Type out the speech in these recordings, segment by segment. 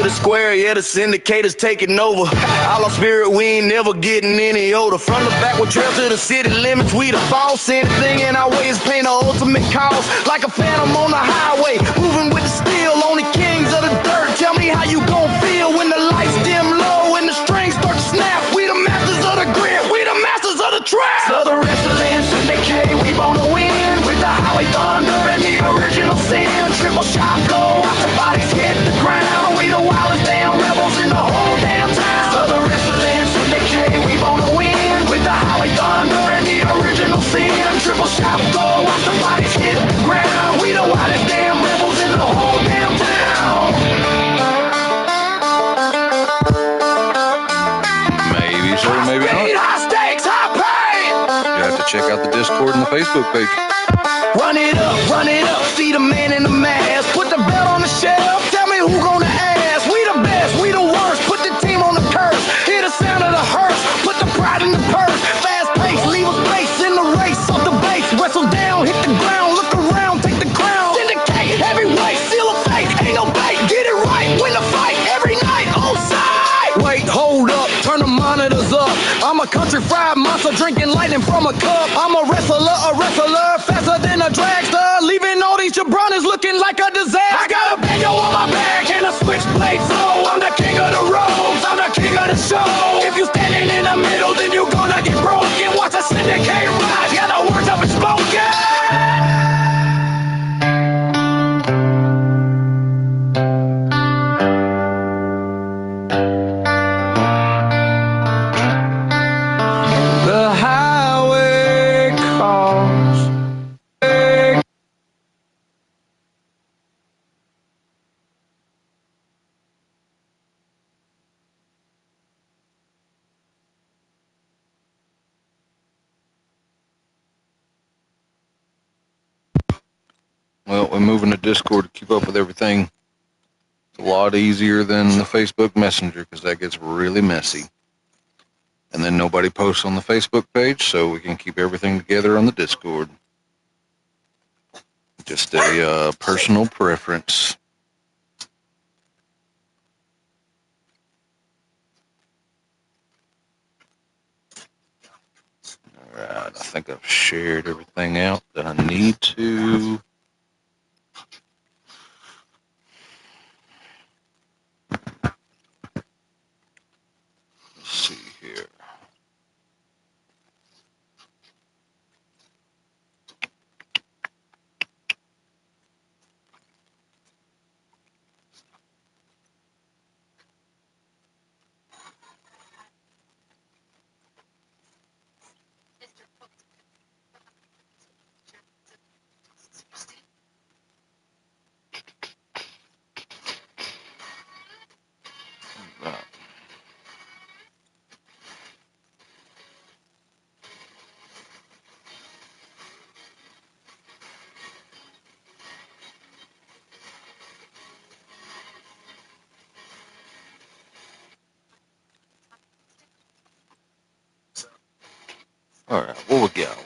the square, yeah, the Syndicate is taking over. All our spirit, we ain't never getting any older. From the backward trail to the city limits, we the boss. Anything in our ways paying the ultimate cost. Like a phantom on the highway, moving with the steel. Only kings of the dirt. Tell me how you gon' feel when the lights dim low and the strings start to snap. We the masters of the grit, we the masters of the trap. Southern wrestling, Syndicate, we born to win. With the highway thunder and the original sin. Triple shot blow, after bodies hit the ground. We the wildest damn rebels in the whole damn town. Southern wrestling, Syndicate, we born to win. With the highway thunder and the original sin. Triple shot blow, after bodies hit the ground. We the wildest damn rebels in the whole damn town. Maybe so, maybe not. High stakes, high pain. You have to check out the Discord and the Facebook page. Run it up, see the man in the mask. Put the belt on the shelf, tell me who gonna ask. We the best, we the worst, put the team on the curse. Hear the sound of the hearse, put the pride in the purse. Fast pace, leave a space in the race. Off the base, wrestle down, hit the ground. Look around, take the crown. Syndicate, heavyweight, seal of fate. Ain't no bait, get it right, win the fight. Every night, on side. Wait, hold up, turn the monitors up. I'm a country fried monster, drinking lightning from a cup. I'm a wrestler, faster than a dragster. Leaving all these jabronis looking like a disaster. I got a banjo on my back and a switchblade flow. I'm the king of the roads, I'm the king of the show. If you standing in the middle, then you gonna get broken. Watch the Syndicate rise, got the words up and spoken. Well, we're moving to Discord to keep up with everything. It's a lot easier than the Facebook Messenger because that gets really messy. And then nobody posts on the Facebook page, so we can keep everything together on the Discord. Just a personal preference. Alright, I think I've shared everything out that I need to. Let's see here. Alright, what we got?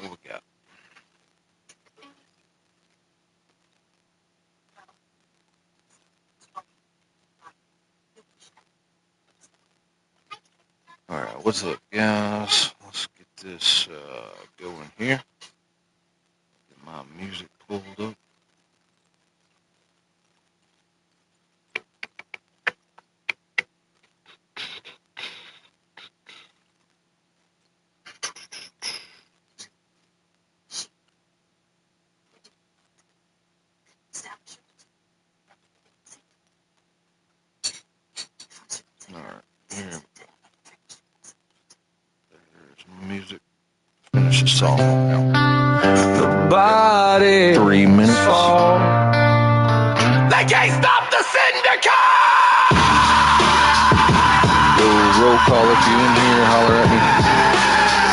Alright, what's up, guys? Let's get this going here. Get my music pulled up. Alright, here we go. There's music. Finish the song now. The body 3 minutes. fall. They can't stop the Syndicate! Go roll call if you in here, holler at me.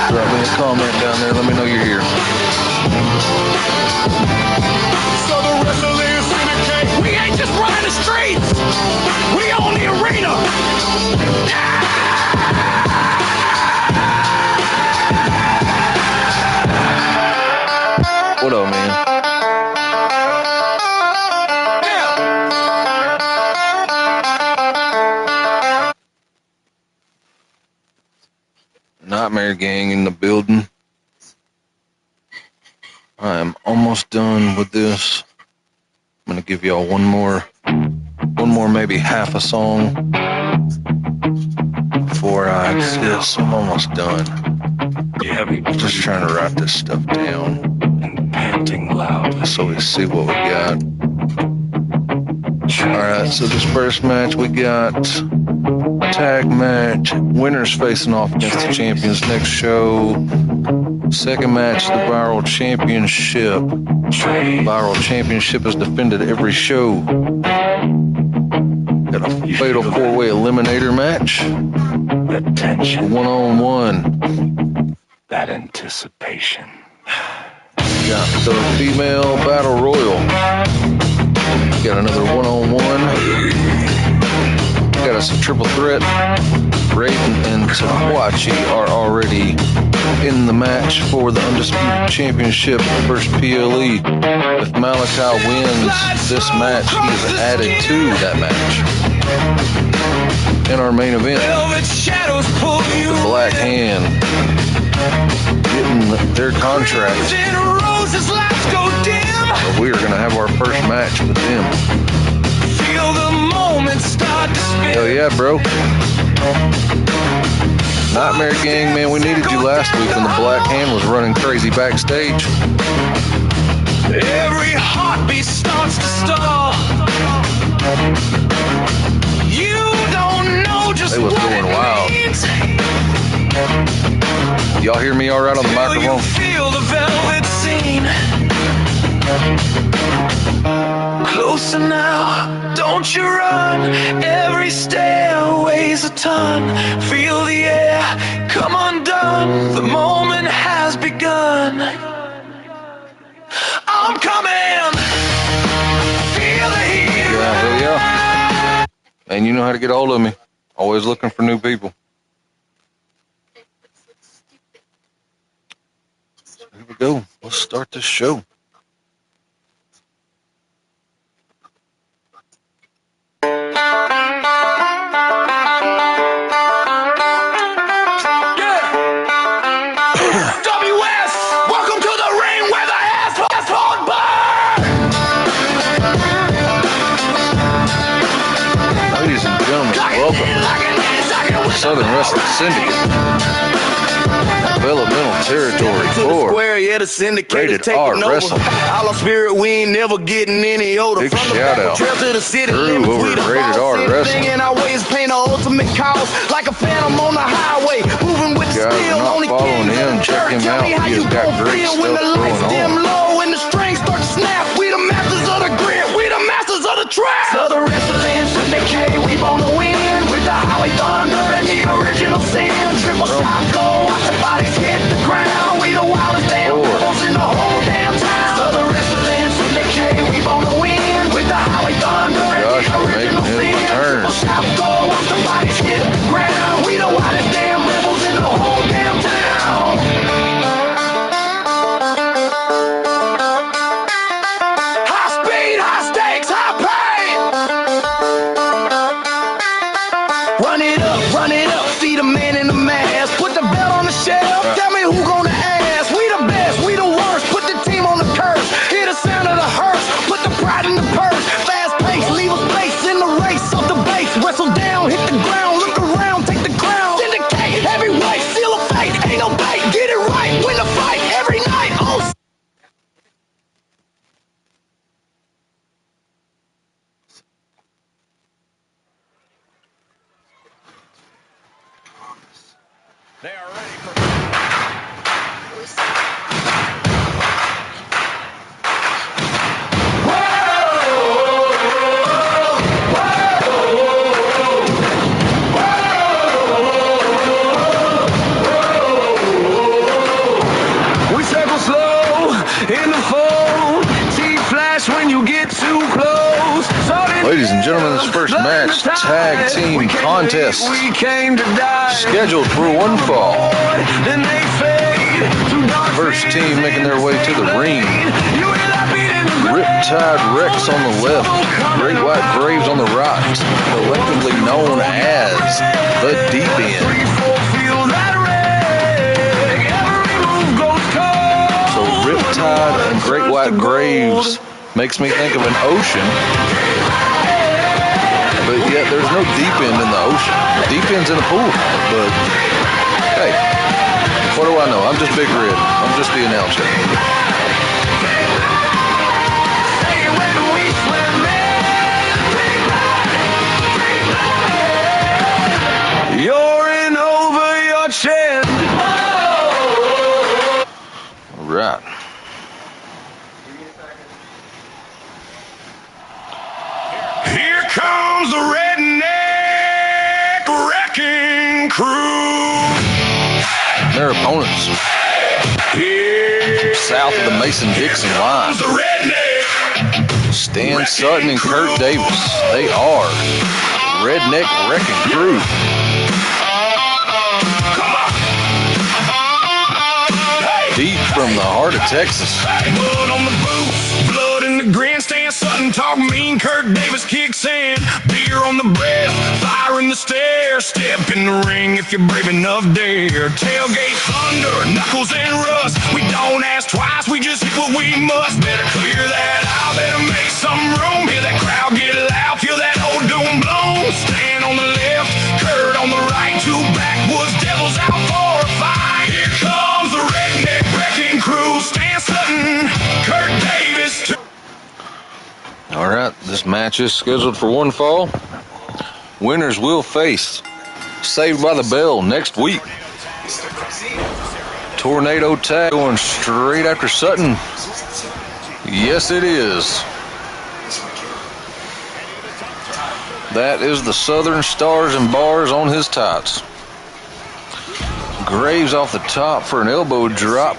Drop me a comment down there, let me know you're here. So the wrestling Syndicate, we ain't just running the streets, we own the arena. What up, man? Nightmare Gang in the building. I am almost done with this. I'm gonna give y'all one more, maybe half a song before I exist. I'm almost done. Just trying to write this stuff down and panting loud so we see what we got. Alright, so this first match we got a tag match. Winners facing off against the champions next show. Second match, the Viral Championship. Viral Championship is defended every show. Got a fatal 4-way eliminator match. That tension. 1-on-1. That anticipation. We got the female battle royal. Got another 1-on-1. Got us a triple threat. Raven and Tawachi are already in the match for the Undisputed Championship versus PLE. If Malachi wins this match, he is added to that match. In our main event, the Black Hand getting their contract. So we are going to have our first match with them. Hell yeah, bro. Nightmare Gang, man, we needed you last week when the Black Hand was running crazy backstage. Every heartbeat starts to stall. You don't know just they was going wild. Y'all hear me all right on the microphone? Feel the velvet scene. Closer now, don't you run. Every stair weighs a ton. Feel the air come undone. The moment has begun. I'm coming. Feel the heat. Yeah, hell yeah. And you know how to get a hold of me. Always looking for new people. So here we go. Let's start this show. Southern Wrestling Syndicate. Developmental territory for the Syndicate rated R wrestling. All our spirit, we ain't never getting any older. Big shout out. To the city Drew over at Rated R Wrestling. And always paying the ultimate cause like a phantom on the highway. Moving with the steel on the following him, check him out. He has got great stuff when the lights dim going on. low and the strings start to snap. We the masters of the grit. We the masters of the trap. Southern Wrestling Syndicate, we born to win. With the highway thunder and the original sin. Triple shot go, watch the bodies hit the ground. We the wildest damn rebels in the whole damn town. Southern Wrestling Syndicate, we born to win. With the highway thunder and the original sin. Triple shot go, watch the bodies hit the ground. We the wildest damn rebels in the whole damn town. High speed, high stakes, high pay. Run it up, see the man in the mask. Put the belt on the shelf, tell me who gonna ask. We the best, we the worst, put the team on the curse. Hear the sound of the hearse, put the pride in the purse. Fast pace, leave a space in the race off the base. Wrestle down, hit the ground, look around, take the crown. Syndicate, heavyweight, seal of fate. Ain't no bait, get it right, win the fight every night. Oh. They are ready for... We circle slow in the fold. See flash when you get too close. Ladies and gentlemen, this first match, tag team contest, scheduled for one fall. First team making their way to the ring. Riptide Rex on the left, Great White Braves on the right, collectively known as the Deep End. White Graves makes me think of an ocean, but yet there's no deep end in the ocean. The deep end's in a pool, but hey, what do I know? I'm just Big Red. I'm just the announcer. You're in over your chest. All right. Here comes the redneck wrecking crew. Their opponents south of the Mason-Dixon line, Stan Sutton and Kurt Davis. They are Redneck Wrecking Crew. Deep from the heart of Texas. Blood on the boots, blood in the grandstand. Sutton talk mean, Kurt Davis kicks in. Beer on the breath, fire in the stairs. Step in the ring if you're brave enough, dare. Tailgate thunder, knuckles and rust. We don't ask twice, we just hit what we must. Better clear that out, better make some room. Hear that crowd get loud, feel that old doom blown. Stand on the left, Kurt on the right. Two backwoods devils out for a fight. Here comes the redneck wrecking crew. Stan Sutton, Kurt Davis. All right, this match is scheduled for one fall. Winners will face Saved by the Bell next week. Tornado tag going straight after Sutton. Yes, it is. That is the Southern Stars and Bars on his tights. Graves off the top for an elbow drop.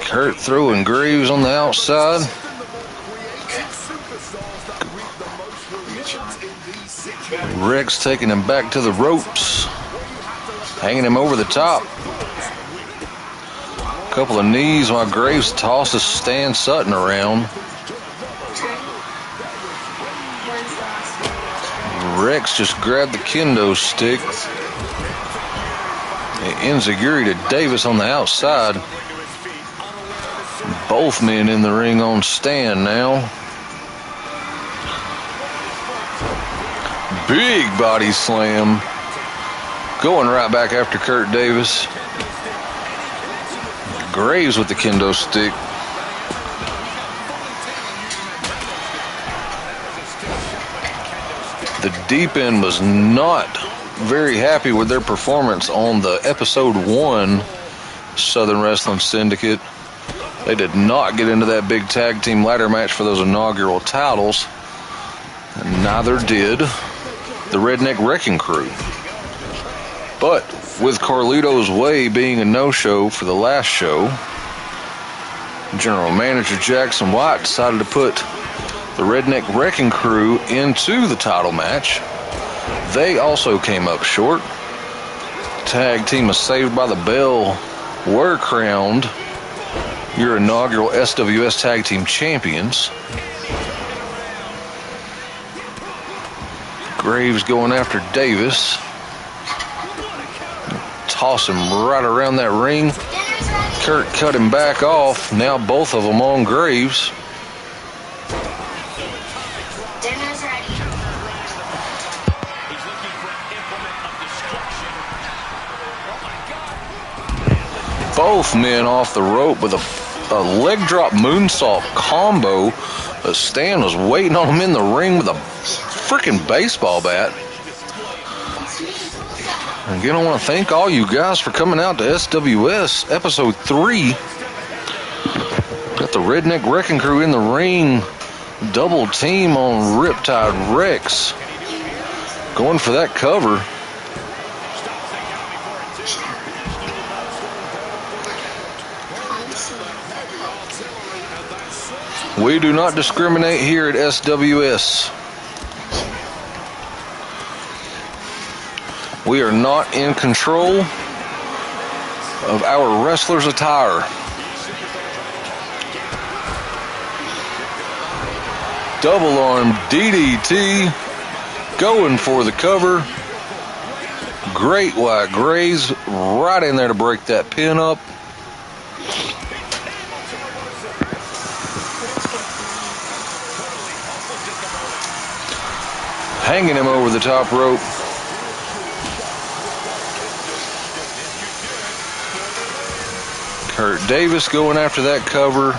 Kurt throwing Graves on the outside. Rex taking him back to the ropes, hanging him over the top. Couple of knees while Graves tosses Stan Sutton around. Rex just grabbed the kendo stick. Enziguri to Davis on the outside. Both men in the ring on Stan now. Big body slam. Going right back after Kurt Davis. Graves with the kendo stick. The deep end was not very happy with their performance on the episode 1 Southern Wrestling Syndicate. They did not get into that big tag team ladder match for those inaugural titles. And neither did the Redneck Wrecking Crew. But with Carlito's Way being a no-show for the last show, General Manager Jackson White decided to put the Redneck Wrecking Crew into the title match. They also came up short. Tag team of Saved by the Bell were crowned your inaugural SWS Tag Team Champions. Graves going after Davis. Toss him right around that ring. Kurt cut him back off. Now both of them on Graves. Dinner's ready. Both men off the rope with a leg drop moonsault combo. But Stan was waiting on him in the ring with a freaking baseball bat. Again, I want to thank all you guys for coming out to SWS episode 3. Got the Redneck Wrecking Crew in the ring. Double team on Riptide Rex. Going for that cover. We do not discriminate here at SWS. We are not in control of our wrestlers' attire. Double arm DDT. Going for the cover. Great White Graves right in there to break that pin up. hanging him over the top rope. Kurt Davis going after that cover.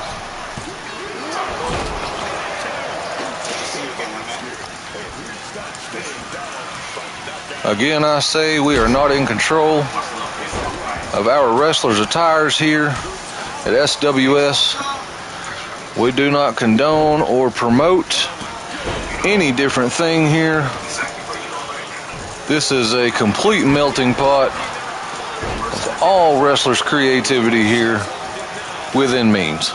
Again, I say we are not in control of our wrestlers' attires here at SWS. We do not condone or promote any different thing here. This is a complete melting pot of all wrestlers' creativity here within means.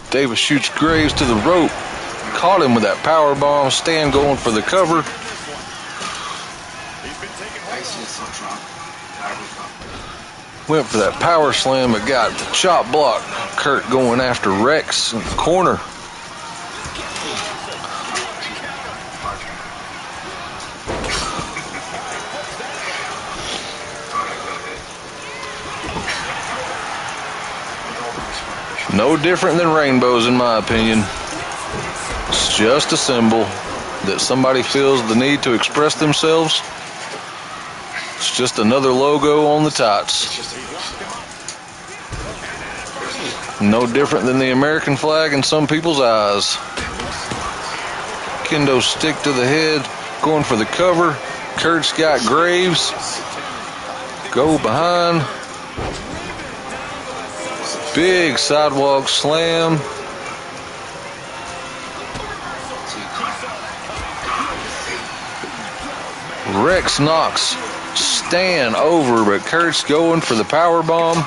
Davis shoots Graves to the rope. Caught him with that power bomb. Stan going for the cover. Went for that power slam, but got the chop block. Kurt going after Rex in the corner. No different than rainbows, in my opinion. It's just a symbol that somebody feels the need to express themselves. It's just another logo on the tights. No different than the American flag in some people's eyes. Kendo stick to the head, going for the cover. Kurt's got Graves. Go behind. Big sidewalk slam. Rex knocks Stan over, but Kurt's going for the power bomb.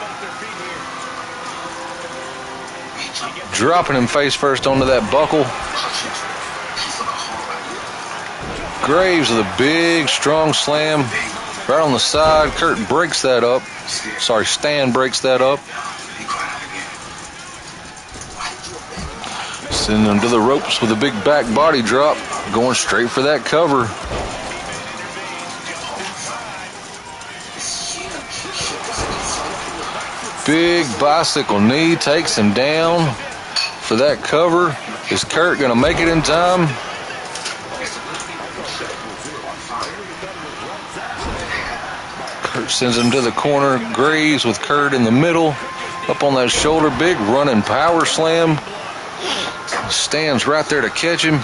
Dropping him face first onto that buckle. Graves with a big, strong slam right on the side. Kurt breaks that up. Sorry, Stan breaks that up. Sending him to the ropes with a big back body drop. Going straight for that cover. Big bicycle knee takes him down for that cover. Is Kurt going to make it in time? Kurt sends him to the corner. Graves with Kurt in the middle. Up on that shoulder. Big running power slam. Stan's right there to catch him.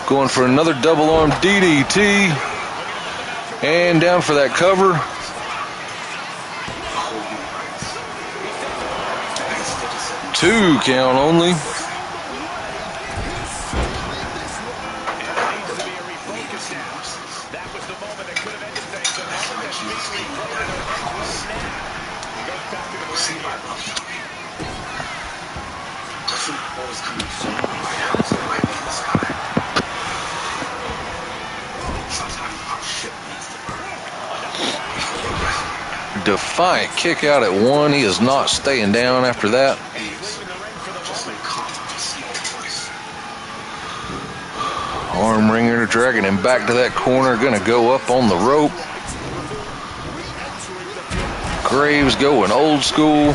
Going for another double arm DDT. And down for that cover. Two count only. Defiant kick out at one. He is not staying down after that. Arm wringer dragging him back to that corner. Going to go up on the rope. Graves going old school.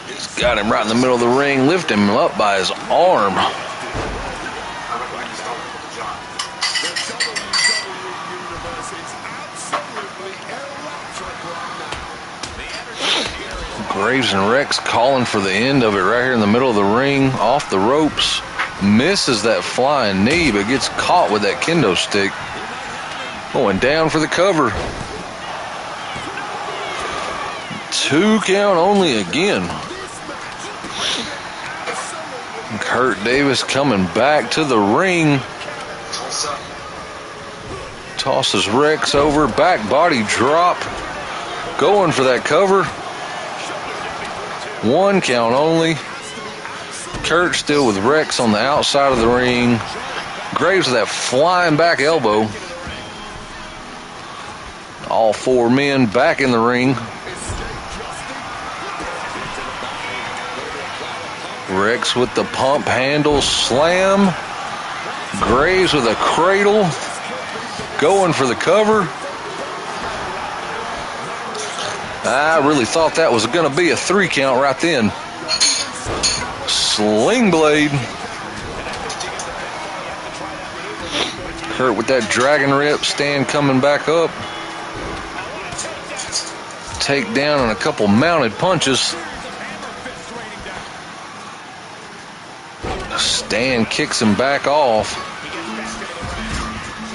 He's got him right in the middle of the ring. Lifting him up by his arm. Graves and Rex calling for the end of it right here in the middle of the ring, off the ropes. Misses that flying knee, but gets caught with that kendo stick. Going down for the cover. Two count only again. Kurt Davis coming back to the ring. Tosses Rex over, back body drop. Going for that cover. One count only. Kurt still with Rex on the outside of the ring. Graves with that flying back elbow. All four men back in the ring. Rex with the pump handle slam. Graves with a cradle. Going for the cover. I really thought that was going to be a 3 count right then. Sling blade. Kurt with that dragon rip. Stan coming back up. Take down and a couple mounted punches. Stan kicks him back off.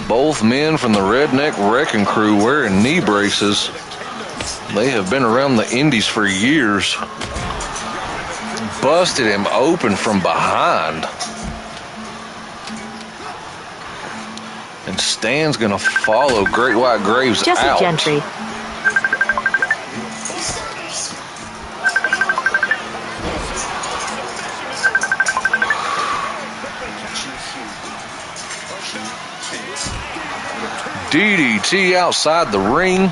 Both men from the Redneck Wrecking Crew wearing knee braces. They have been around the Indies for years. Busted him open from behind. And Stan's going to follow Great White Graves Jesse out. Gentry. DDT outside the ring.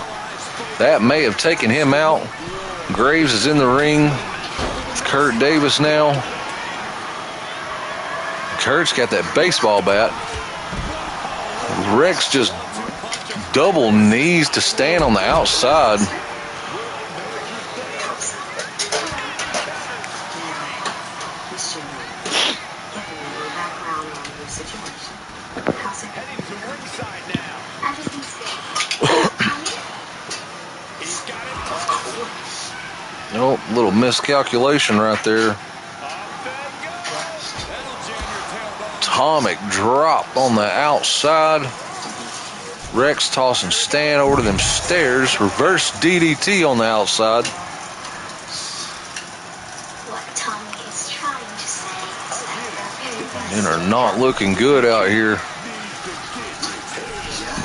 That may have taken him out. Graves is in the ring. It's Kurt Davis now. Kurt's got that baseball bat. Rex just double knees to Stan on the outside. Nope, little miscalculation right there. Atomic drop on the outside. Rex tossing Stan over to them stairs. Reverse DDT on the outside. What Tommy is trying to say is that Men are not looking good out here.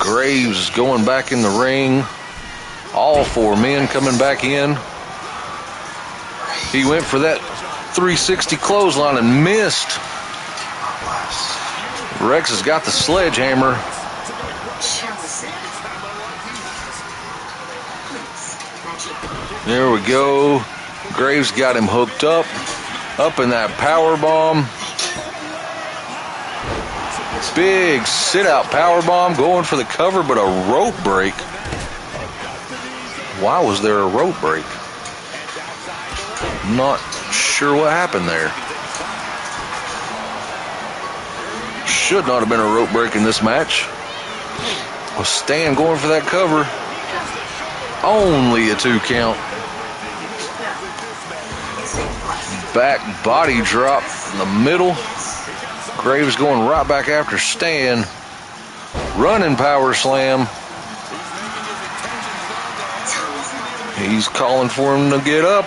Graves is going back in the ring. All 4 men coming back in. He went for that 360 clothesline and missed. Rex has got the sledgehammer. There we go. Graves got him hooked up. Up in that power bomb. Big sit-out power bomb going for the cover, but a rope break. Why was there a rope break? Not sure what happened there. Should not have been a rope break in this match. Was Stan going for that cover? Only a 2 count. Back body drop in the middle. Graves going right back after Stan. Running power slam. He's calling for him to get up.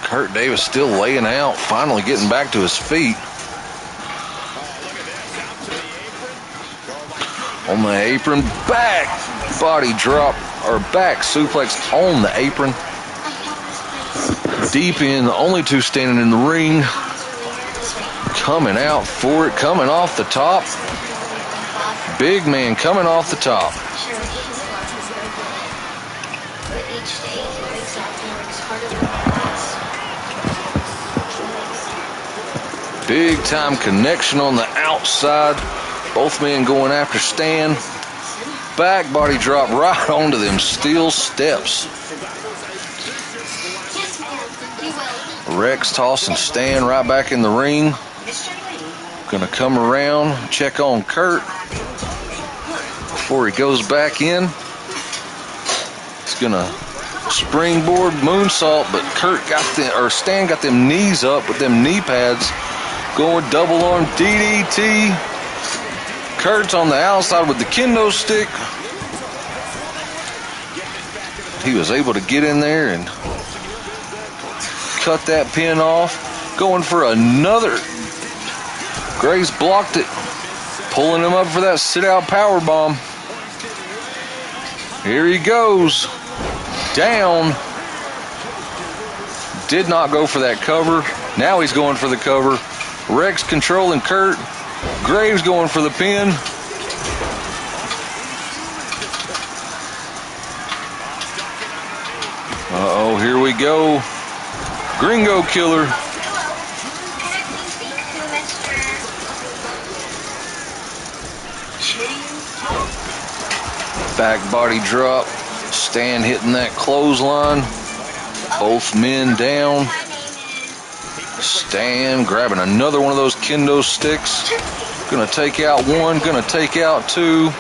Kurt Davis still laying out, finally getting back to his feet. On the apron, back body drop, or back suplex on the apron. Deep in, the only 2 standing in the ring. Coming out for it, coming off the top. Big man coming off the top. Big time connection on the outside. Both men going after Stan. Back body drop right onto them steel steps. Rex tossing Stan right back in the ring. Gonna come around, check on Kurt before he goes back in. He's gonna springboard moonsault, but Stan got them knees up with them knee pads. Going double arm DDT. Kurt's on the outside with the kendo stick. He was able to get in there and cut that pin off. Going for another. Graves blocked it. Pulling him up for that sit-out power bomb. Here he goes. Down. Did not go for that cover. Now he's going for the cover. Rex controlling Kurt. Graves going for the pin. Uh-oh, here we go. Gringo Killer. Back body drop. Stan hitting that clothesline. Both men down. Stan grabbing another one of those kendo sticks. Gonna take out one, gonna take out two.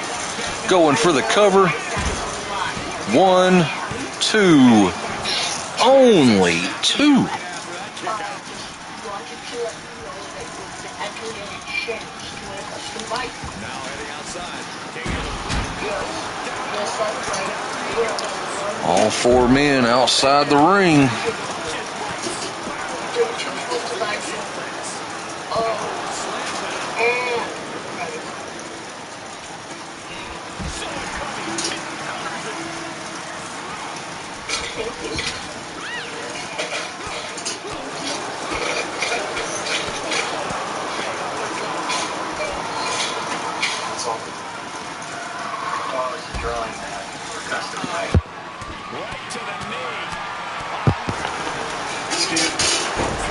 Going for the cover. 1, 2. Only 2. All 4 men outside the ring.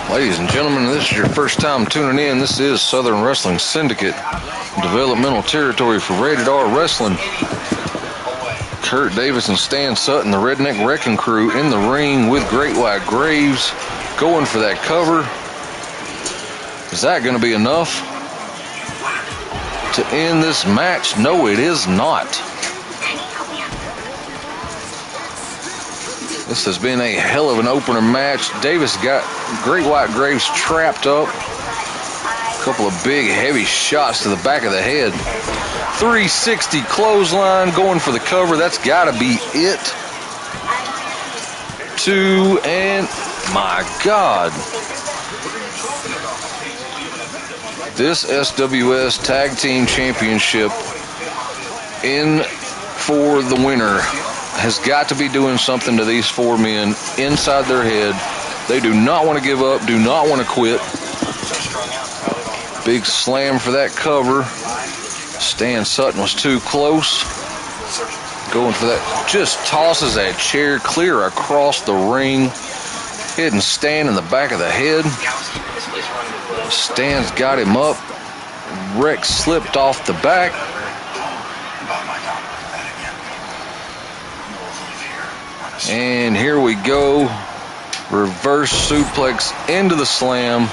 Ladies and gentlemen, this is your first time tuning in. This is Southern Wrestling Syndicate, developmental territory for Rated R Wrestling. Kurt Davis and Stan Sutton, the Redneck Wrecking Crew, in the ring with Great White Graves, going for that cover. Is that going to be enough to end this match? No, it is not. This has been a hell of an opener match. Davis got Great White Graves trapped up. A couple of big, heavy shots to the back of the head. 360 clothesline, going for the cover. That's got to be it. 2, and my God. This SWS Tag Team Championship in for the winner has got to be doing something to these 4 men inside their head. They do not want to give up, do not want to quit. Big slam for that cover. Stan Sutton was too close. Going for that. Just tosses that chair clear across the ring. Hitting Stan in the back of the head. Stan's got him up. Rex slipped off the back. And here we go. Reverse suplex into the slam.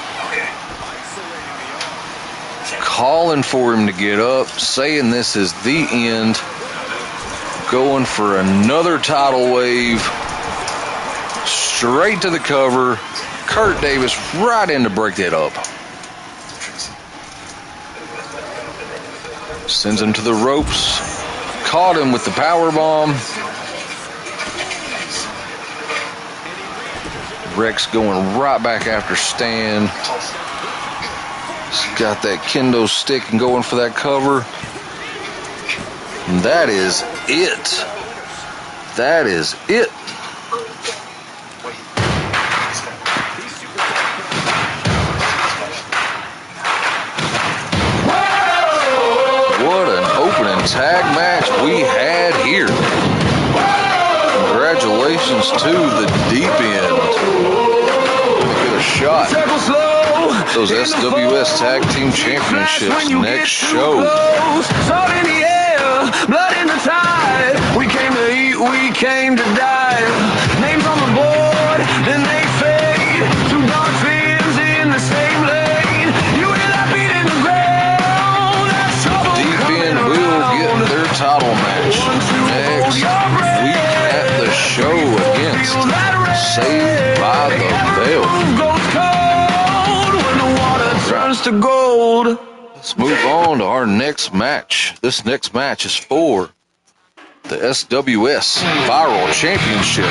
Calling for him to get up, saying this is the end. Going for another tidal wave. Straight to the cover. Kurt Davis right in to break that up. Sends him to the ropes. Caught him with the power bomb. Rex going right back after Stan. He's got that kendo stick and going for that cover. And that is it. That is it. What an opening tag match we had here. Congratulations to the Deep End. Get a shot. Those SWS Tag Team Championships next show. Salt in the air, blood in the tide. We came to eat, we came to die. Names on the board, then they fade. 2 dark fins in the same lane. You hear that beat in the ground. That's trouble. Deep End will get their title match next week at the show against Saved by the Bell. To gold. Let's move on to our next match. This next match is for the SWS Viral Championship.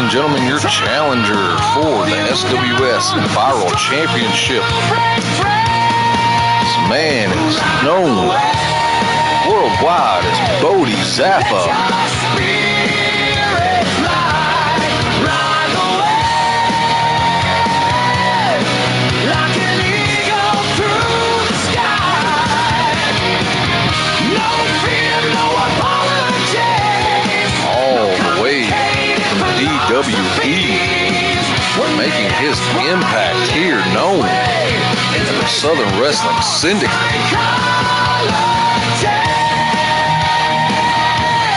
and gentlemen, your challenger for the SWS Viral Championship. This man is known worldwide as Bodie Zappa. WWE, making his impact here known in the Southern Wrestling Syndicate.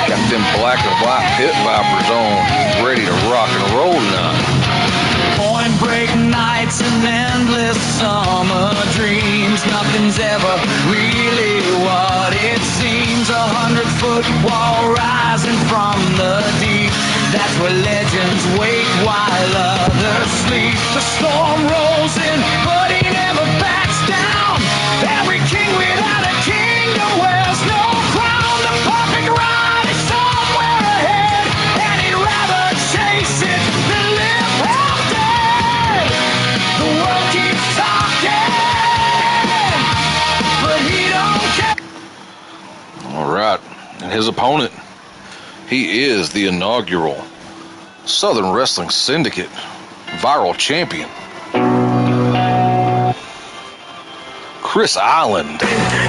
Got them black and white pit vipers on, ready to rock and roll now. Point break nights and endless summer dreams. Nothing's ever really what it seems. 100-foot wall rising from the deep. That's where legends wait while others sleep. The storm rolls in, but he never backs down. Every king without a kingdom wears no crown. The perfect ride is somewhere ahead, and he'd rather chase it than live half dead. The world keeps talking, but he don't care. All right, and his opponent, he is the inaugural Southern Wrestling Syndicate Viral Champion, Chris Island.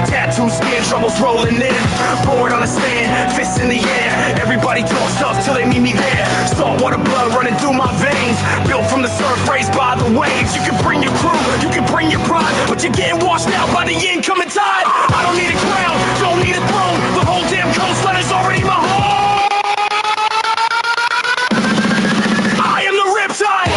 Tattoo skin, troubles rolling in. Board on a stand, fists in the air. Everybody talks tough till they meet me there. Saltwater blood running through my veins. Built from the surf, raised by the waves. You can bring your crew, you can bring your pride, but you're getting washed out by the incoming tide. I don't need a crown, don't need a throne. The whole damn coastline is already my home. I am the riptide,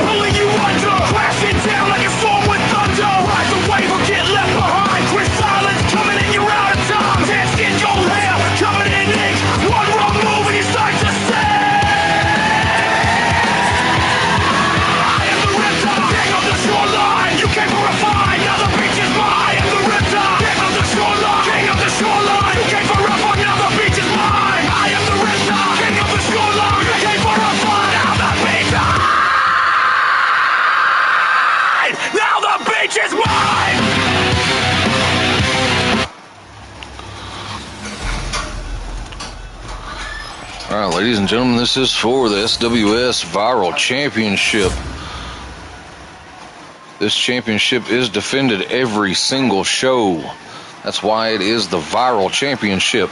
pulling you under, crashing down like a storm with thunder. Ride the wave or get left behind. Chris Island's coming and you're out of time. Dance in your hair, covered in ink. One wrong move and you start to sink. I am the riptide, king of the shoreline. You came for a fight, now the beach is mine. I am the riptide, king of the shoreline. King of the shoreline. You came for a fight, now the beach is mine. I am the riptide, king of the shoreline. You came for a fight, now the beach is mine. Now the beach is mine. All right, ladies and gentlemen, this is for the SWS Viral Championship. This championship is defended every single show. That's why it is the Viral Championship.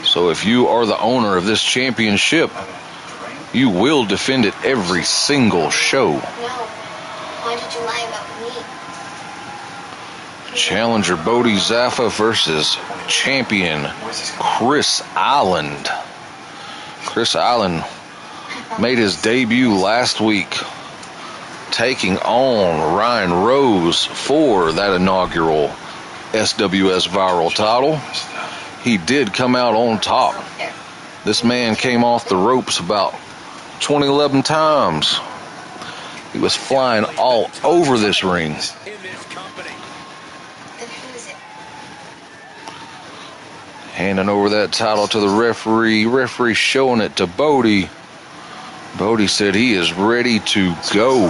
So if you are the owner of this championship, you will defend it every single show. No. Why did you lie about me? Challenger Bodie Zappa versus champion Chris Island. Chris Island made his debut last week, taking on Ryan Rose for that inaugural SWS Viral title. He did come out on top. This man came off the ropes about 20-11 times. He was flying all over this ring. Then who is it? Handing over that title to the referee. Referee showing it to Bodie. Bodie said he is ready to go.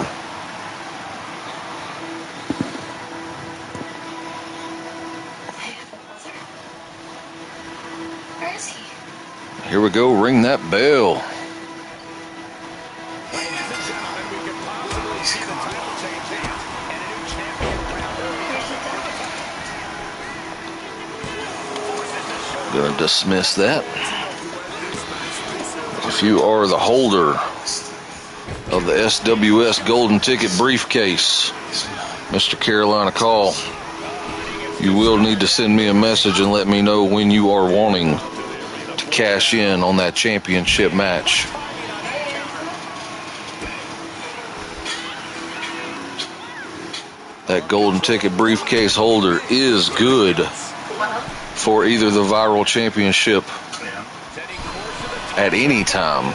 Where is he? Here we go, ring that bell. Gonna dismiss that. If you are the holder of the SWS Golden Ticket briefcase, Mr. Carolina Call, you will need to send me a message and let me know when you are wanting to cash in on that championship match. That Golden Ticket briefcase holder is good for either the Viral Championship at any time,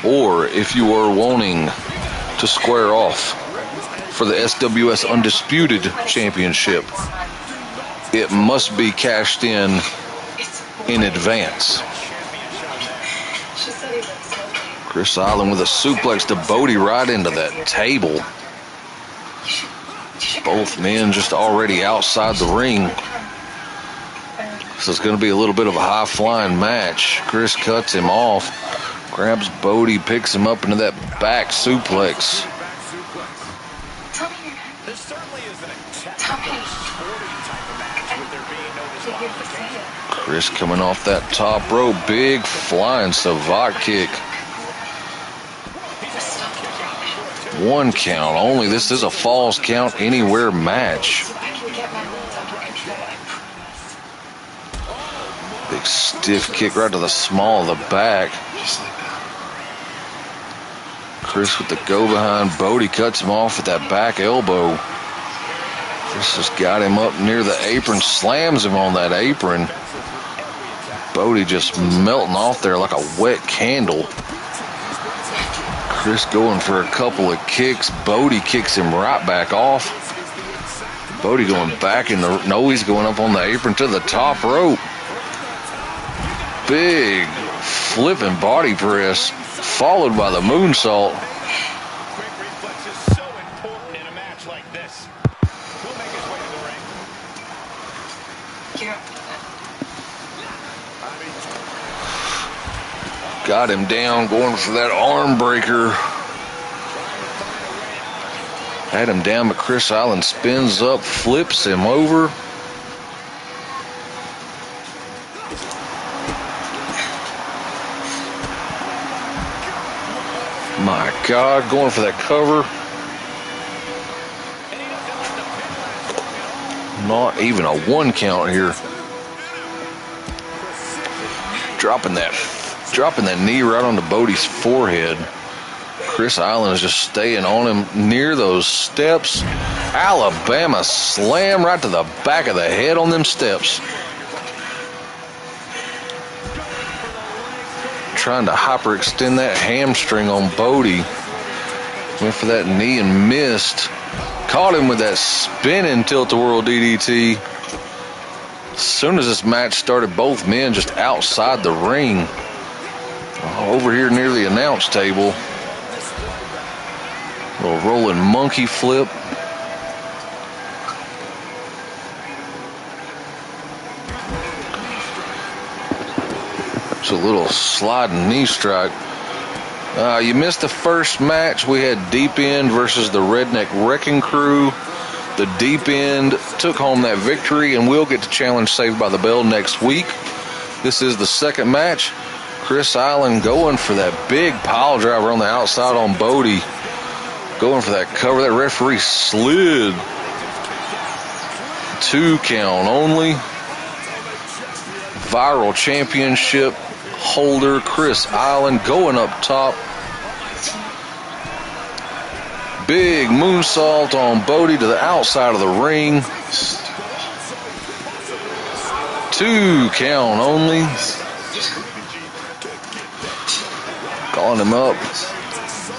or if you are wanting to square off for the SWS Undisputed Championship, it must be cashed in advance. She said he looks so Chris Island with a suplex to Bodie right into that table. Both men just already outside the ring. So it's going to be a little bit of a high-flying match. Chris cuts him off, grabs Bodie, picks him up into that back suplex. Chris coming off that top rope, big flying savate kick. 1 count only. This is a Falls Count Anywhere match. Big stiff kick right to the small of the back. Chris with the go behind. Bodie cuts him off with that back elbow. Chris has got him up near the apron, slams him on that apron. Bodie just melting off there like a wet candle. Chris going for a couple of kicks. Bodie kicks him right back off. Bodie going back in the... No, he's going up on the apron to the top rope. Big flipping body press, followed by the moonsault. Quick reflex is so important in a match like this. He'll make his way to the ring. Got him down, going for that arm breaker. Had him down, but Chris Island spins up, flips him over. My God, going for that cover. Not even a 1 count here. Dropping that knee right onto Bodie's forehead. Chris Island is just staying on him near those steps. Alabama slam right to the back of the head on them steps. Trying to hyperextend that hamstring on Bodie. Went for that knee and missed. Caught him with that spinning tilt-a-whirl DDT. As soon as this match started, both men just outside the ring. Over here near the announce table. Little rolling monkey flip. It's a little sliding knee strike. You missed the first match. We had Deep End versus the Redneck Wrecking Crew. The Deep End took home that victory, and we'll get to challenge Saved by the Bell next week. This is the second match. Chris Island going for that big pile driver on the outside on Bodie. Going for that cover. That referee slid. 2 count only. Viral championship holder Chris Island going up top. Big moonsault on Bodie to the outside of the ring. 2 count only. Calling him up.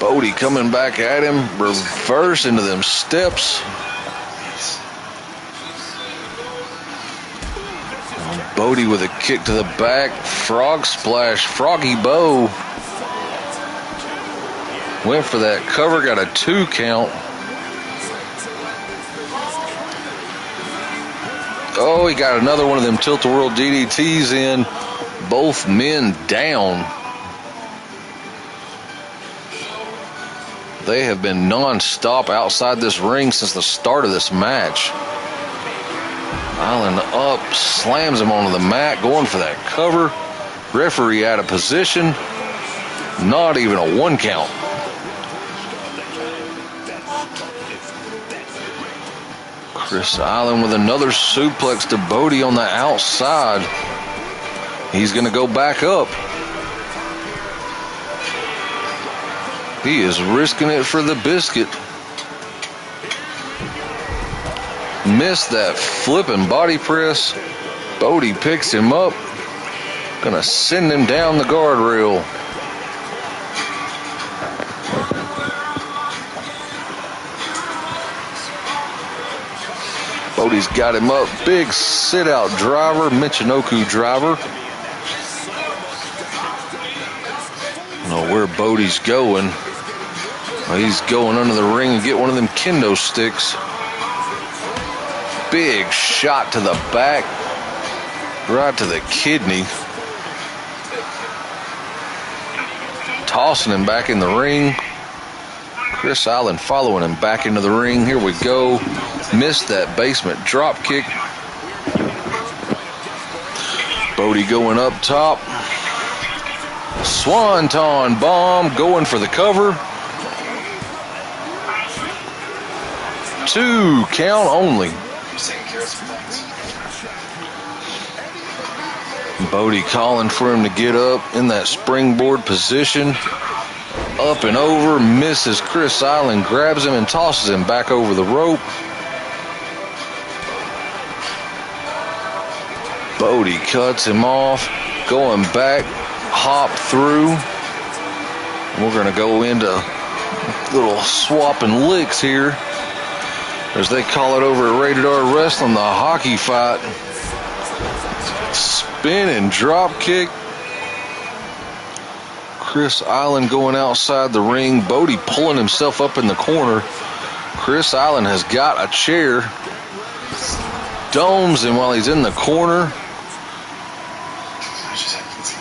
Bodie coming back at him. Reverse into them steps. Bodie with a kick to the back. Frog splash. Froggy bow. Went for that cover. Got a 2 count. Oh, he got another one of them tilt-a-whirl DDTs in. Both men down. They have been non-stop outside this ring since the start of this match. Island up, slams him onto the mat, going for that cover. Referee out of position. Not even a 1 count. Chris Island with another suplex to Bodie on the outside. He's going to go back up. He is risking it for the biscuit. Missed that flipping body press. Bodie picks him up. Gonna send him down the guardrail. Bodie's got him up. Big sit-out driver, Michinoku driver. And don't know where Bodie's going. Well, he's going under the ring and get one of them kendo sticks. Big shot to the back, right to the kidney. Tossing him back in the ring. Chris Island following him back into the ring. Here we go. Missed that basement drop kick. Bodie going up top. Swanton bomb going for the cover. 2 count only. Bodie calling for him to get up in that springboard position. Up and over, misses Chris Island, grabs him and tosses him back over the rope. Bodie cuts him off, going back, hop through. We're going to go into little swapping licks here, as they call it over at Rated R Wrestling, the hockey fight. Spinning drop kick. Chris Island going outside the ring. Bodie pulling himself up in the corner. Chris Island has got a chair. Domes him while he's in the corner.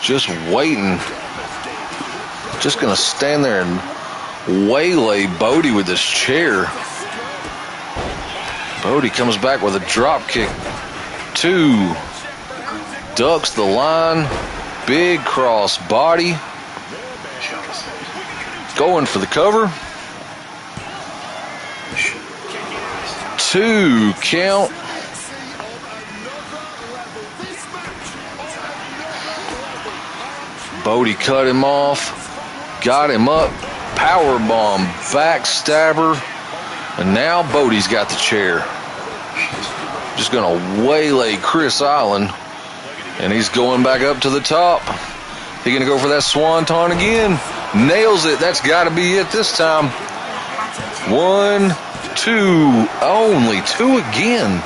Just waiting. Just going to stand there and waylay Bodie with this chair. Bodie comes back with a drop kick. 2. Ducks the line. Big cross body. Going for the cover. 2 count. Bodie cut him off. Got him up. Power bomb. Backstabber. And now Bodie's got the chair. Just going to waylay Chris Island. And he's going back up to the top. He going to go for that swanton again. Nails it. That's got to be it this time. 1, 2. Only 2 again.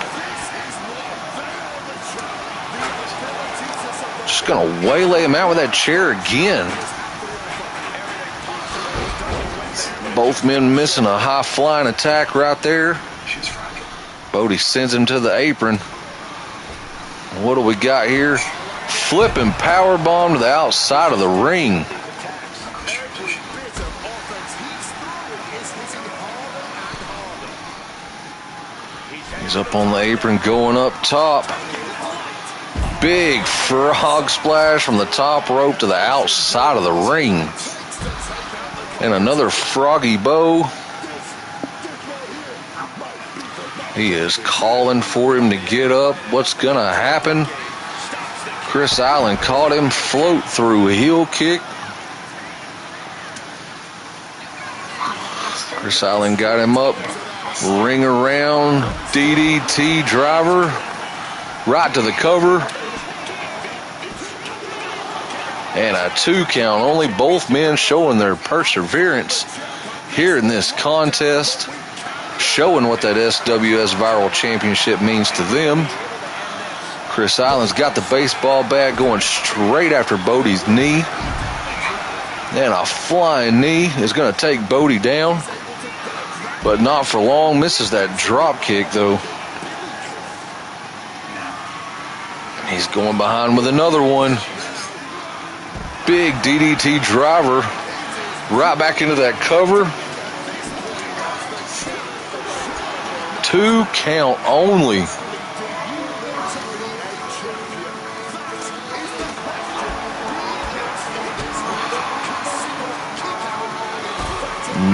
Just going to waylay him out with that chair again. Both men missing a high flying attack right there. Bodie sends him to the apron. What do we got here? Flipping power bomb to the outside of the ring. He's up on the apron, going up top. Big frog splash from the top rope to the outside of the ring. And another froggy bow. He is calling for him to get up. What's going to happen? Chris Island caught him, float through a heel kick. Chris Island got him up, ring around, DDT driver, right to the cover. And a 2 count. Only both men showing their perseverance here in this contest, showing what that SWS Viral Championship means to them. Chris Island's got the baseball bat going straight after Bodie's knee. And a flying knee is going to take Bodie down, but not for long. Misses that drop kick, though. He's going behind with another one. Big DDT driver right back into that cover. 2 count only.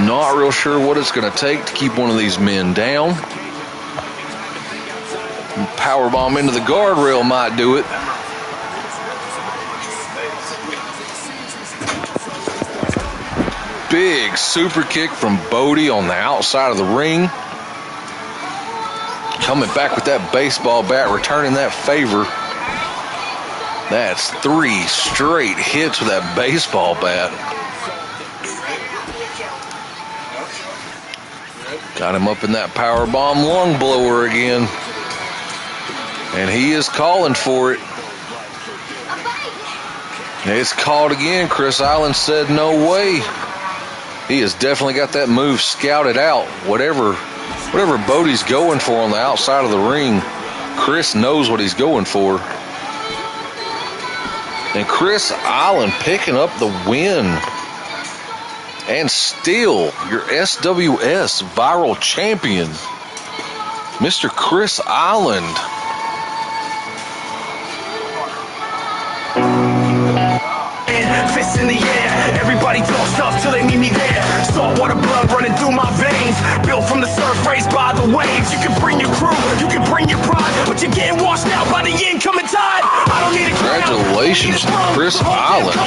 Not real sure what it's going to take to keep one of these men down. Powerbomb into the guardrail might do it. Big super kick from Bodie on the outside of the ring. Coming back with that baseball bat, returning that favor. That's 3 straight hits with that baseball bat. Got him up in that powerbomb lung blower again. And he is calling for it. It's called again. Chris Island said no way. He has definitely got that move scouted out. Whatever Bodie's going for on the outside of the ring, Chris knows what he's going for. And Chris Island picking up the win. And still your SWS viral champion, Mr. Chris Island. Fists in the air, everybody talks tough till they meet me there. Saltwater blood running through my veins, built from the surf, raised by the waves. You can bring your crew, you can bring your pride, but you're getting washed out by the incoming tide. I don't need a Congratulations to Chris Island.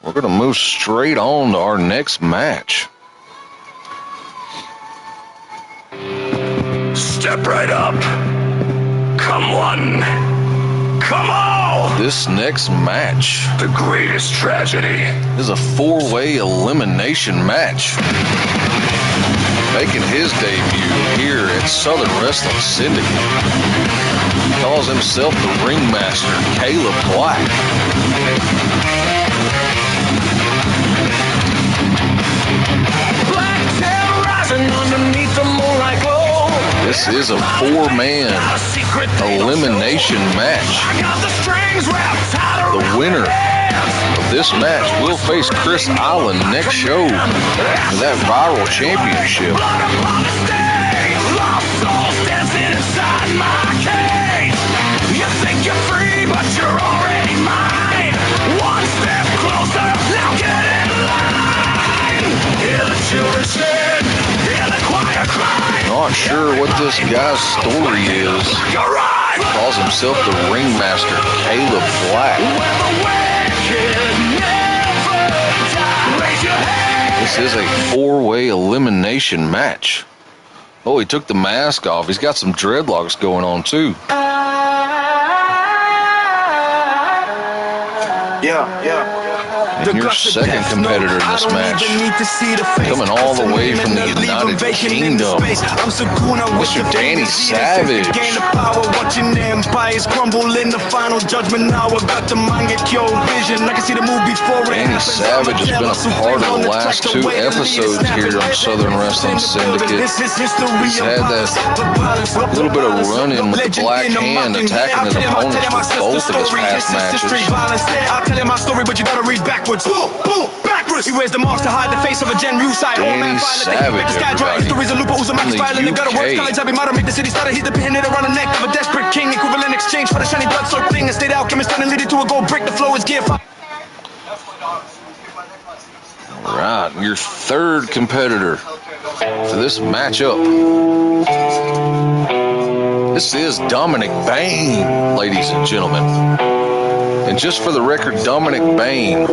We're going to move straight on to our next match. Step right up. Come one. Come all. This next match, The greatest tragedy, is a 4-way elimination match. Making his debut here at Southern Wrestling Syndicate. He calls himself the ringmaster, Caleb Black. black tail rising underneath the moonlight glow. This is a 4-man elimination match. The winner of this match will face Chris Island next show for that viral championship. You think you're free, but you're already mine. One step closer, now get in line. Hear the children sing, hear the choir cry. Not sure what this guy's story is. Calls himself the ringmaster, Caleb Black. This is a 4-way elimination match. Oh, he took the mask off. He's got some dreadlocks going on, too. And your second competitor in this match, coming all the way from the United Kingdom, Mr. Danny Savage. Danny Savage has been a part of the last 2 episodes here on Southern Wrestling Syndicate. He's had that little bit of run-in with the Black Hand, attacking his opponents with both of his past matches. I'll tell you my story, but you gotta read backwards. Boom, boom, backwards. He wears the marks to hide the face of a Gen U side. Danny Savage, everybody, from the UK. Make the city started. He's the pin around the neck of a desperate king. Equivalent exchange for the shiny blood soaked thing. A state alchemist turning lead it to a gold brick. The flow is gear. All right, your third competitor for this matchup. This is Dominic Bain, ladies and gentlemen. And just for the record, Dominic Bain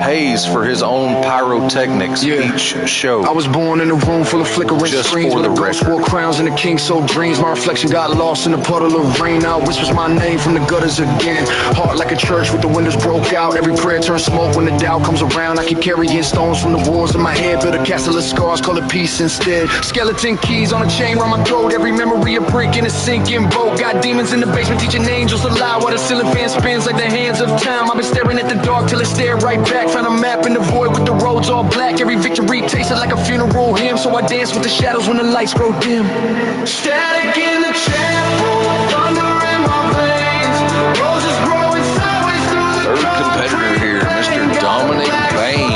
pays for his own pyrotechnics each show. I was born in a room full of flickering Just screens for where the the ghosts record. wore crowns and the king sold dreams. My reflection got lost in a puddle of rain. Now it whispers my name from the gutters again. Heart like a church with the windows broke out. Every prayer turns smoke when the doubt comes around. I keep carrying stones from the walls in my head. Build a castle of scars, call it peace instead. Skeleton keys on a chain around my throat. Every memory a brick in a sinking boat. Got demons in the basement teaching angels to lie while the ceiling fan spins like the hands of time. I've been staring at the dark till it stared right back. Found a map in the void with the roads all black. Every victory tasted like a funeral hymn. So I dance with the shadows when the lights grow dim. Static in the chapel, thunder in my veins. Roses growing sideways through the Third competitor here, Mr. Dominic Bain.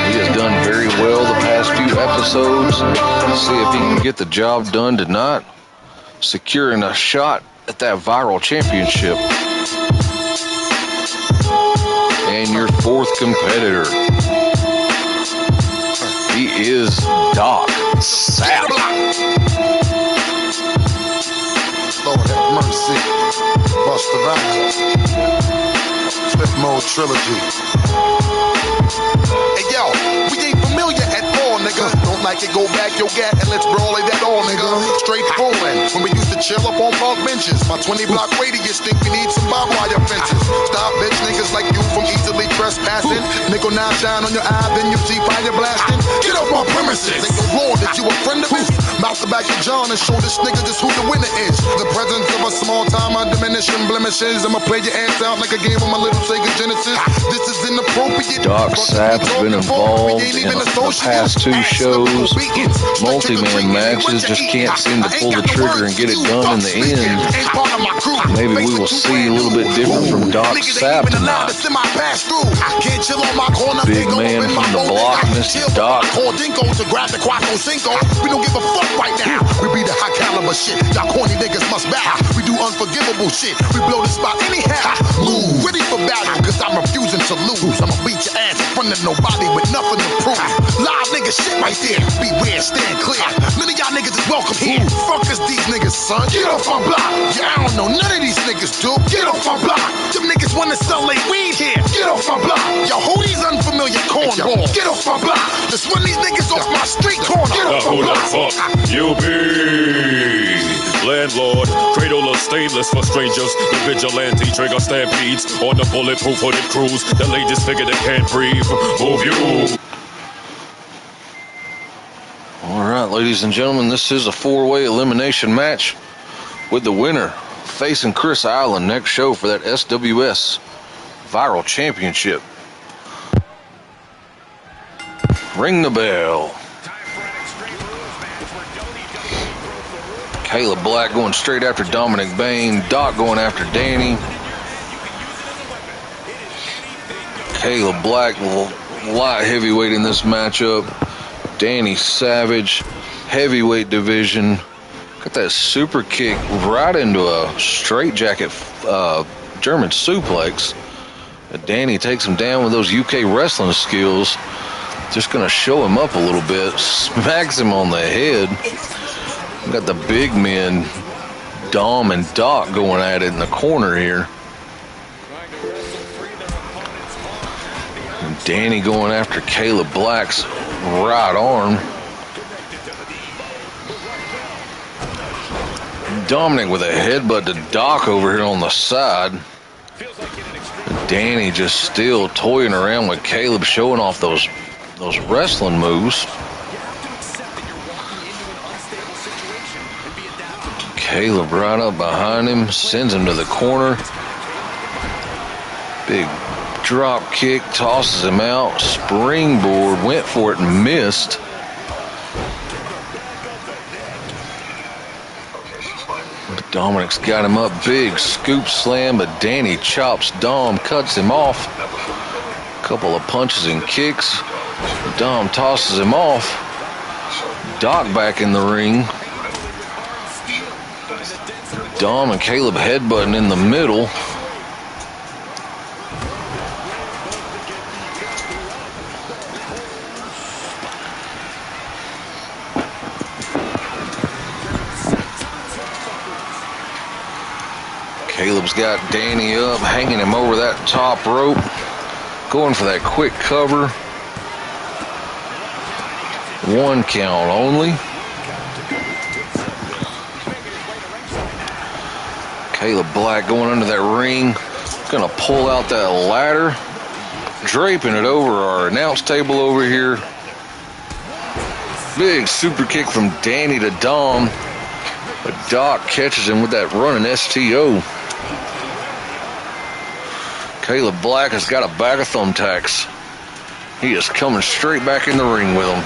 He has done very well the past few episodes. Let's see if he can get the job done tonight, securing a shot at that viral championship. And your fourth competitor, he is Doc Sapp. Lord have mercy. Busta Rhymes. Flip Mode Trilogy. Hey yo, we ain't familiar at all, nigga. Don't like it, go back your gat and let's brawl it that all, nigga. Straight Poland, when we used to chill up on park benches. My 20-block radius think we need some barbed wire fences. Stop bitch niggas like you from easily trespassing. Nickel 9 shine on your eye, then you see fire blasting. Get off my premises. Ain't no applaud that you a friend of his. Mouth the back of John and show this nigga just who the winner is. The presence of a small time diminishing blemishes. I'ma play your ass out like a game on my little Sega Genesis. This is inappropriate. Doc Sapp's been involved in the past 2 shows. Multi-man matches, just can't seem to pull the trigger and get it done in the end. Maybe we will see a little bit different from Doc Sapp tonight. Big man from the block, Mr. Doc. We don't give a fuck right now. We be the high caliber shit. Y'all corny niggas must bow. We do unforgivable shit. We blow the spot anyhow. Move, ready for battle, cause I'm refusing to lose. I'ma beat your ass in front of nobody with nothing to prove. Live nigga shit right there. Beware, stand clear. None of y'all niggas is welcome here. Fuck is these niggas, son. Get off my block. Yeah, I don't know none of these niggas, dude. Get off my block. Them niggas wanna sell they weed here. Get off my block. Yo, who these unfamiliar cornballs? Get off my block. Let's run these niggas off my street corner. Get off my Who the block. fuck you be? Landlord, cradle of stainless for strangers. The vigilante trigger stampedes on the bulletproof hooded crews. The latest figure that can't breathe. Move you. All right, ladies and gentlemen, this is a 4-way elimination match with the winner facing Chris Island next show for that SWS Viral Championship. Ring the bell. Caleb Black going straight after Dominic Bain. Doc going after Danny. Caleb Black, light heavyweight in this matchup. Danny Savage, heavyweight division. Got that super kick right into a straight jacket German suplex. Danny takes him down with those UK wrestling skills. Just going to show him up a little bit. Smacks him on the head. Got the big men, Dom and Doc, going at it in the corner here. And Danny going after Caleb Black's right arm. Dominic with a headbutt to Doc over here on the side. Danny just still toying around with Caleb, showing off those wrestling moves. Caleb right up behind him, sends him to the corner. Big drop kick, tosses him out. Springboard, went for it and missed. Dominic's got him up, big scoop slam, but Danny chops Dom, cuts him off. Couple of punches and kicks. Dom tosses him off. Doc back in the ring. Dom and Caleb headbutting in the middle. Caleb's got Danny up, hanging him over that top rope. Going for that quick cover. 1 count only. Caleb Black going under that ring. Gonna pull out that ladder. Draping it over our announce table over here. Big super kick from Danny to Dom. But Doc catches him with that running STO. Caleb Black has got a bag of thumbtacks. He is coming straight back in the ring with him.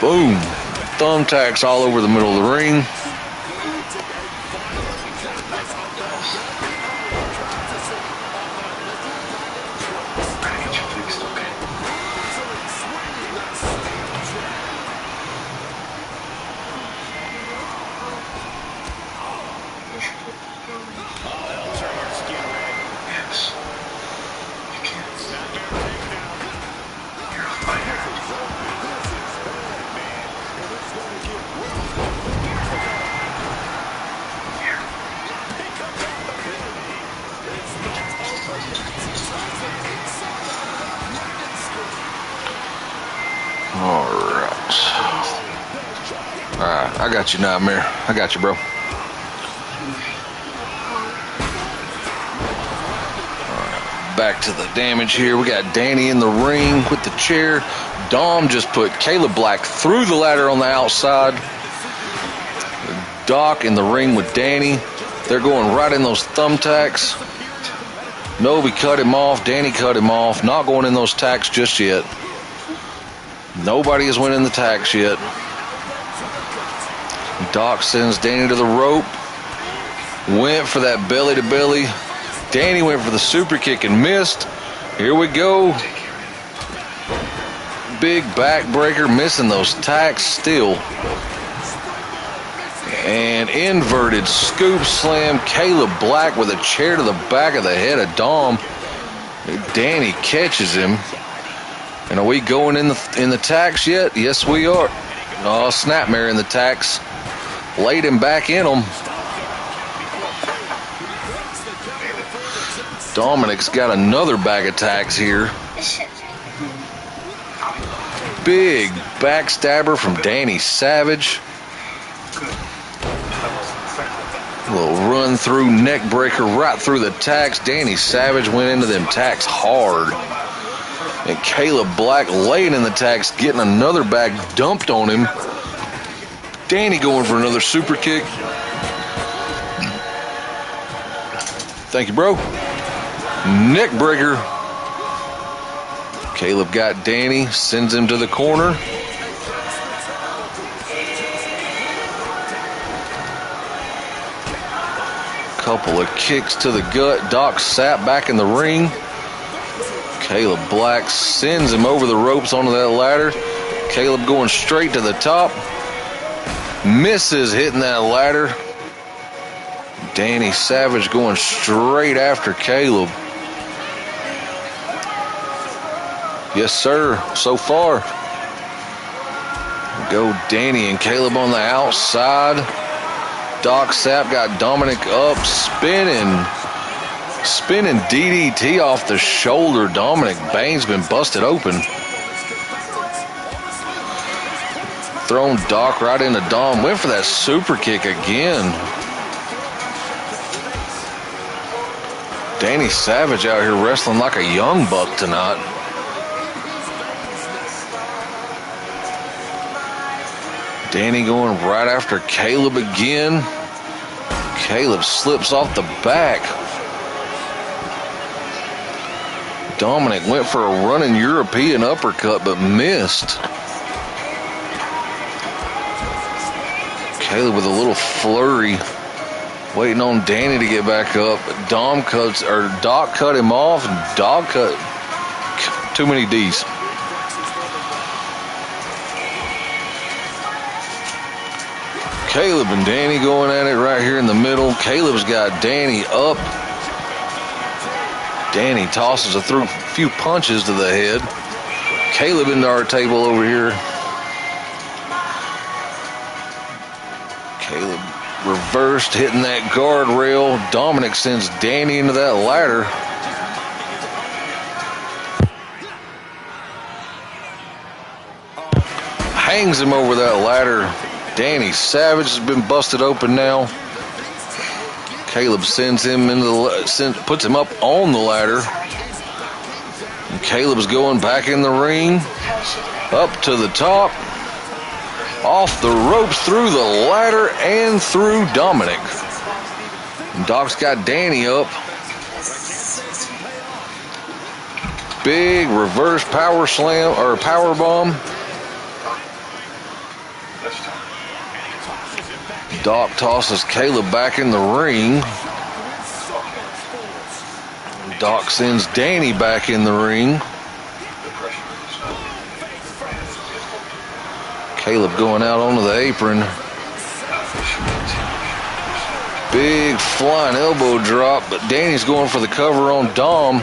Boom. Thumbtacks all over the middle of the ring. Alright, I got you, Nightmare. I got you, bro. Alright, back to the damage here. We got Danny in the ring with the the chair. Dom just put Caleb Black through the ladder on the outside. Doc in the ring with Danny. They're going right in those thumbtacks. Novi cut him off. Danny cut him off. Not going in those tacks just yet. Nobody is winning the tacks yet. Doc sends Danny to the rope. Went for that belly to belly. Danny went for the super kick and missed. Here we go. Big backbreaker, missing those tacks still. And inverted scoop slam. Caleb Black with a chair to the back of the head of Dom. Danny catches him. And are we going in the tacks yet? Yes, we are. Oh, snapmare in the tacks. Laid him back in them. Dominic's got another bag of tacks here. Big backstabber from Danny Savage. A little run through neck breaker right through the tacks. Danny Savage went into them tacks hard. And Caleb Black laying in the tacks, getting another bag dumped on him. Danny going for another super kick. Thank you, bro. Neck breaker. Caleb got Danny, sends him to the corner. Couple of kicks to the gut. Doc sat back in the ring. Caleb Black sends him over the ropes onto that ladder. Caleb going straight to the top. Misses hitting that ladder. Danny Savage going straight after Caleb. Yes, sir. So far. Go Danny and Caleb on the outside. Doc Sapp got Dominic up, spinning DDT off the shoulder. Dominic Bain's been busted open. Thrown Doc right into Dom. Went for that super kick again. Danny Savage out here wrestling like a young buck tonight. Danny going right after Caleb again. Caleb slips off the back. Dominic went for a running European uppercut but missed. Caleb with a little flurry, waiting on Danny to get back up. Doc cut him off, and Doc cut too many D's. Caleb and Danny going at it right here in the middle. Caleb's got Danny up. Danny tosses a few punches to the head. Caleb into our table over here. Caleb reversed, hitting that guardrail. Dominic sends Danny into that ladder. Hangs him over that ladder. Danny Savage has been busted open now. Caleb sends him puts him up on the ladder. And Caleb's going back in the ring. Up to the top. Off the ropes, through the ladder, and through Dominic. And Doc's got Danny up. Big reverse power slam, or power bomb. Doc tosses Caleb back in the ring. Doc sends Danny back in the ring. Caleb going out onto the apron. Big flying elbow drop, but Danny's going for the cover on Dom.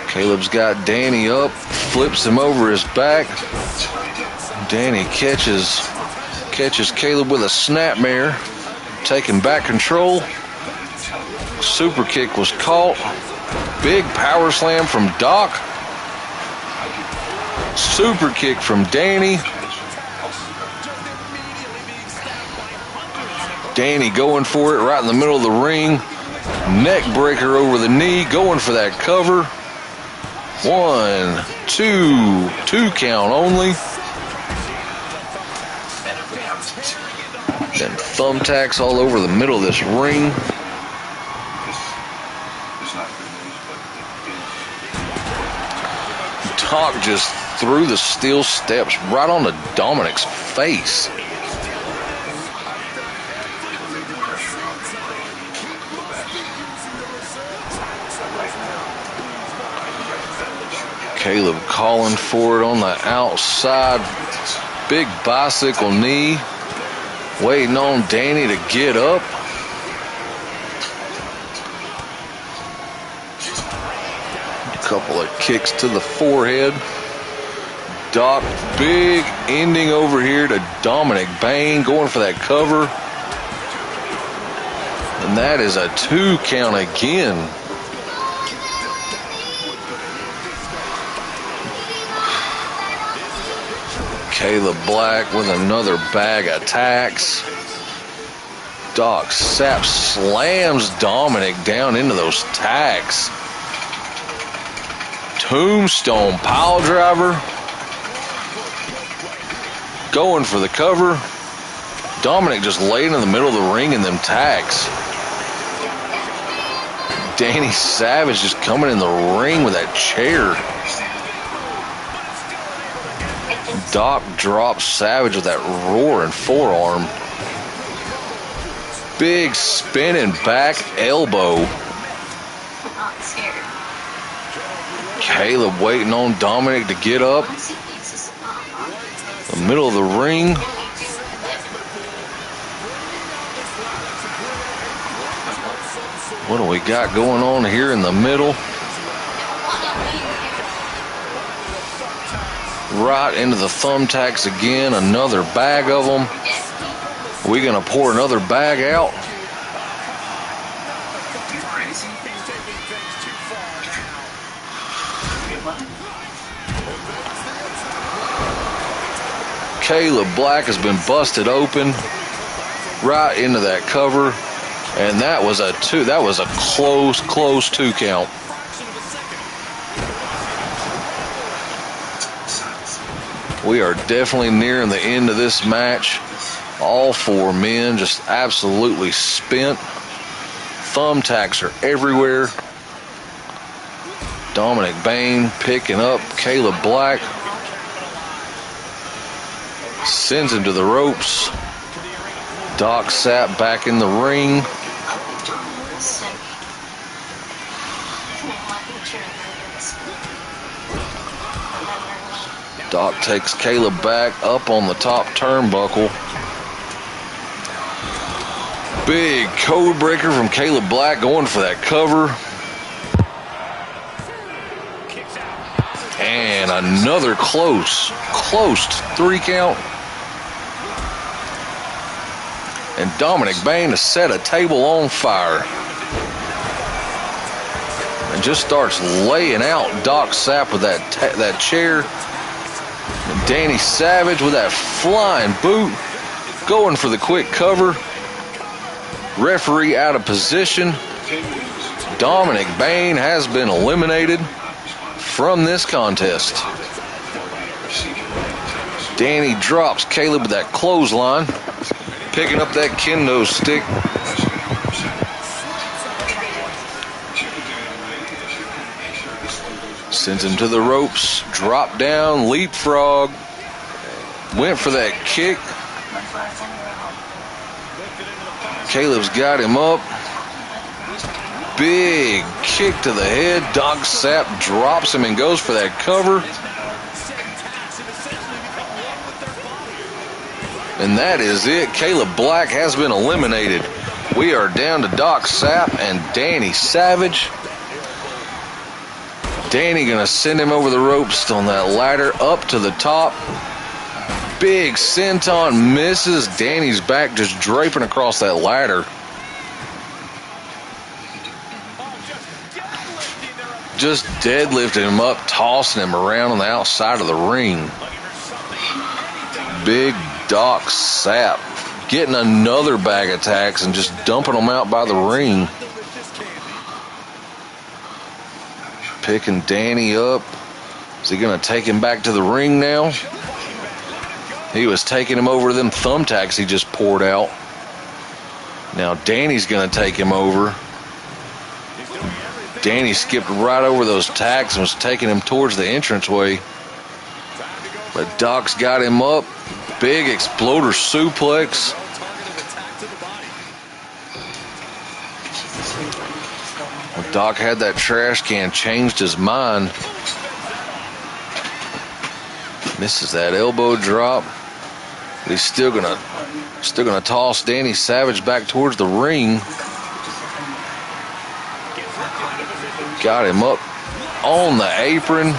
Caleb's got Danny up, flips him over his back. Danny catches Caleb with a snapmare, taking back control. Super kick was caught. Big power slam from Doc. Super kick from Danny. Danny going for it right in the middle of the ring. Neck breaker over the knee, going for that cover. 1, 2 count only. Then thumbtacks all over the middle of this ring. Doc just threw the steel steps right onto Dominic's face. Caleb calling for it on the outside. Big bicycle knee. Waiting on Danny to get up. A couple of kicks to the forehead. Doc, big ending over here to Dominic Bain, going for that cover. And that is a 2 count again. Caleb Black with another bag of tacks. Doc Sapp slams Dominic down into those tacks. Tombstone pile driver. Going for the cover. Dominic just laid in the middle of the ring in them tacks. Danny Savage just coming in the ring with that chair. Doc drops Savage with that roaring forearm. Big spinning back elbow. Caleb waiting on Dominic to get up. The middle of the ring. What do we got going on here in the middle? Right into the thumbtacks again. Another bag of them. Are we going to pour another bag out? Caleb Black has been busted open right into that cover, and that was a close 2 count. We are definitely nearing the end of this match. All 4 men just absolutely spent. Thumbtacks are everywhere. Dominic Bain picking up Caleb Black. Sends him to the ropes. Doc Sapp back in the ring. Doc takes Caleb back up on the top turnbuckle. Big code breaker from Caleb Black going for that cover. And another close 3 count. And Dominic Bain has set a table on fire. And just starts laying out Doc Sapp with that chair. And Danny Savage with that flying boot. Going for the quick cover. Referee out of position. Dominic Bain has been eliminated from this contest. Danny drops Caleb with that clothesline. Picking up that kendo stick. Sends him to the ropes. Drop down, leapfrog. Went for that kick. Caleb's got him up. Big kick to the head. Doc Sapp drops him and goes for that cover. And that is it. Caleb Black has been eliminated. We are down to Doc Sapp and Danny Savage. Danny gonna send him over the ropes on that ladder up to the top. Big senton misses. Danny's back just draping across that ladder. Just deadlifting him up, tossing him around on the outside of the ring. Big Doc Sapp getting another bag of tacks and just dumping them out by the ring. picking Danny up. Is he going to take him back to the ring now? He was taking him over them thumbtacks he just poured out. Now Danny's going to take him over. Danny skipped right over those tacks and was taking him towards the entranceway. But Doc's got him up. Big exploder suplex. When Doc had that trash can, changed his mind. Misses that elbow drop. But he's still gonna toss Danny Savage back towards the ring. Got him up on the apron.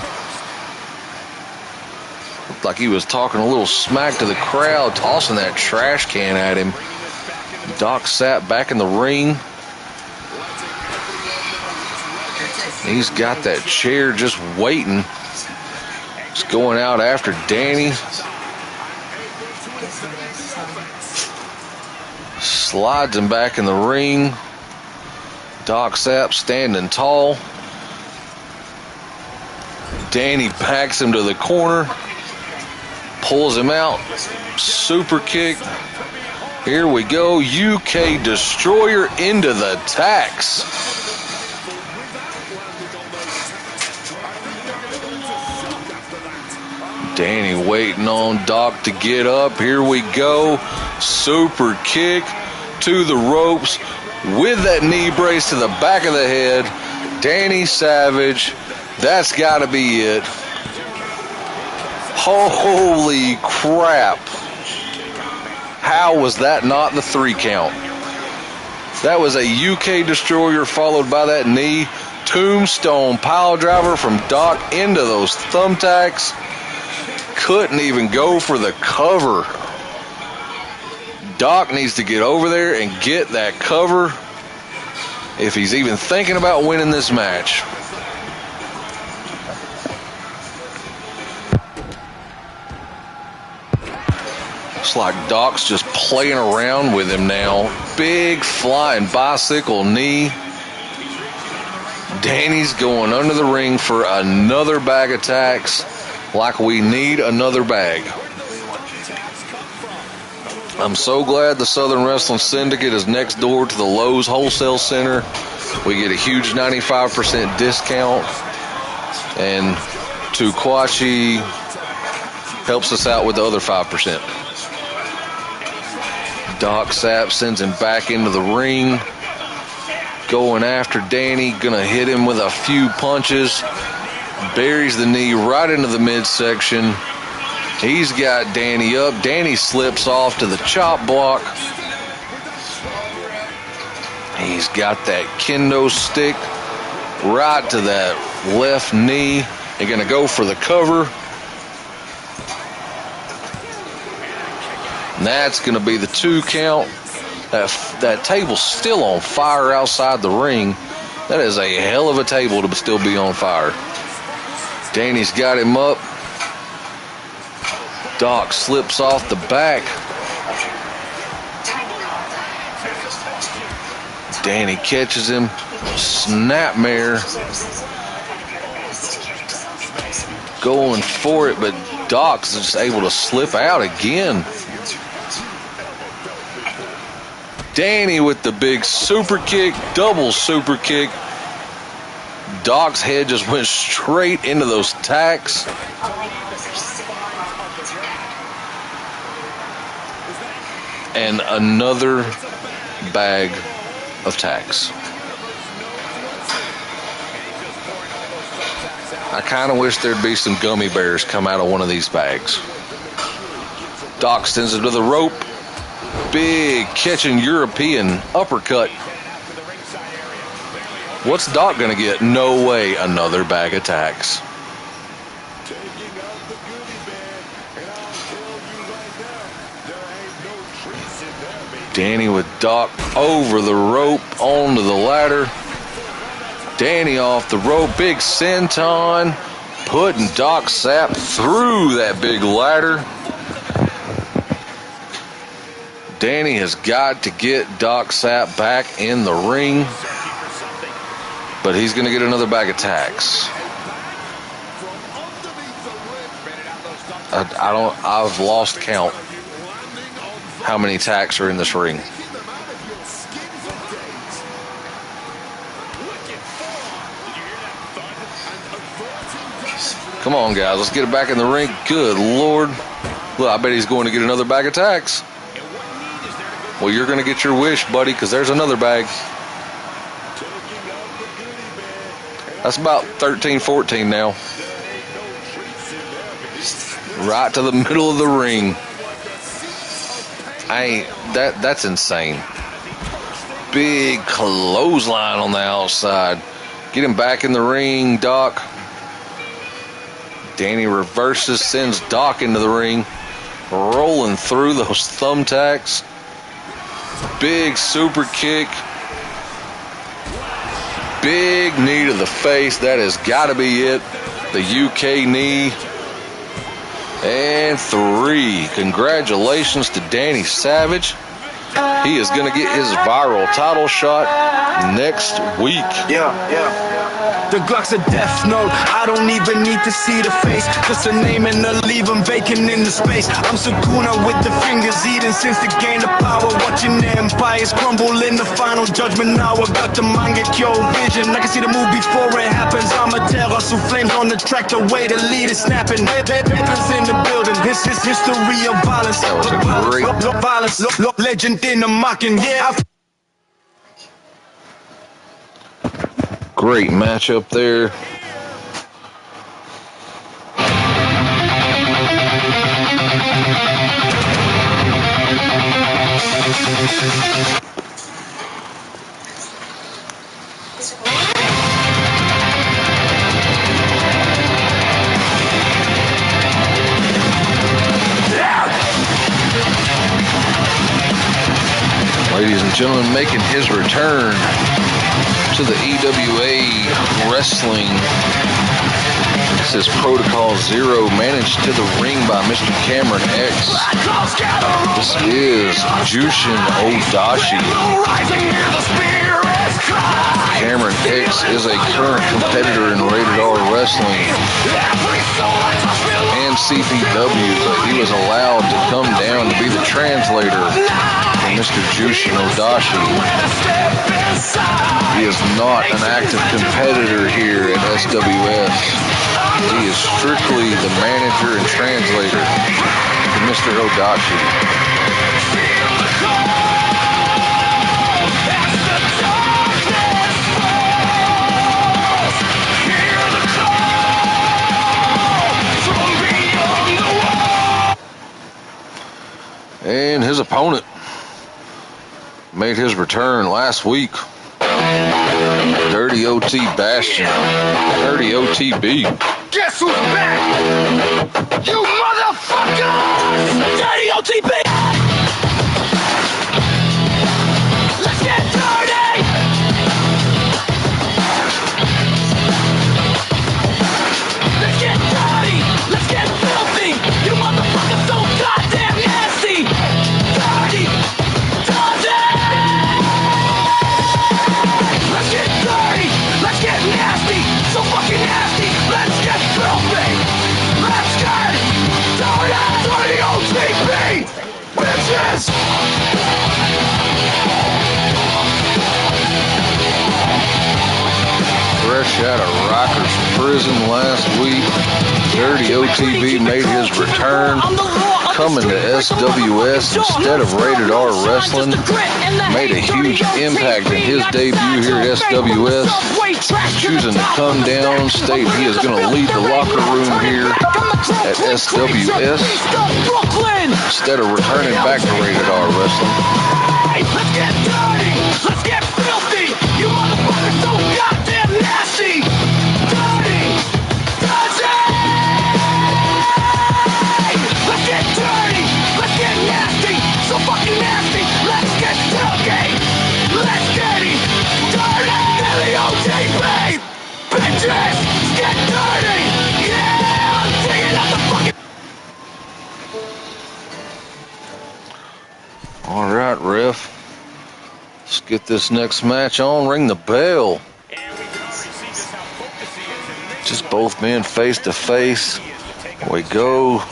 Looked like he was talking a little smack to the crowd, tossing that trash can at him. Doc sat back in the ring. He's got that chair just waiting. He's going out after Danny. Slides him back in the ring. Doc Sapp standing tall. Danny packs him to the corner. Pulls him out. Super kick. Here we go. UK Destroyer into the tacks. Danny waiting on Doc to get up. Here we go. Super kick to the ropes with that knee brace to the back of the head. Danny Savage. That's got to be it. Holy crap. How was that not the 3 count? That was a UK Destroyer followed by that knee. Tombstone pile driver from Doc into those thumbtacks. Couldn't even go for the cover. Doc needs to get over there and get that cover if he's even thinking about winning this match. Looks like Doc's just playing around with him now. Big flying bicycle knee. Danny's going under the ring for another bag of tacks. Like we need another bag. I'm so glad the Southern Wrestling Syndicate is next door to the Lowe's Wholesale Center. We get a huge 95% discount. And Tukwachi helps us out with the other 5%. Doc Sapp sends him back into the ring. Going after Danny. Gonna hit him with a few punches. Buries the knee right into the midsection. He's got Danny up. Danny slips off to the chop block. He's got that kendo stick right to that left knee. They're going to go for the cover. And that's going to be the 2 count. That table's still on fire outside the ring. That is a hell of a table to still be on fire. Danny's got him up. Doc slips off the back. Danny catches him. Snapmare. Going for it, but Doc's just able to slip out again. Danny with the big super kick, double super kick. Doc's head just went straight into those tacks. And another bag of tacks. I kind of wish there'd be some gummy bears come out of one of these bags. Doc sends him to the rope. Big catching European uppercut. What's Doc going to get? No way, another bag of tacks. Danny with Doc over the rope, onto the ladder. Danny off the rope, big senton, putting Doc Sapp through that big ladder. Danny has got to get Doc Sapp back in the ring, but he's going to get another bag of tacks. I've lost count how many tacks are in this ring. Come on, guys, let's get it back in the ring. Good Lord. Look, I bet he's going to get another bag of tacks. Well, you're going to get your wish, buddy, because there's another bag. That's about 13, 14 now. Right to the middle of the ring. That's insane. Big clothesline on the outside. Get him back in the ring, Doc. Danny reverses, sends Doc into the ring. Rolling through those thumbtacks. Big super kick. Big knee to the face. That has got to be it. The UK knee. And 3. Congratulations to Danny Savage. He is going to get his viral title shot next week. Yeah. The Glock's a death note. I don't even need to see the face. Just a name and I'll leave him vacant in the space. I'm Sakuna with the fingers eating since the gain of power. Watching the empires crumble in the final judgment hour. Got the mind get your vision. I can see the move before it happens. I'm a terror, so flames on the track. The way the lead is snapping. Weapons in the building. This is history of violence. That was a great violence. Legend in the mocking. Yeah. Great match up there. Ladies and gentlemen, making his return to the EWA Wrestling. This is Protocol Zero, managed to the ring by Mr. Cameron X. This is Jushin Odashi. Cameron X is a current competitor in Rated R Wrestling and CPW, but he was allowed to come down to be the translator for Mr. Jushin Odashi. He is not an active competitor here at SWS. He is strictly the manager and translator for Mr. Odashi. And his opponent made his return last week. Dirty OT Bastion. Dirty OTB. Guess who's back? You motherfuckers! Dirty OTB! Let's get dirty! Let's get dirty! Let's get filthy! You motherfuckers so goddamn nasty! Dirty! Dirty! Let's get dirty! Let's get nasty! So fucking nasty! Let's get filthy! Let's get dirty! Dirty OTB! Bitches! Fresh out of Rikers prison last week, Dirty OTB made his return, coming to SWS instead of Rated R Wrestling. Made a huge impact in his debut here at SWS, choosing to come down, state he is going to lead the locker room here at SWS instead of returning back to Rated R Wrestling. Let's get dirty! Let's get filthy! You motherfuckers so goddamn nasty! Dirty! Dirty! Let's get dirty! Let's get nasty! So fucking nasty! Let's get silky! Let's get it! Dirty! L-E-O-T-B! Bitches! Get dirty! Yeah! I'm taking out the fucking... All right, ref. Let's get this next match on. Ring the bell. Just both men face to face. We go.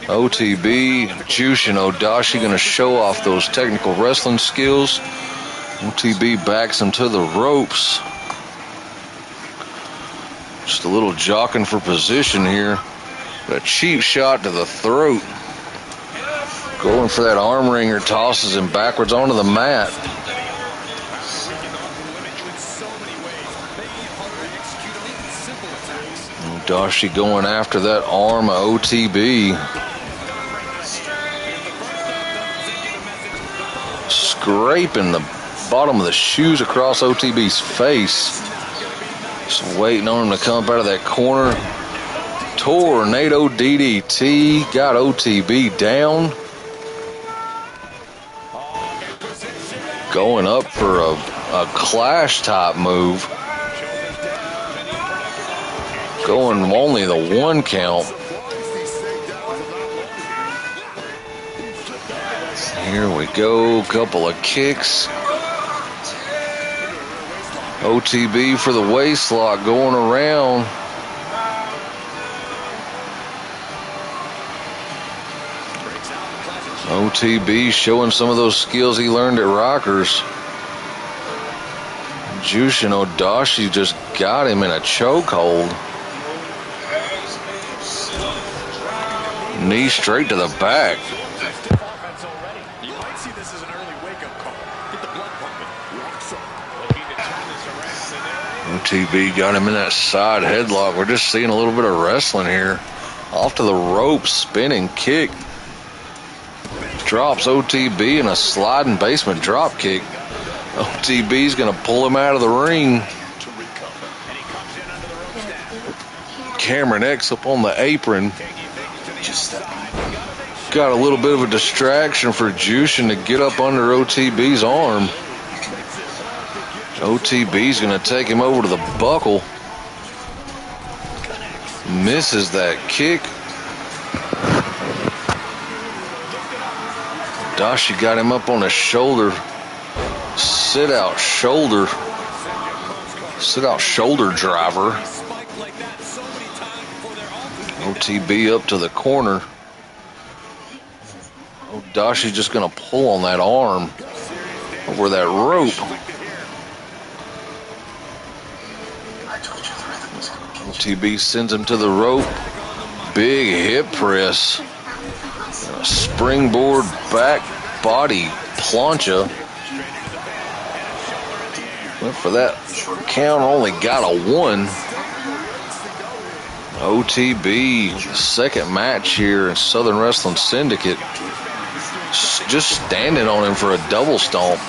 OTB, Jushin Odashi going to show off those technical wrestling skills. OTB backs him to the ropes. Just a little jockeying for position here. A cheap shot to the throat. Going for that arm wringer, tosses him backwards onto the mat. Odashi going after that arm of OTB. Scraping the bottom of the shoes across OTB's face. Just waiting on him to come up out of that corner. Tornado DDT. Got OTB down. Going up for a clash type move. Going only the 1 count. Here we go. Couple of kicks. OTB for the waist lock going around. OTB showing some of those skills he learned at Rockers. Jushin Odashi just got him in a chokehold. Knee straight to the back. OTB got him in that side headlock. We're just seeing a little bit of wrestling here. Off to the ropes, spinning kick. Drops OTB in a sliding basement drop kick. OTB's going to pull him out of the ring. Cameron X up on the apron. Got a little bit of a distraction for Jushin to get up under OTB's arm. OTB's going to take him over to the buckle. Misses that kick. Dashi got him up on his shoulder. Sit out shoulder driver. OTB up to the corner. Dashi just going to pull on that arm over that rope. OTB sends him to the rope. Big hip press. A springboard back body plancha. Went for that count, only got a 1. OTB, second match here in Southern Wrestling Syndicate. Just standing on him for a double stomp.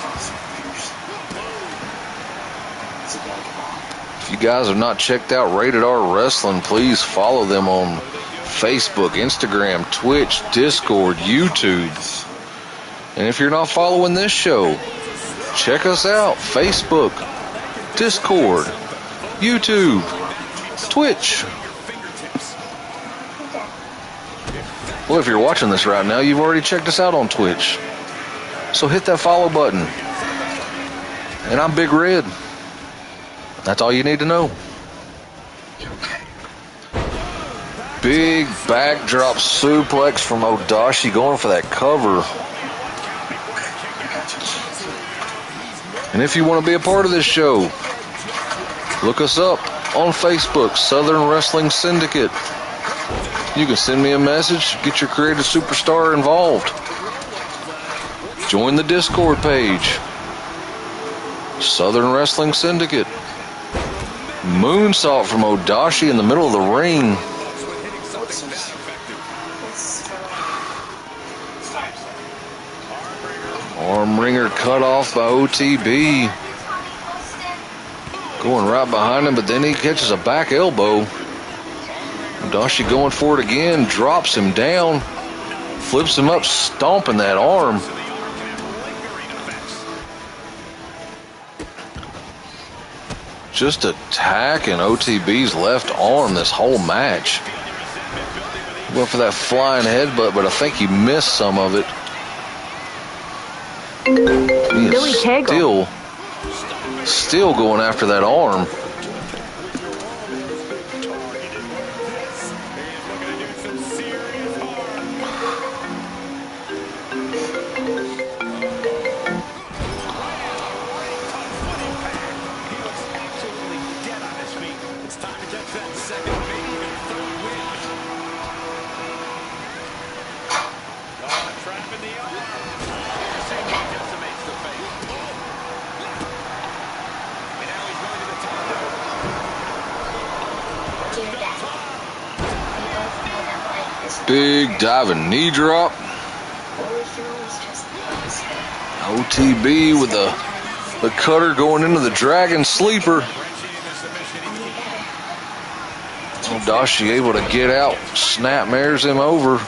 If you guys have not checked out Rated R Wrestling, please follow them on Facebook, Instagram, Twitch, Discord, YouTube. And if you're not following this show, check us out. Facebook, Discord, YouTube, Twitch. Well, if you're watching this right now, you've already checked us out on Twitch. So hit that follow button. And I'm Big Red. That's all you need to know. Big backdrop suplex from Odashi, going for that cover. And if you want to be a part of this show, look us up on Facebook, Southern Wrestling Syndicate. You can send me a message, get your creative superstar involved. Join the Discord page. Southern Wrestling Syndicate. Moonsault from Odashi in the middle of the ring. Arm wringer cut off by OTB. Going right behind him, but then he catches a back elbow. Odashi going for it again, drops him down, flips him up, stomping that arm. Just attacking OTB's left arm this whole match. Went for that flying headbutt, but I think he missed some of it. He is still going after that arm. Big diving knee drop. OTB with the cutter going into the dragon sleeper. Odashi able to get out, snapmares him over.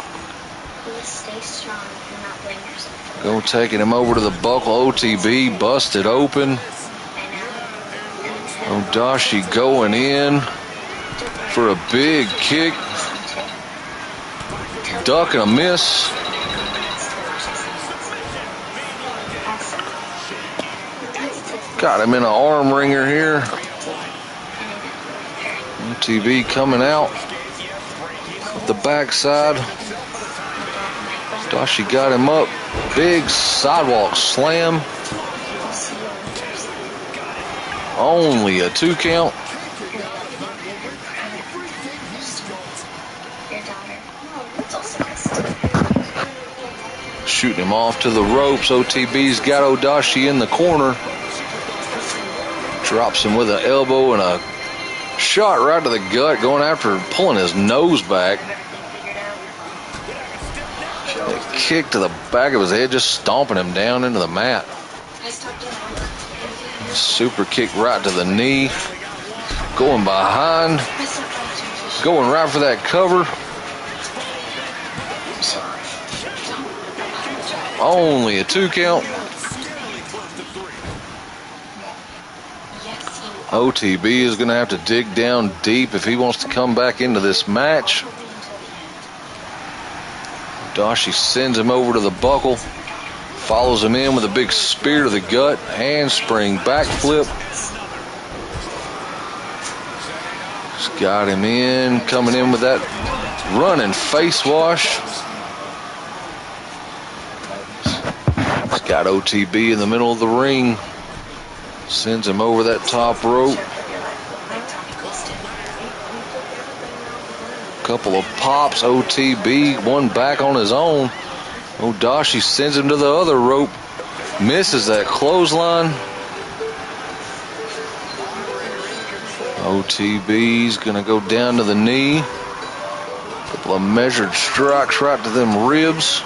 Go taking him over to the buckle. OTB busted open. Odashi going in for a big kick. Duck and a miss. Got him in an arm wringer here. OTB coming out the backside. Dashi got him up. Big sidewalk slam. Only a 2 count. Shooting him off to the ropes. OTB's got Odashi in the corner. Drops him with an elbow and a shot right to the gut, going after, pulling his nose back. A kick to the back of his head, just stomping him down into the mat. Super kick right to the knee. Going behind. Going right for that cover. Only a 2 count. OTB is going to have to dig down deep if he wants to come back into this match. Dashi sends him over to the buckle. Follows him in with a big spear to the gut. Handspring backflip. Just got him in. Coming in with that running face wash. Got OTB in the middle of the ring. Sends him over that top rope. Couple of pops. OTB, one back on his own. Odashi sends him to the other rope. Misses that clothesline. OTB's going to go down to the knee. Couple of measured strikes right to them ribs.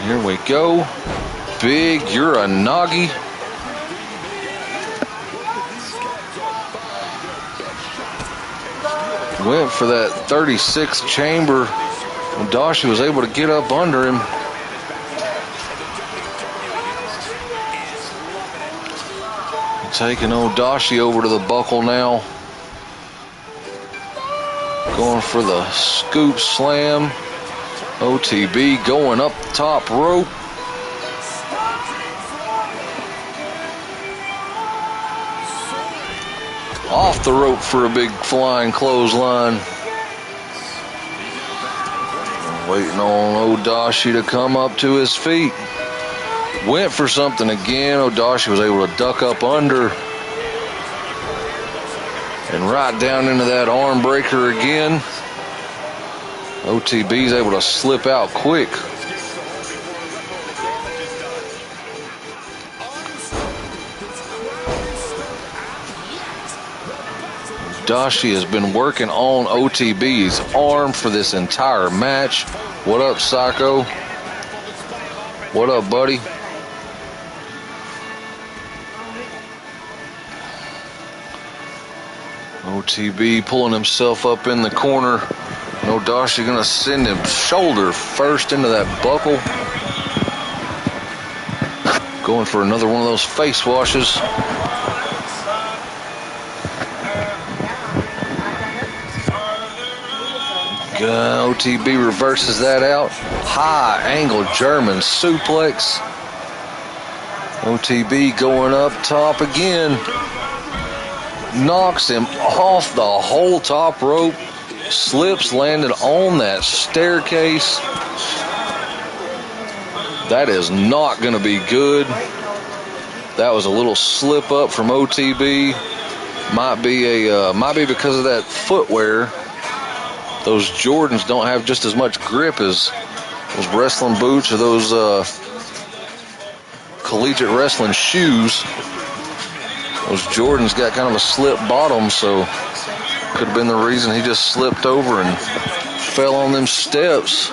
Here we go. Big Uranagi. Went for that 36th chamber. Odashi was able to get up under him. Taking Odashi over to the buckle now. Going for the scoop slam. OTB going up the top rope. Off the rope for a big flying clothesline. Waiting on Odashi to come up to his feet. Went for something again. Odashi was able to duck up under. And right down into that arm breaker again. OTB's able to slip out quick. Odashi has been working on OTB's arm for this entire match. What up, Psycho? What up, buddy? OTB pulling himself up in the corner. Odashi gonna send him shoulder first into that buckle. Going for another one of those face washes. OTB reverses that out. High angle German suplex. OTB going up top again. Knocks him off the whole top rope. Slips, landed on that staircase. That is not going to be good. That was a little slip up from OTB. Might be because of that footwear. Those Jordans don't have just as much grip as those wrestling boots or those collegiate wrestling shoes. Those Jordans got kind of a slip bottom, so could have been the reason he just slipped over and fell on them steps.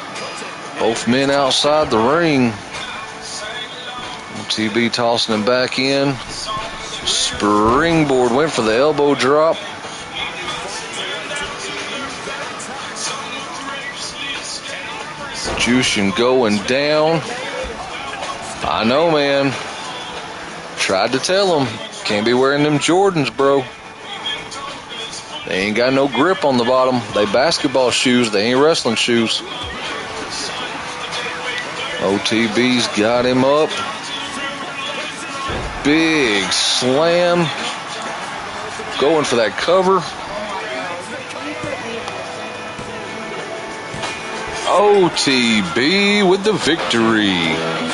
Both men outside the ring. TB tossing him back in. Springboard went for the elbow drop. Jushin going down. I know, man. Tried to tell him. Can't be wearing them Jordans, bro. They ain't got no grip on the bottom. They basketball shoes. They ain't wrestling shoes. OTB's got him up. Big slam. Going for that cover. OTB with the victory. Yeah.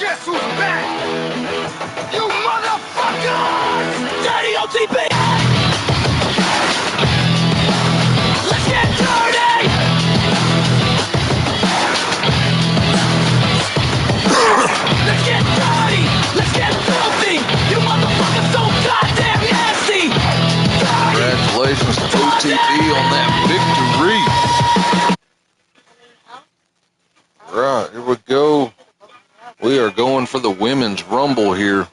Guess who's back? You motherfuckers! Dirty OTB! Let's get dirty! Let's get dirty! Let's get filthy! You motherfuckers so goddamn nasty! Congratulations to OTB on that victory. Right, here we go. We are going for the women's rumble here.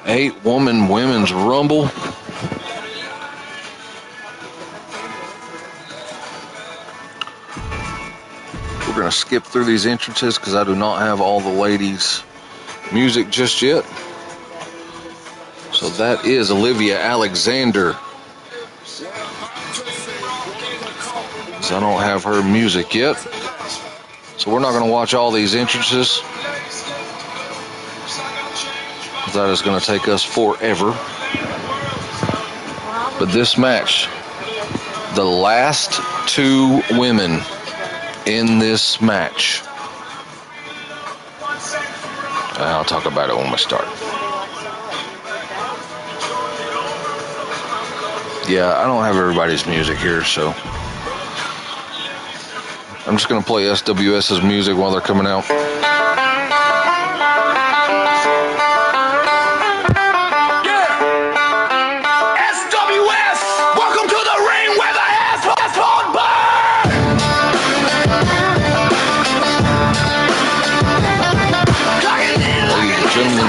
8-woman women's rumble. We're going to skip through these entrances because I do not have all the ladies' music just yet. So that is Olivia Alexander. So I don't have her music yet. So we're not going to watch all these entrances. That is going to take us forever. But this match, the last 2 women in this match. I'll talk about it when we start. Yeah, I don't have everybody's music here, so I'm just going to play SWS's music while they're coming out.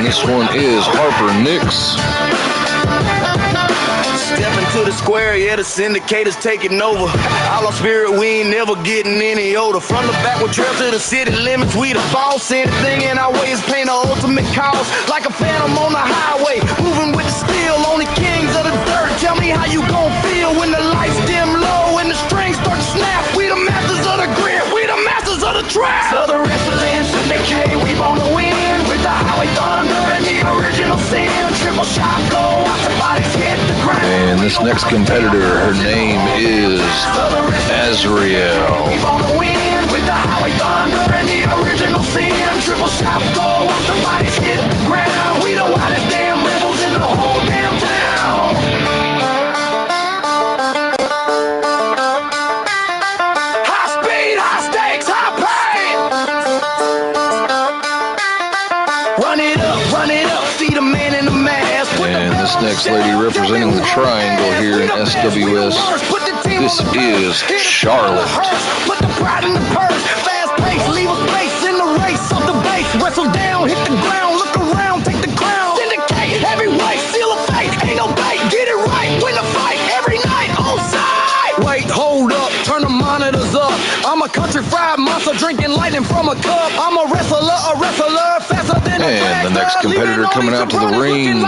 This one is Harper Nix. Step into the square, yeah, the Syndicate is taking over. All our spirit, we ain't never getting any older. From the backward trail to the city limits, we the boss. Anything in our way is paying the ultimate cost. Like a phantom on the highway, moving with the steel. Only kings of the dirt. Tell me how you gon' feel when the lights dim low and the strings start to snap. We the masters of the grit, we the masters of the trap. Southern wrestling Syndicate, we born to win. With the highway thunder and the original sin. Triple shot, go out the bodies hit the ground. And this next competitor, her name is Azriel. We born to win with the highway thunder and the original sin. Triple shot, go out the bodies hit the ground. We the wildest damn rebels in the whole damn town. High speed, high stakes, high pain. Run it up, see the man in the mask. And this next lady representing the triangle here in SWS, this is Charlotte. Put the pride in the purse, fast pace, leave a space in the race of the base. Wrestle down, hit the ground, look around, take the crown. Syndicate, heavyweight, seal of fate, ain't no bait, get it right, win the fight, every night, on side. Wait, hold up, turn the monitors up. I'm a country fried monster, drinking lightning from a cup. I'm a wrestler, faster than a And the next competitor coming out to the ring,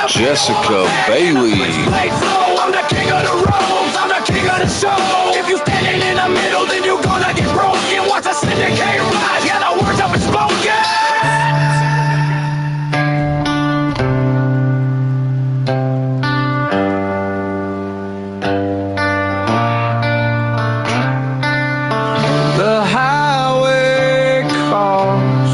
Jessica Bailey. I'm the king of the ropes, I'm the king of the show. If you standing in the middle, then you gonna get broken. Watch the Syndicate rise, yeah, the words up and spoken. The highway calls.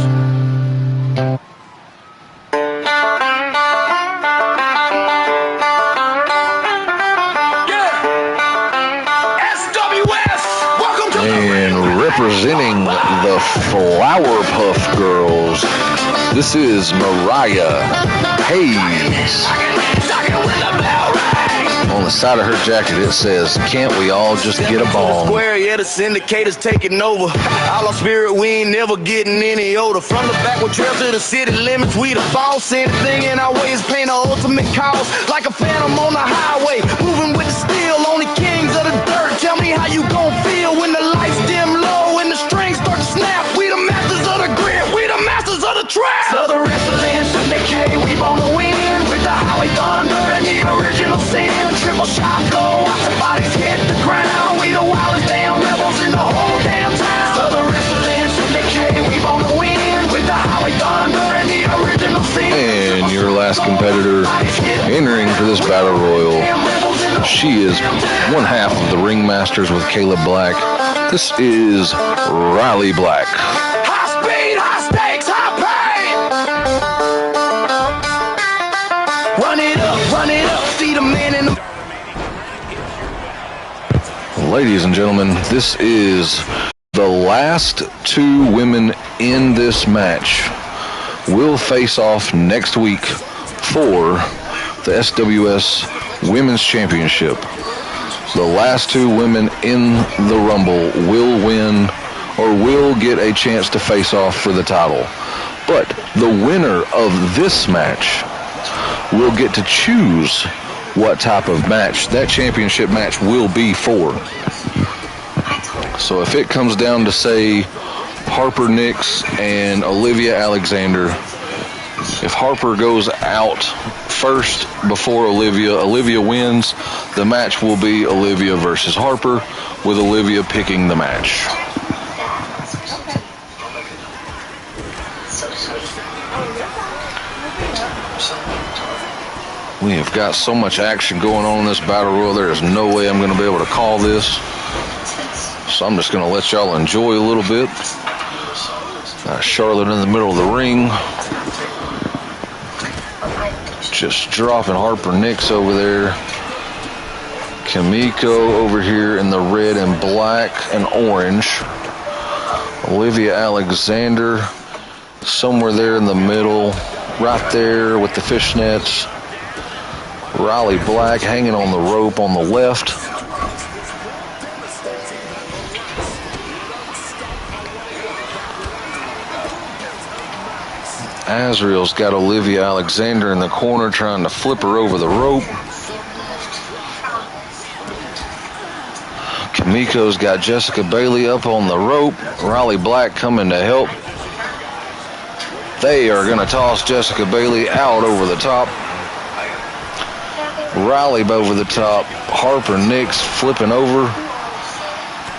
And representing the Flower Puff Girls, This is Mariah Hayes. On the side of her jacket, it says, "Can't we all just get a bong?" Square, yeah, the syndicate is taking over. All our spirit, we ain't never getting any older. From the backward trail to the city limits, we the boss. Anything in our way is paying the ultimate cost. Like a phantom on the highway, moving with the steel. Only kings of the dirt. Tell me how you gon' feel when the lights dim low and the strings start to snap. We the masters of the grit, we the masters of the trap. Southern wrestling syndicate, we wanna win with the highway thunder and the original sin. Triple shot go, watch the bodies hit the ground. We the wildest damn rebels in the whole damn town. Southern wrestling syndicate, we wanna win with the highway thunder and the original sin. And your last competitor entering for this battle royal, she is one half of the Ringmasters with Caleb Black. This is Riley Black. High speed, high stakes, high pain. Run it up, see the man in the... Ladies and gentlemen, this is the last two women in this match will face off next week for the SWS Women's Championship. The last two women in the Rumble will win or will get a chance to face off for the title. But the winner of this match will get to choose what type of match that championship match will be for. So if it comes down to, say, Harper Nix and Olivia Alexander, if Harper goes out first before Olivia wins, the match will be Olivia versus Harper, with Olivia picking the match. We have got so much action going on in this battle royal, there is no way I'm going to be able to call this. So I'm just going to let y'all enjoy a little bit. Charlotte in the middle of the ring. Just dropping Harper Nix over there. Kimiko over here in the red and black and orange. Olivia Alexander somewhere there in the middle, right there with the fishnets. Riley Black hanging on the rope on the left. Azrael's got Olivia Alexander in the corner trying to flip her over the rope. Kimiko's got Jessica Bailey up on the rope. Riley Black coming to help. They are going to toss Jessica Bailey out over the top. Riley over the top. Harper Nix flipping over.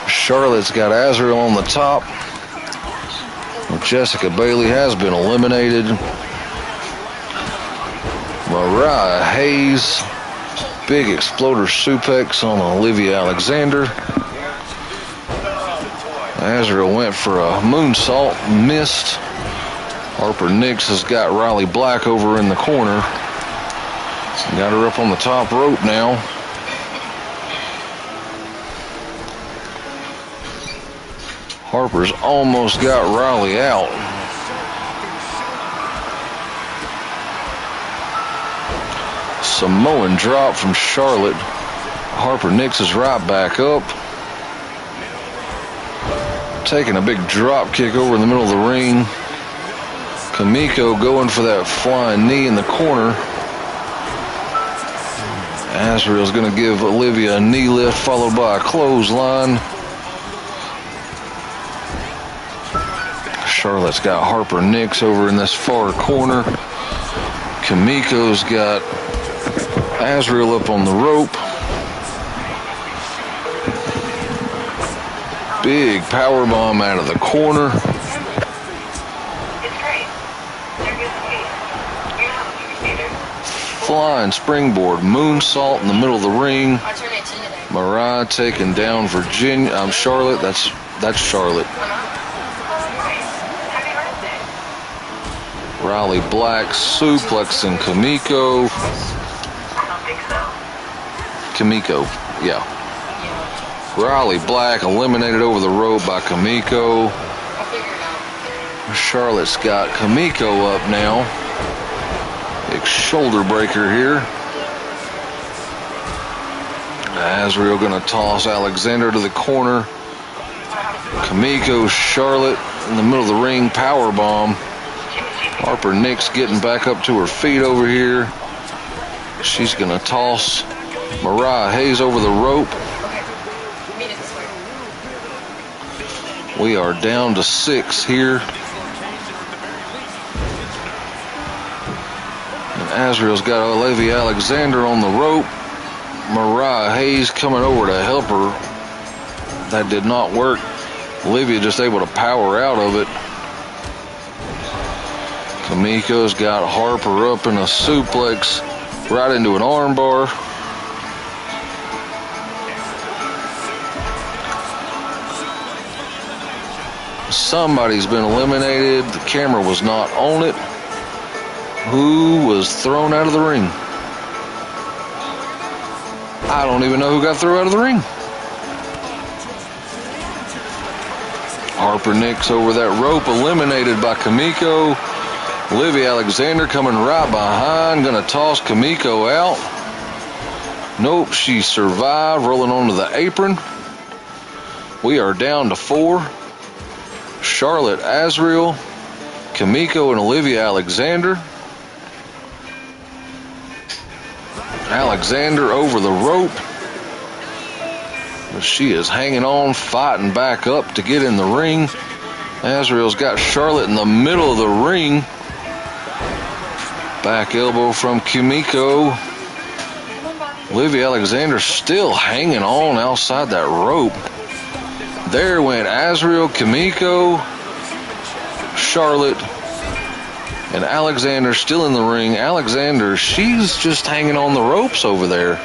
Charlotte's got Azrael on the top. Jessica Bailey has been eliminated. Mariah Hayes, big exploder suplex on Olivia Alexander. Azrael went for a moonsault, missed. Harper Nix has got Riley Black over in the corner. Got her up on the top rope now. Harper's almost got Riley out. Samoan drop from Charlotte. Harper Nix is right back up. Taking a big drop kick over in the middle of the ring. Kimiko going for that flying knee in the corner. Azrael's going to give Olivia a knee lift followed by a clothesline. Charlotte's got Harper Nix over in this far corner. Kimiko's got Azrael up on the rope. Big powerbomb out of the corner. Flying springboard moonsault in the middle of the ring. Mariah taking down Virginia. Charlotte. That's Charlotte. Riley Black suplexing Kimiko. Yeah. Riley Black eliminated over the rope by Kimiko. Charlotte's got Kamiko up now. Big shoulder breaker here. Azriel gonna toss Alexander to the corner. Kamiko, Charlotte in the middle of the ring, power bomb. Harper Nix getting back up to her feet over here. She's gonna toss Mariah Hayes over the rope. We are down to 6 here. And Azriel's got Olivia Alexander on the rope. Mariah Hayes coming over to help her. That did not work. Olivia just able to power out of it. Kamiko's got Harper up in a suplex right into an armbar. Somebody's been eliminated. The camera was not on it. Who was thrown out of the ring? I don't even know who got thrown out of the ring. Harper Nix over that rope, eliminated by Kamiko. Olivia Alexander coming right behind, gonna toss Kamiko out. Nope, she survived, rolling onto the apron. We are down to 4. Charlotte Azriel, Kamiko, and Olivia Alexander. Alexander over the rope. She is hanging on, fighting back up to get in the ring. Azriel's got Charlotte in the middle of the ring. Back elbow from Kamiko. Olivia Alexander still hanging on outside that rope. There went Azriel, Kamiko, Charlotte, and Alexander still in the ring. Alexander, she's just hanging on the ropes over there.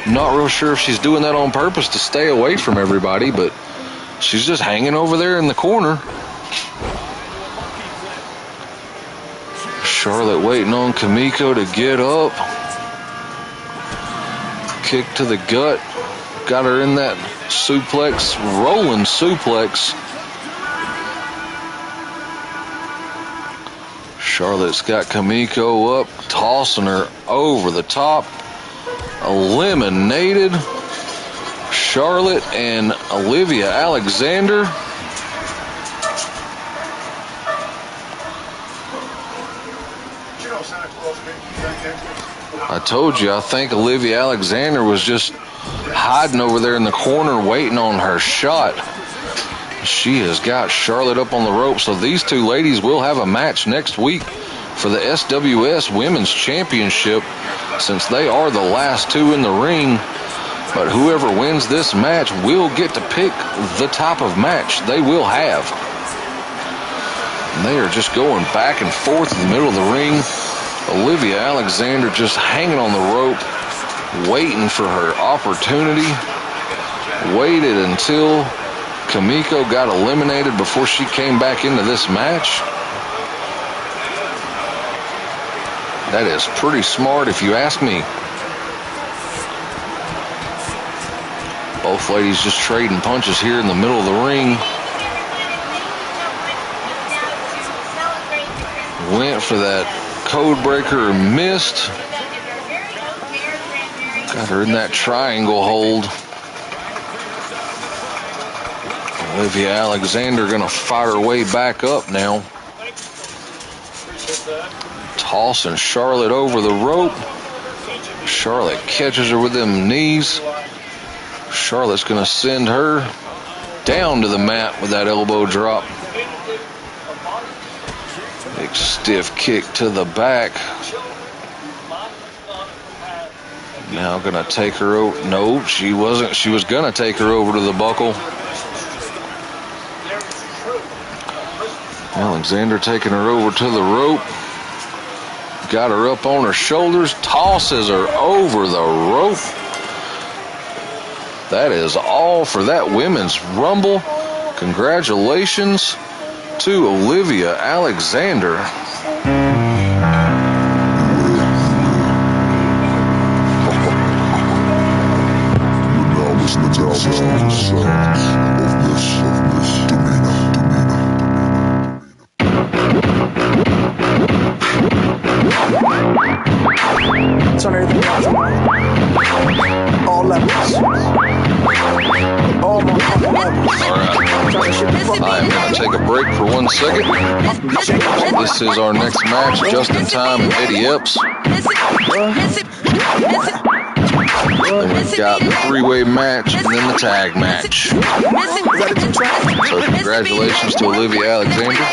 Not real sure if she's doing that on purpose to stay away from everybody, but she's just hanging over there in the corner. Charlotte waiting on Kamiko to get up. Kick to the gut. Got her in that suplex, rolling suplex. Charlotte's got Kamiko up, tossing her over the top. Eliminated Charlotte and Olivia Alexander. I told you, I think Olivia Alexander was just hiding over there in the corner waiting on her shot. She has got Charlotte up on the rope, so these two ladies will have a match next week for the SWS Women's Championship, since they are the last two in the ring. But whoever wins this match will get to pick the type of match they will have. And they are just going back and forth in the middle of the ring. Olivia Alexander just hanging on the rope, waiting for her opportunity. Waited until Kamiko got eliminated before she came back into this match. That is pretty smart if you ask me. Both ladies just trading punches here in the middle of the ring. Went for that code breaker, missed. Got her in that triangle hold. Olivia Alexander gonna fight her way back up now. Tossing Charlotte over the rope. Charlotte catches her with them knees. Charlotte's gonna send her down to the mat with that elbow drop. Big stiff kick to the back. Now gonna take her over. No, she wasn't. She was gonna take her over to the buckle. Alexander taking her over to the rope. Got her up on her shoulders. Tosses her over the rope. That is all for that women's rumble. Congratulations to Olivia Alexander. I am going to take a break for 1 second. This is our next match, Justin Time and Eddie Epps. Then we've got the three-way match and then the tag match. So congratulations to Olivia Alexander.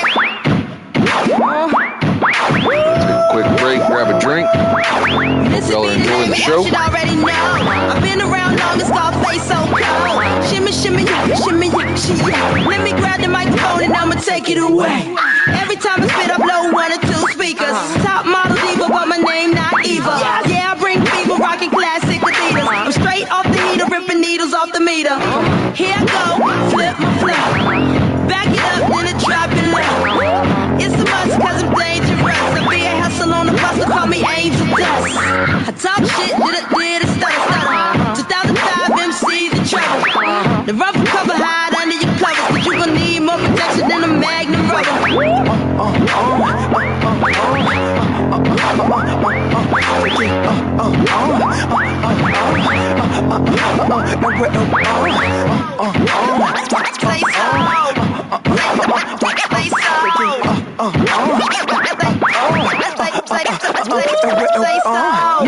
Take a quick break, grab a drink. Hope y'all are enjoying the show. I've been around long as Scarface so cold. Shimmy, shimmy, shimmy, shimmy. Let me grab the microphone and I'ma take it away. Every time I spit, I blow 1 or 2 speakers. Top model diva, but my name not Eva. Yeah, I bring fever, rocking classic Adidas. I'm straight off the heater, ripping needles off the meter. Here I go, flip my flip. Back it up, then it drop it low. It's a must, cause I'm dangerous. I be a hustle on the bus, they call me Angel Dust. I talk shit, did it, stutter. 2005 MC, the trouble. The rubber cover hide under your covers, but you gon' need more protection than a magnum rubber.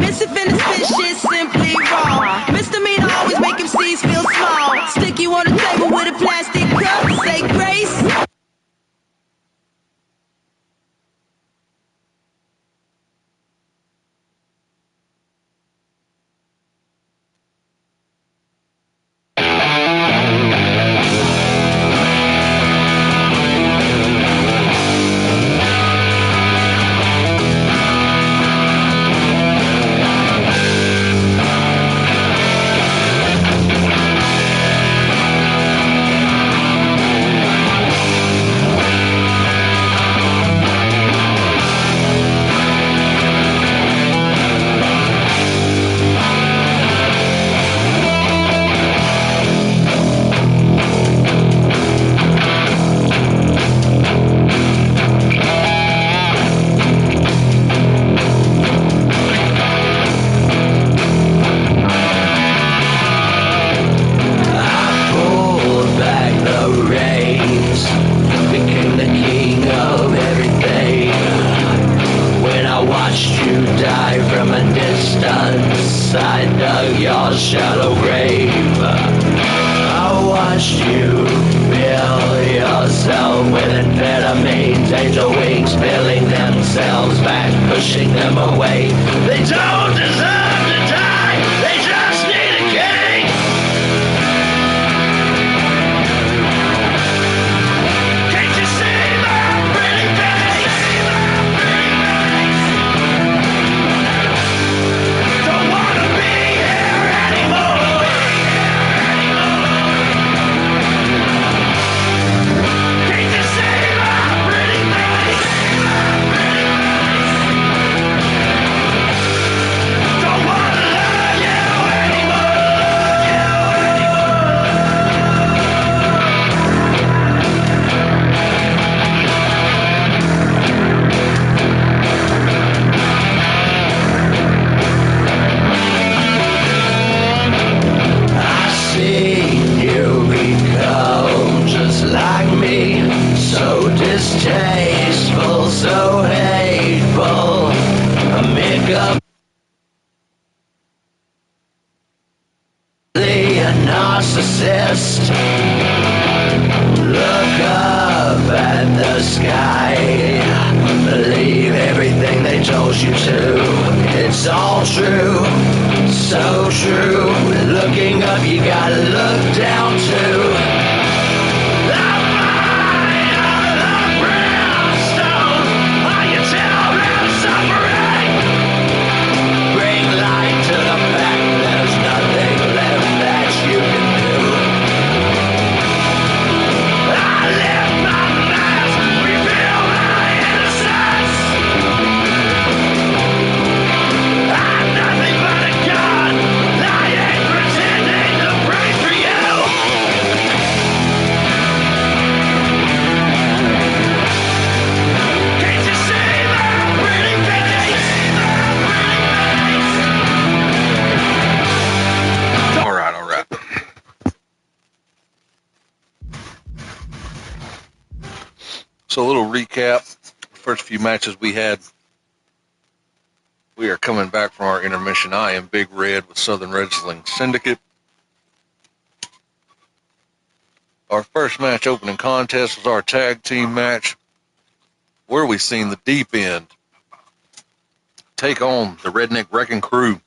Missing finna spit shit simply wrong. Misdemeanor always make MCs feel small. Stick you on the table with a plastic cup. Say grace. recap. First few matches we had. We are coming back from our intermission. I am Big Red with Southern Wrestling Syndicate. Our first match opening contest was our tag team match, where we seen the Deep End take on the Redneck Wrecking Crew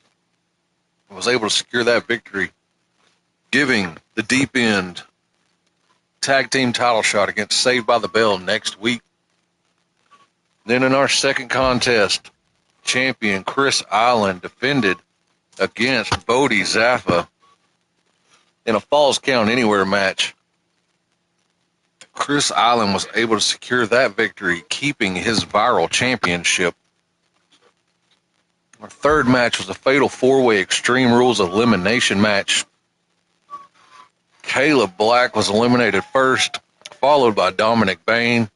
and was able to secure that victory, giving the Deep End tag team title shot against Saved by the Bell next week. Then in our second contest, champion Chris Island defended against Bodie Zaffa in a Falls Count Anywhere match. Chris Island was able to secure that victory, keeping his viral championship. Our third match was a fatal four-way Extreme Rules elimination match. Caleb Black was eliminated first, followed by Dominic Bain,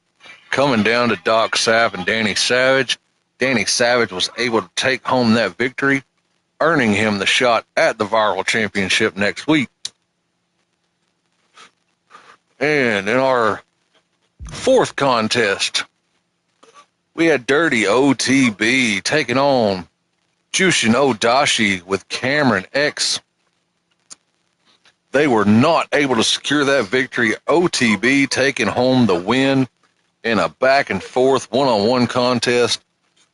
coming down to Doc Sapp and Danny Savage. Danny Savage was able to take home that victory, earning him the shot at the viral championship next week. And in our fourth contest, we had Dirty OTB taking on Jushin Odashi with Cameron X. They were not able to secure that victory. OTB taking home the win in a back and forth one-on-one contest.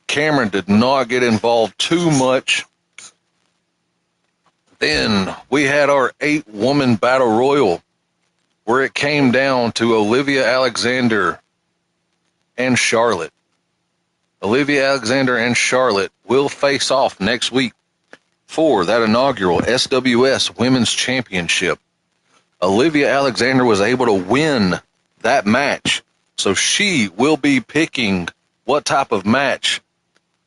Cameron did not get involved too much. Then we had our 8-woman battle royal, where it came down to Olivia Alexander and Charlotte. Olivia Alexander and Charlotte will face off next week for that inaugural SWS Women's Championship. Olivia Alexander was able to win that match, so she will be picking what type of match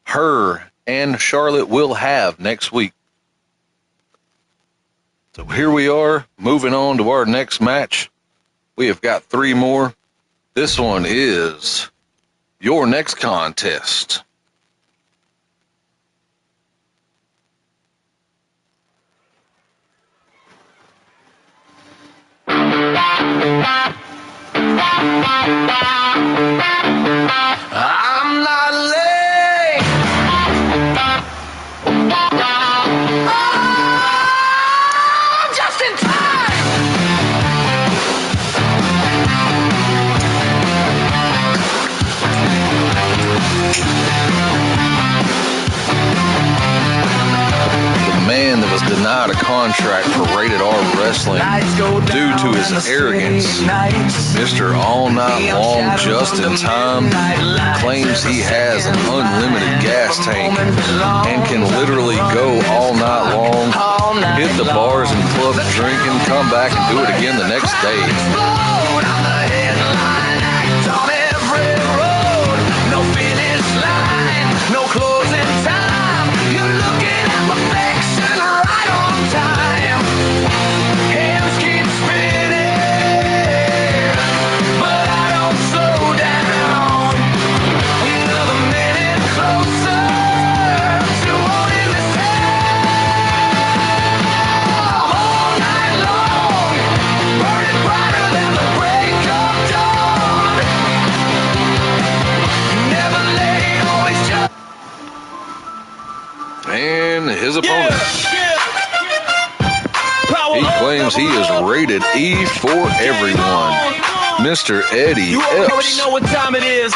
her and Charlotte will have next week. So here we are, moving on to our next match. We have got 3 more. This one is your next contest. I'm not late. I'm just in time. The man that was denied a contract for Rated R Wrestling due to his arrogance, Mr. All Night Long Just in Time, claims he has an unlimited gas tank and can literally go all night long, hit the bars and clubs drinking, come back and do it again the next day. Explode, I'm the headline act on every road. No finish line, no closing time. You're looking at perfection right on time. Hands keep spinning, but I don't slow down. Another minute closer to owning this town. All night long, burning brighter than the break of dawn. Never late, always just. And his opponent, he claims he is rated E for everyone, Mr. Eddie You already Epps. know what time it is.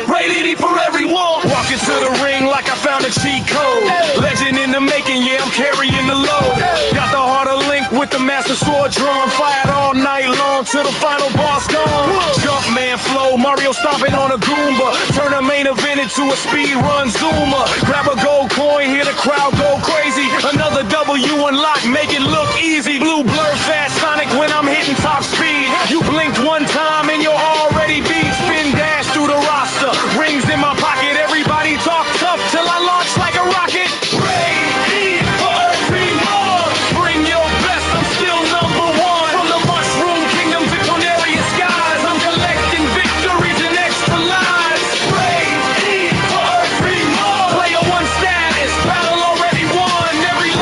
Rated E for everyone. Walk into the ring like I found a cheat code. Legend in the making, yeah, I'm carrying the load. Got the heart of Link with the master sword drawn. Fired all night long till the final boss gone. Jump man flow, Mario stomping on a Goomba. Turn a main event into a speed run Zoomer. Grab a gold coin, hear the crowd go crazy. Another W unlock, make it look easy. Blue blur fast Sonic when I'm hitting top speed. You blinked one time and you're already beat. Spin dash through the roster, rings in my pocket. Everybody talk tough till I launch like a rocket. Raid for everyone. Bring your best, I'm still number one. From the Mushroom Kingdom to Cornelia skies, I'm collecting victories and extra lives. Raid for everyone. Player one status, battle already won.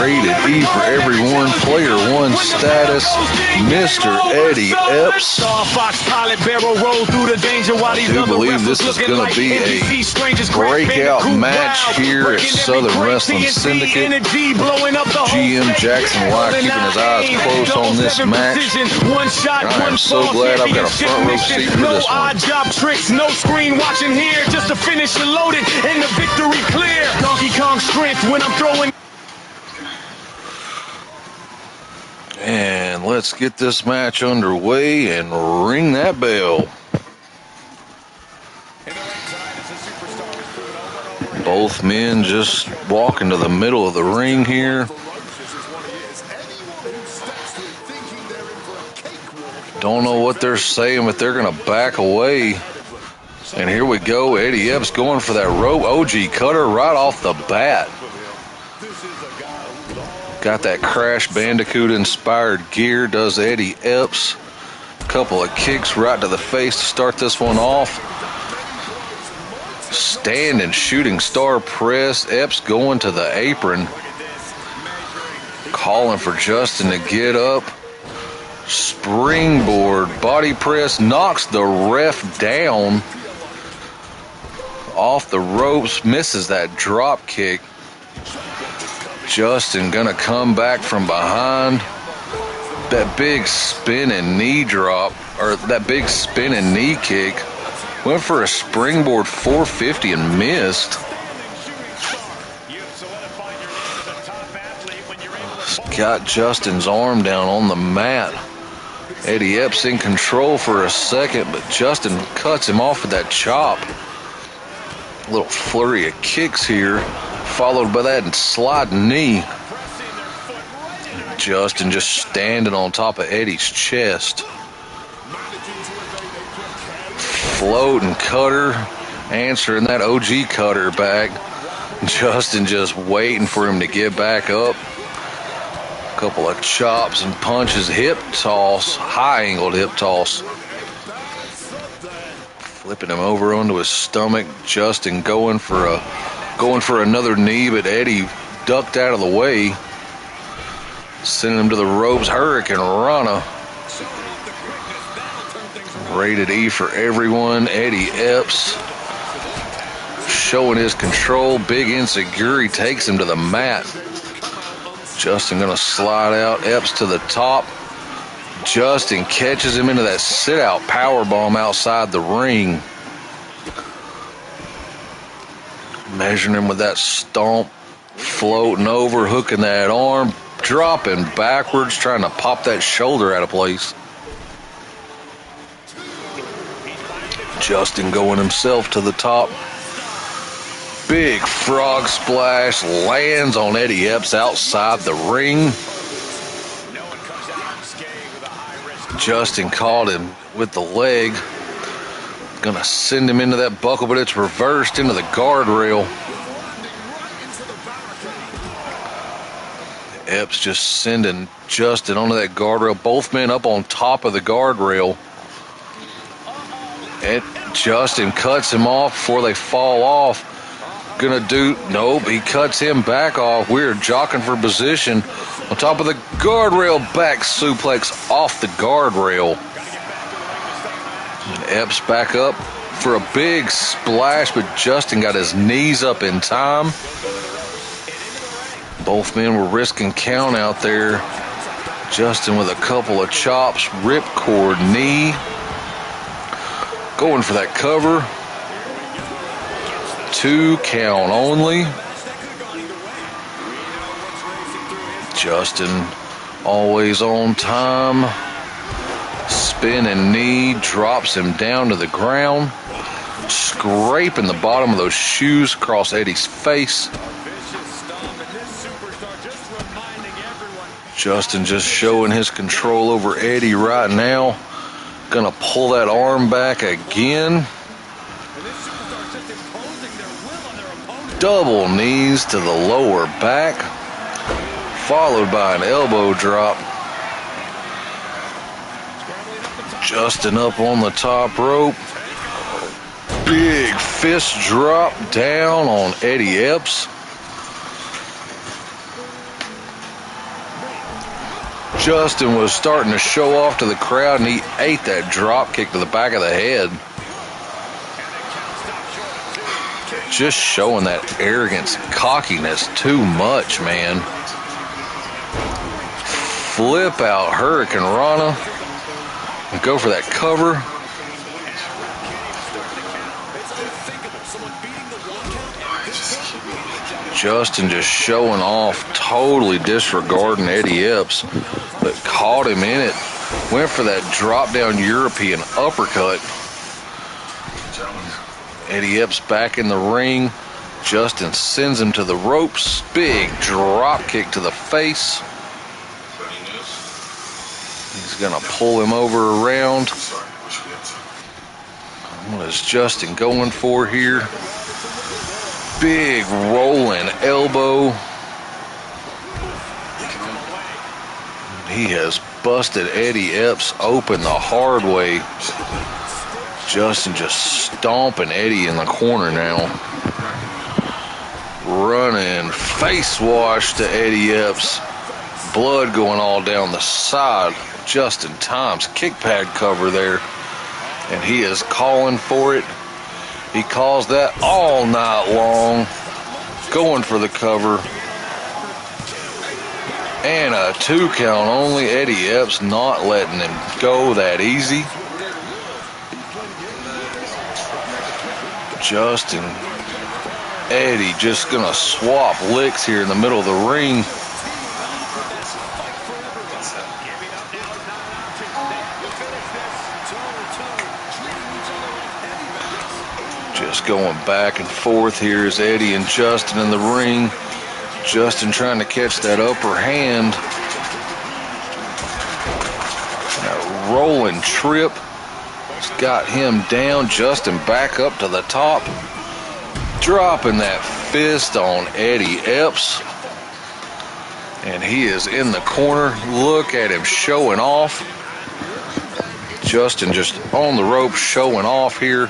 Rated E for everyone, player 1 status. status, Mr. Eddie Epps. Star Fox pilot barrel roll through the danger while these I do other believe this wrestlers is looking going like to be NBC strangers, a Crack breakout Bandicoot match Wild, here at breaking every Southern break, Wrestling TNT Syndicate. energy, blowing up the whole GM state. Jackson White keeping his eyes close on this match. One shot, And I am one so fall, glad I've got a championship front row mission. seat for No this one. odd job tricks, no screen watching here. Just to finish it loaded and the victory clear. Donkey Kong strength when I'm throwing. And let's get this match underway and ring that bell. Both men just walking to the middle of the ring here. Don't know what they're saying, but they're going to back away. And here we go. Eddie Epps going for that rope OG cutter right off the bat. Got that Crash Bandicoot inspired gear, does Eddie Epps. Couple of kicks right to the face to start this one off. Standing shooting star press. Epps going to the apron. Calling for Justin to get up. Springboard body press, knocks the ref down off the ropes, misses that drop kick. Justin gonna come back from behind. That big spinning knee drop, or that big spinning knee kick, went for a springboard 450 and missed. Got Justin's arm down on the mat. Eddie Epps in control for a second, but Justin cuts him off with that chop. A little flurry of kicks here, followed by that sliding knee. Justin just standing on top of Eddie's chest. Floating cutter, answering that OG cutter back. Justin just waiting for him to get back up. Couple of chops and punches, hip toss, high angled hip toss. Flipping him over onto his stomach. Justin going for another knee, but Eddie ducked out of the way. Sending him to the ropes. Hurricane Rana. Rated E for everyone. Eddie Epps showing his control. Big insecurity takes him to the mat. Justin gonna slide out. Epps to the top. Justin catches him into that sit-out powerbomb outside the ring. Measuring him with that stomp. Floating over, hooking that arm. Dropping backwards, trying to pop that shoulder out of place. Justin going himself to the top. Big frog splash, lands on Eddie Epps outside the ring. Justin caught him with the leg. Gonna send him into that buckle, but it's reversed into the guardrail. Epps just sending Justin onto that guardrail. Both men up on top of the guardrail. And Justin cuts him off before they fall off. Nope, he cuts him back off. We're jockeying for position on top of the guardrail. Back suplex off the guardrail. And Epps back up for a big splash, but Justin got his knees up in time. Both men were risking count out there. Justin with a couple of chops, ripcord knee. Going for that cover. 2 count only. Justin always on time. Spinning knee, drops him down to the ground. Scraping the bottom of those shoes across Eddie's face. Justin just showing his control over Eddie right now. Gonna pull that arm back again. Double knees to the lower back, followed by an elbow drop. Justin up on the top rope. Big fist drop down on Eddie Epps. Justin was starting to show off to the crowd, and he ate that drop kick to the back of the head. Just showing that arrogance, cockiness too much, man. Flip out Hurricane Rana and go for that cover. Justin just showing off, totally disregarding Eddie Epps, but caught him in it. Went for that drop down European uppercut. Eddie Epps back in the ring. Justin sends him to the ropes. Big drop kick to the face. He's going to pull him over around. What is Justin going for here? Big rolling elbow. He has busted Eddie Epps open the hard way. Justin just stomping Eddie in the corner now. Running face wash to Eddie Epps. Blood going all down the side. Just in time's kick pad cover there. And he is calling for it. He calls that all night long. Going for the cover. And a 2 count only. Eddie Epps not letting him go that easy. Justin, Eddie just gonna swap licks here in the middle of the ring. Just going back and forth here is Eddie and Justin in the ring. Justin trying to catch that upper hand. That rolling trip. Got him down. Justin back up to the top. Dropping that fist on Eddie Epps. And he is in the corner. Look at him showing off. Justin just on the rope showing off here.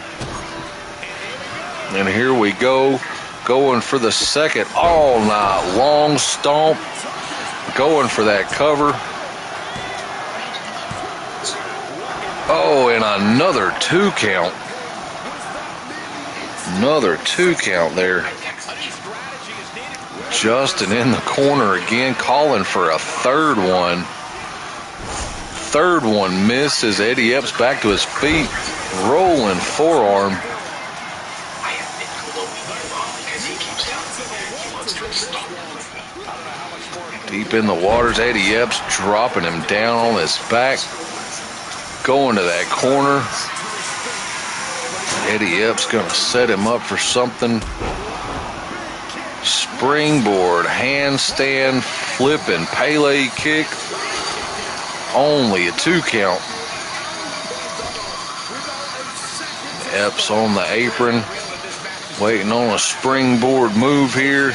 And here we go. Going for the second all night long stomp. Going for that cover. Oh, and another 2 count. Another 2 count there. Justin in the corner again, calling for a third one. Third one misses. Eddie Epps back to his feet. Rolling forearm. Deep in the waters, Eddie Epps dropping him down on his back. Going to that corner. Eddie Epps going to set him up for something. Springboard, handstand, flipping Pele kick. Only a 2 count. Epps on the apron. Waiting on a springboard move here.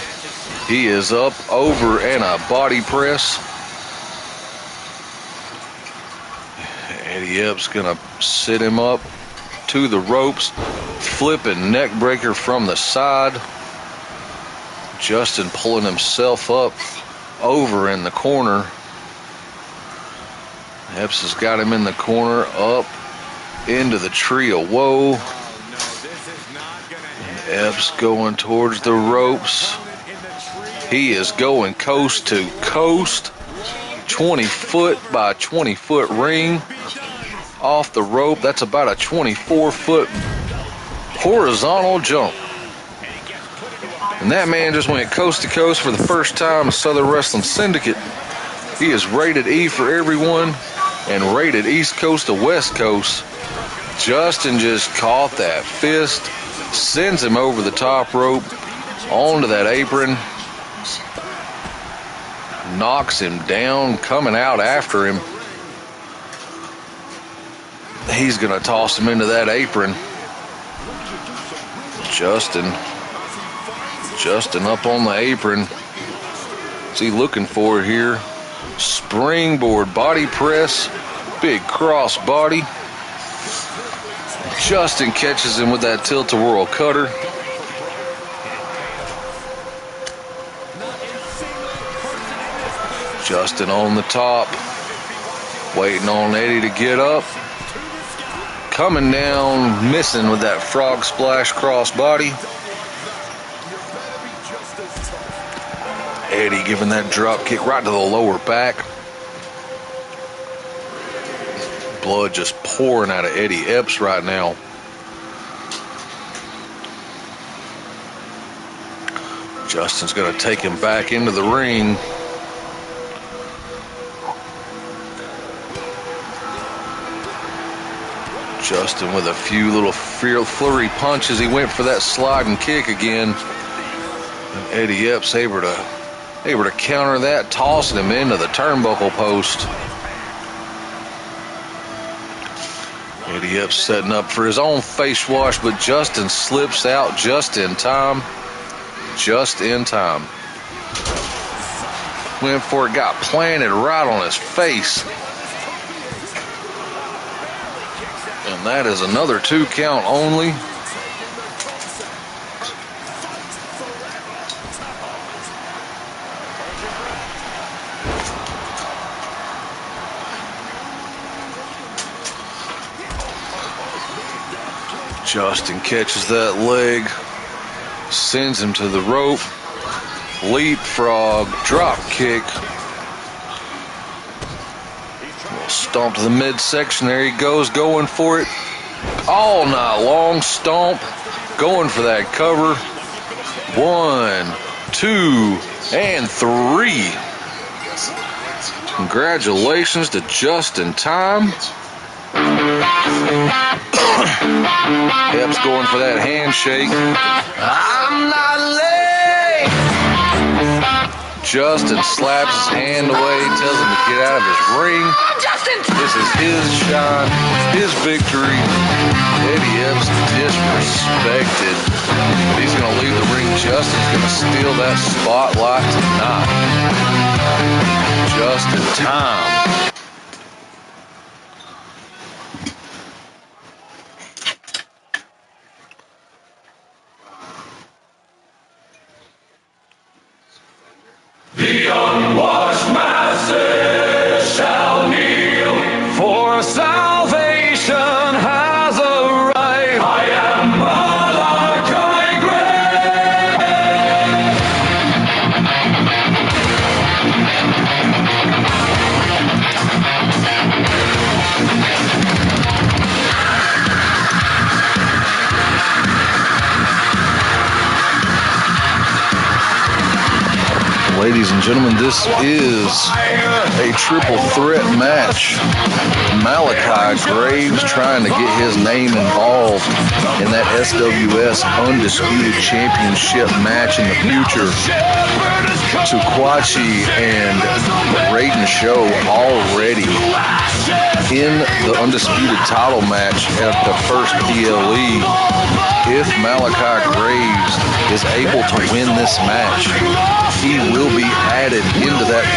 He is up, over, and a body press. Eddie Epps gonna sit him up to the ropes. Flipping neck breaker from the side. Justin pulling himself up, over in the corner. Epps has got him in the corner, up into the tree of woe. Epps going towards the ropes. He is going coast to coast. 20 foot by 20 foot ring off the rope. That's about a 24-foot horizontal jump. And that man just went coast to coast for the first time in Southern Wrestling Syndicate. He is rated E for everyone and rated East Coast to West Coast. Justin just caught that fist, sends him over the top rope, onto that apron, knocks him down, coming out after him. He's going to toss him into that apron. Justin up on the apron. What's he looking for here? Springboard body press. Big cross body. Justin catches him with that tilt-a-whirl cutter. Justin on the top. Waiting on Eddie to get up. Coming down, missing with that frog splash crossbody. Eddie giving that drop kick right to the lower back. Blood just pouring out of Eddie Epps right now. Justin's going to take him back into the ring. Justin with a few little flurry punches. He went for that sliding kick again. And Eddie Epps able to counter that, tossing him into the turnbuckle post. Eddie Epps setting up for his own face wash, but Justin slips out just in time. Just in time. Went for it, got planted right on his face. And that is another 2 count only. Justin catches that leg, sends him to the rope, leapfrog, drop kick. Stomp to the midsection. There he goes, going for it all night long. Stomp, going for that cover. 1, 2, and 3. Congratulations to Just in Time. Epps going for that handshake. I'm not late. Justin slaps his hand away, tells him to get out of his ring. This is his shot, his victory. Eddie Epps disrespected. He's going to leave the ring. Justin's going to steal that spotlight tonight. Just in time. The unwashed masses shall kneel, for salvation has arrived. I am Malachi Ladies and gentlemen, this is a triple threat match. Malachi Graves trying to get his name involved in that SWS Undisputed Championship match in the future. Tukwachi and Raiden Show already in the Undisputed title match at the first PLE. If Malachi Graves is able to win this match, he will be added into that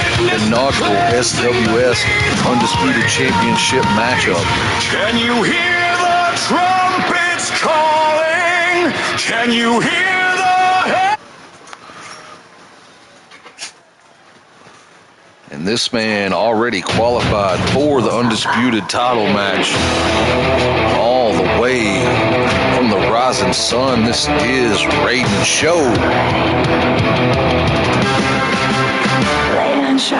inaugural SWS Undisputed Championship matchup. Can you hear the trumpets calling? Can you hear the... And this man already qualified for the Undisputed title match all the way from the rising sun. This is Raiden Show. Raiden Show.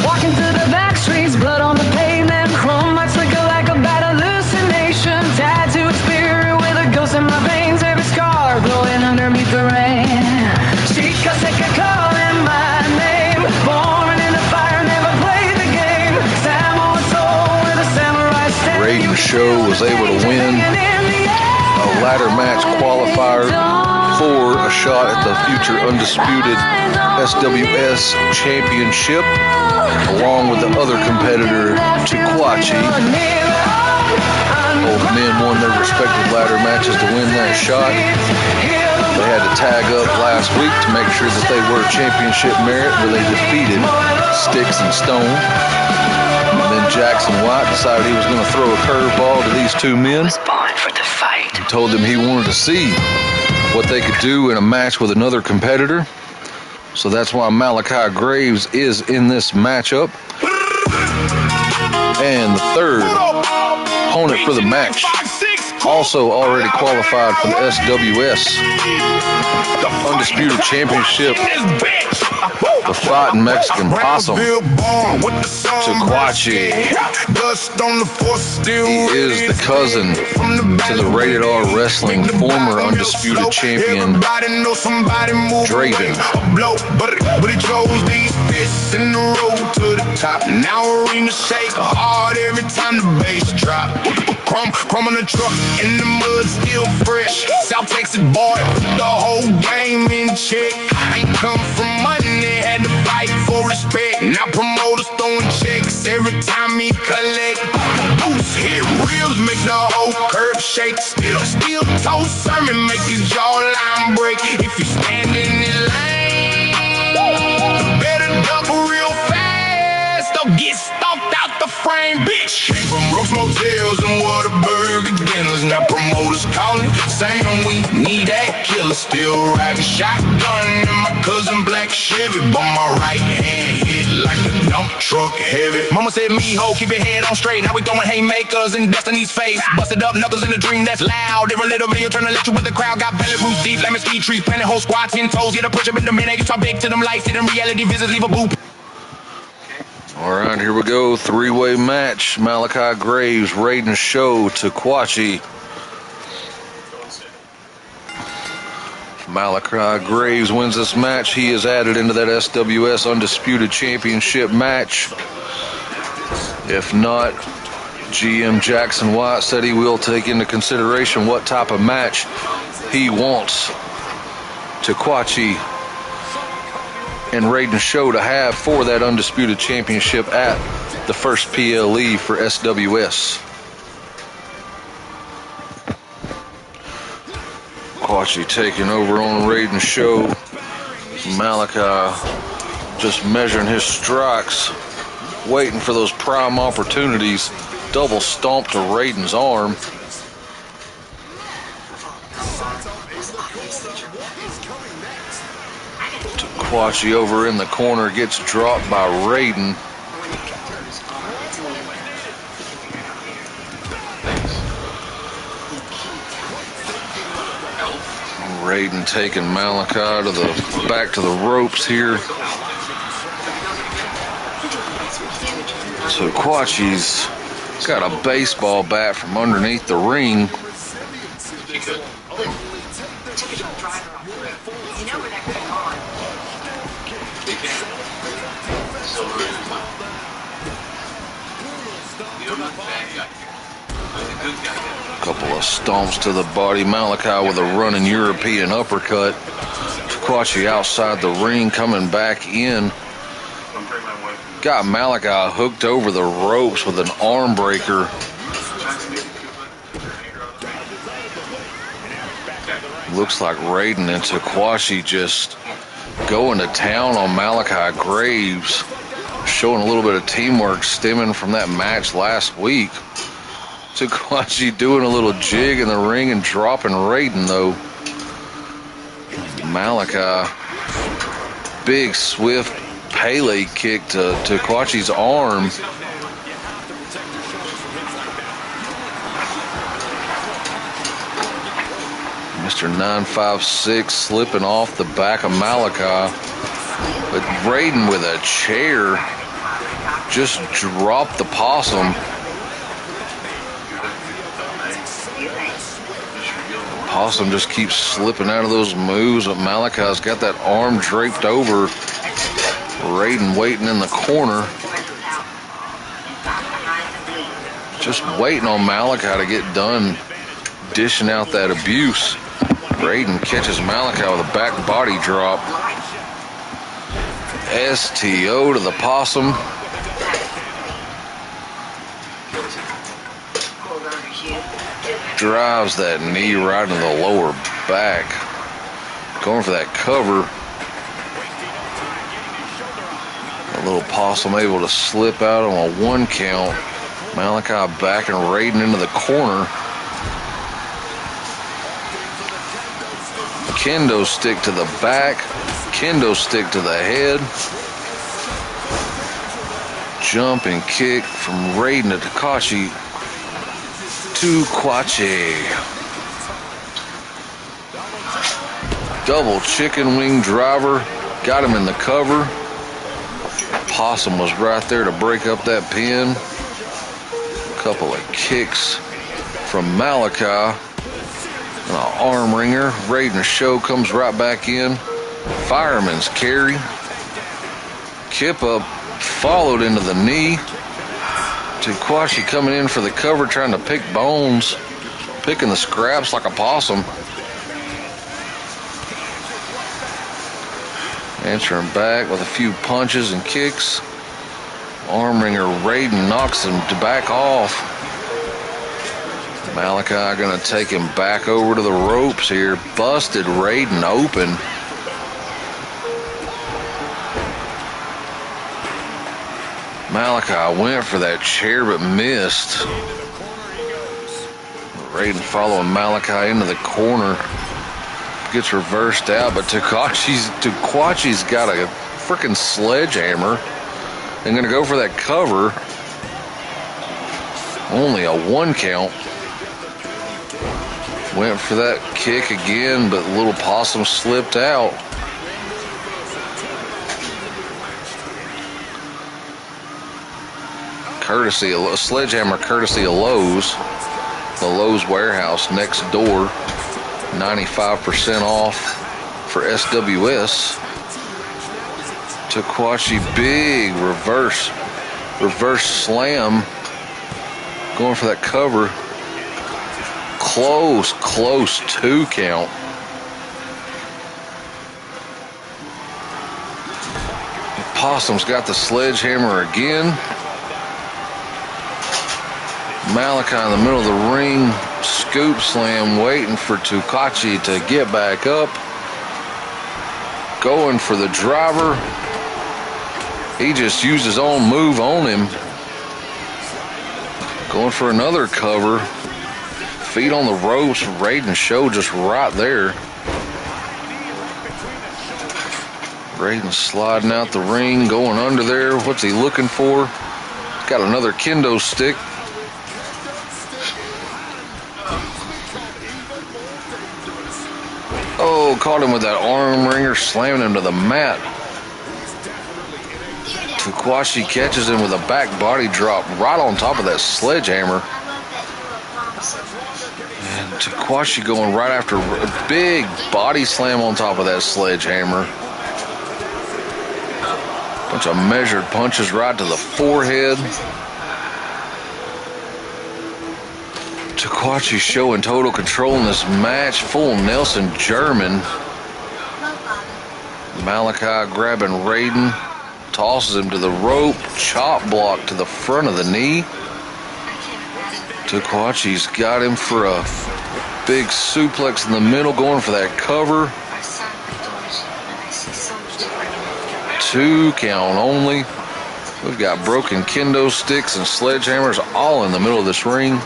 Walking through the back streets, blood on the pavement, chrome lights flicker like a bad hallucination. Tattooed spirit with a ghost in my veins, every scar glowing underneath the rain. Chica Seca calling my name, born in the fire, never played the game. Samurai soul with a samurai stand. Raiden Show was able to win a ladder match qualifier for a shot at the future Undisputed SWS Championship, along with the other competitor, Tukwachi. Both men won their respective ladder matches to win that shot. They had to tag up last week to make sure that they were championship merit, where they defeated Sticks and Stone. And then Jackson White decided he was going to throw a curveball to these two men. He told them he wanted to see what they could do in a match with another competitor. So that's why Malachi Graves is in this matchup. And the third opponent for the match, also already qualified for the SWS Undisputed Championship, the fighting Mexican Possum, Taquachi. He is the cousin to the Rated R Wrestling former Undisputed Champion, Draven. But he chose these fists in the road to the top. Now arena shake hard every time the bass drop. Crumb on the truck and the mud still fresh. South Texas boy, the whole game in check. I ain't come from money, had to fight for respect. Now promoters throwing checks every time he collect. Boost hit reels, make the whole curve shake. Still toast sermon, make his jawline break. If you stand in the lane, better duck real fast or get stomped out the frame, bitch. Came from Roach Motels and Whataburger dinners. Now promoters calling, saying we need that killer. Still riding shotgun in my cousin black Chevy, but my right hand hit like a dump truck heavy. Mama said, me ho, keep your head on straight. Now we throwing haymakers in Destiny's face. Busted up knuckles in a dream that's loud. Every little video trying to let you with the crowd. Got belly roots deep, lemon speed trees, planted whole squad, 10 toes. Get a push up in the minute, you talk big to them lights. Hit them reality visits, leave a boop. All right, here we go. Three-way match. Malachi Graves, Raiden Show, Taquachi. Malachi Graves wins this match. He is added into that SWS Undisputed Championship match. If not, GM Jackson White said he will take into consideration what type of match he wants Taquachi and Raiden Show to have for that Undisputed Championship at the first PLE for SWS. Taquachi taking over on Raiden Show. Malachi just measuring his strikes, waiting for those prime opportunities. Double stomp to Raiden's arm. Taquachi over in the corner gets dropped by Raiden. Raiden taking Malachi to the back to the ropes here. Taquachi's got a baseball bat from underneath the ring. Couple of stomps to the body. Malachi with a running European uppercut. Taquachi outside the ring, coming back in. Got Malachi hooked over the ropes with an arm breaker. Looks like Raiden and Taquachi just going to town on Malachi Graves, showing a little bit of teamwork stemming from that match last week. Taquachi doing a little jig in the ring and dropping Raiden though. Malachi, big swift Pele kick to Taquachi's arm. Mr. 956 slipping off the back of Malachi. But Raiden with a chair just dropped the possum. Possum just keeps slipping out of those moves, but Malachi's got that arm draped over. Raiden waiting in the corner. Just waiting on Malachi to get done dishing out that abuse. Raiden catches Malachi with a back body drop. STO to the possum. Drives that knee right in the lower back. Going for that cover. A little possum able to slip out on a 1 count. Malachi backing Raiden into the corner. Kendo stick to the back. Kendo stick to the head. Jumping kick from Raiden to Takashi to Kwachi. Double chicken wing driver. Got him in the cover. Possum was right there to break up that pin. A couple of kicks from Malachi. And an arm wringer. Raiden Show comes right back in. Fireman's carry. Kip up. Followed into the knee. Tukwashi coming in for the cover, trying to pick bones. Picking the scraps like a possum. Answering back with a few punches and kicks. Arm wringer Raiden knocks him to back off. Malachi gonna take him back over to the ropes here. Busted Raiden open. Malachi went for that chair but missed. Raiden following Malachi into the corner. Gets reversed out, but Tukwachi's got a freaking sledgehammer. And gonna go for that cover. Only a 1 count. Went for that kick again, but little possum slipped out. Courtesy of sledgehammer, courtesy of Lowe's. The Lowe's warehouse next door. 95% off for SWS. Tukwachi, big reverse slam. Going for that cover. Close 2 count. Possum's got the sledgehammer again. Malachi in the middle of the ring, scoop slam, waiting for Tukwachi to get back up. Going for the driver. He just used his own move on him. Going for another cover. Feet on the ropes, Raiden Show just right there. Raiden sliding out the ring, going under there. What's he looking for? Got another kendo stick. Oh, caught him with that arm wringer, slamming him to the mat. Tukwachi catches him with a back body drop right on top of that sledgehammer. And Tukwachi going right after a big body slam on top of that sledgehammer. Bunch of measured punches right to the forehead. Tukwachi showing total control in this match. Full Nelson German. Malachi grabbing Raiden. Tosses him to the rope. Chop block to the front of the knee. Tukwachi's got him for a big suplex in the middle. Going for that cover. 2 count only. We've got broken kendo sticks and sledgehammers all in the middle of this ring.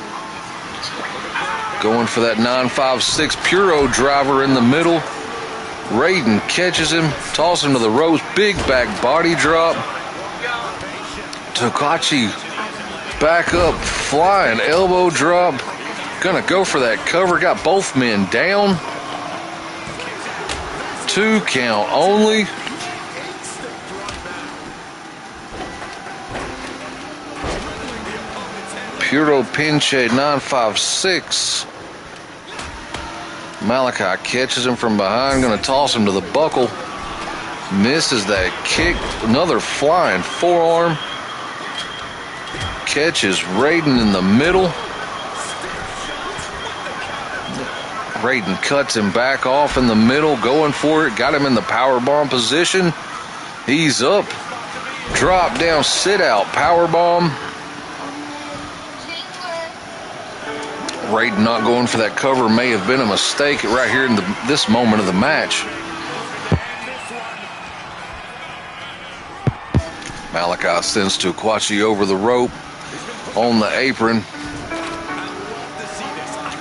Going for that 956 Puro driver in the middle. Raiden catches him, tosses him to the ropes. Big back body drop. Tukwachi back up, flying elbow drop. Gonna go for that cover. Got both men down. 2 count only. Puro Pinche 956. Malachi catches him from behind, gonna toss him to the buckle. Misses that kick. Another flying forearm. Catches Raiden in the middle. Raiden cuts him back off in the middle, going for it. Got him in the powerbomb position. He's up. Drop down, sit out, powerbomb. Raiden not going for that cover may have been a mistake right here in this moment of the match. Malachi sends Tukwachi over the rope on the apron.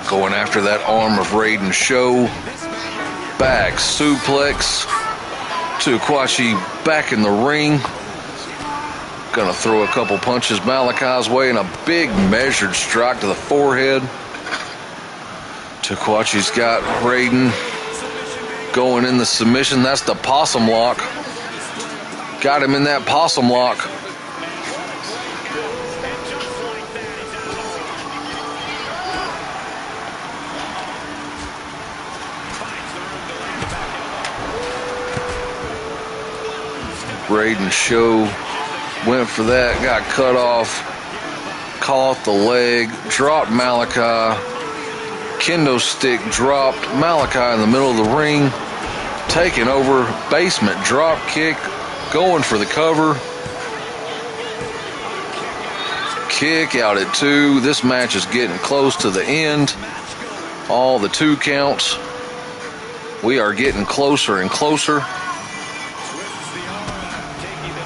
Going after that arm of Raiden Show. Back suplex. Tuquachi back in the ring. Gonna throw a couple punches Malachi's way and a big measured strike to the forehead. Tuquachi's got Raiden going in the submission. That's the possum lock. Got him in that possum lock. Raiden Show went for that, got cut off, caught the leg, dropped Malachi. Kendo stick dropped Malachi in the middle of the ring, taking over, basement drop kick, going for the cover. Kick out at 2. This match is getting close to the end. All the 2 counts. We are getting closer and closer.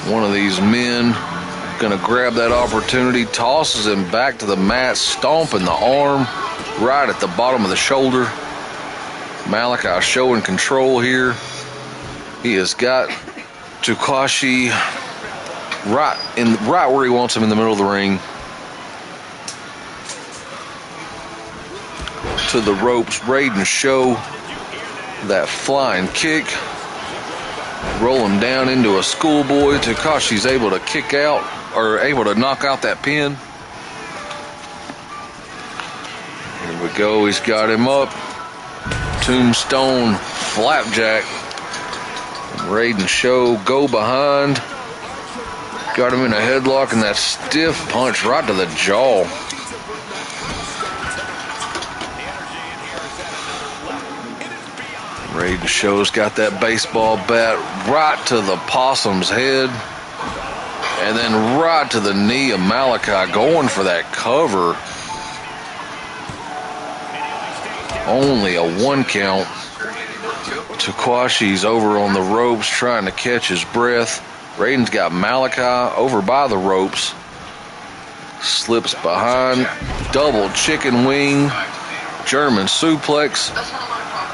One of these men gonna grab that opportunity, tosses him back to the mat, stomping the arm right at the bottom of the shoulder. Malachi showing control here. He has got Tuquachi right where he wants him in the middle of the ring. To the ropes, Raiden Show that flying kick. Roll him down into a schoolboy. Tuquachi's able to kick out, or able to knock out that pin. Here we go, he's got him up. Tombstone flapjack. Raiden Show go behind. Got him in a headlock and that stiff punch right to the jaw. Raiden Show's got that baseball bat right to the possum's head. And then right to the knee of Malachi, going for that cover. Only a 1 count. Tuquachi's over on the ropes trying to catch his breath. Raiden's got Malachi over by the ropes. Slips behind. Double chicken wing. German suplex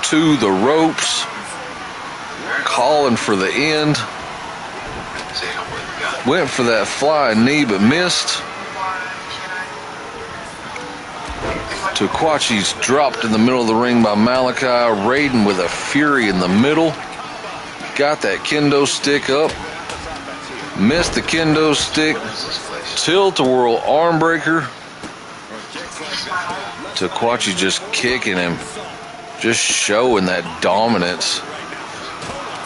to the ropes. Calling for the end. Went for that flying knee but missed. Tuquachi's dropped in the middle of the ring by Malachi. Raiden with a fury in the middle. Got that kendo stick up. Missed the kendo stick. Tilt-a-whirl arm breaker. Tuquachi just kicking him. Just showing that dominance.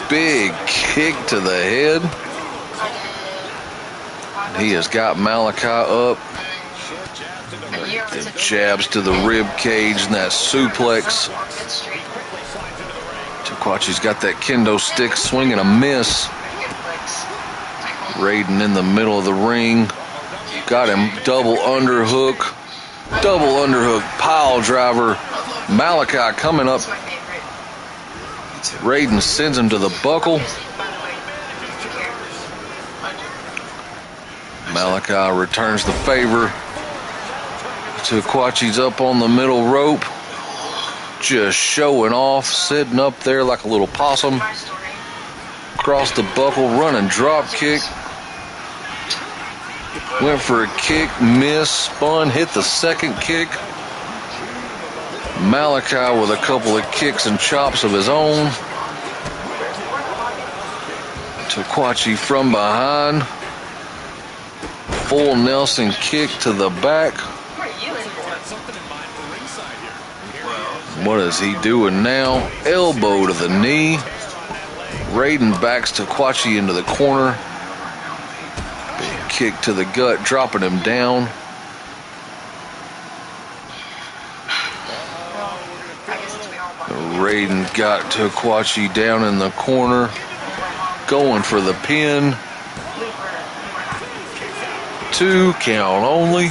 Big kick to the head. He has got Malachi up. The jabs to the rib cage and that suplex. Tuquachi's got that kendo stick, swinging a miss. Raiden in the middle of the ring. Got him double underhook. Double underhook pile driver. Malachi coming up. Raiden sends him to the buckle. Malachi returns the favor. Tuquachi's up on the middle rope. Just showing off, sitting up there like a little possum. Across the buckle, running drop kick. Went for a kick, missed, spun, hit the second kick. Malachi with a couple of kicks and chops of his own. Tuquachi from behind. Full Nelson kick to the back. What is he doing now? Elbow to the knee. Raiden backs Tuquachi into the corner. Big kick to the gut, dropping him down. Raiden got Tuquachi down in the corner. Going for the pin. 2 count only.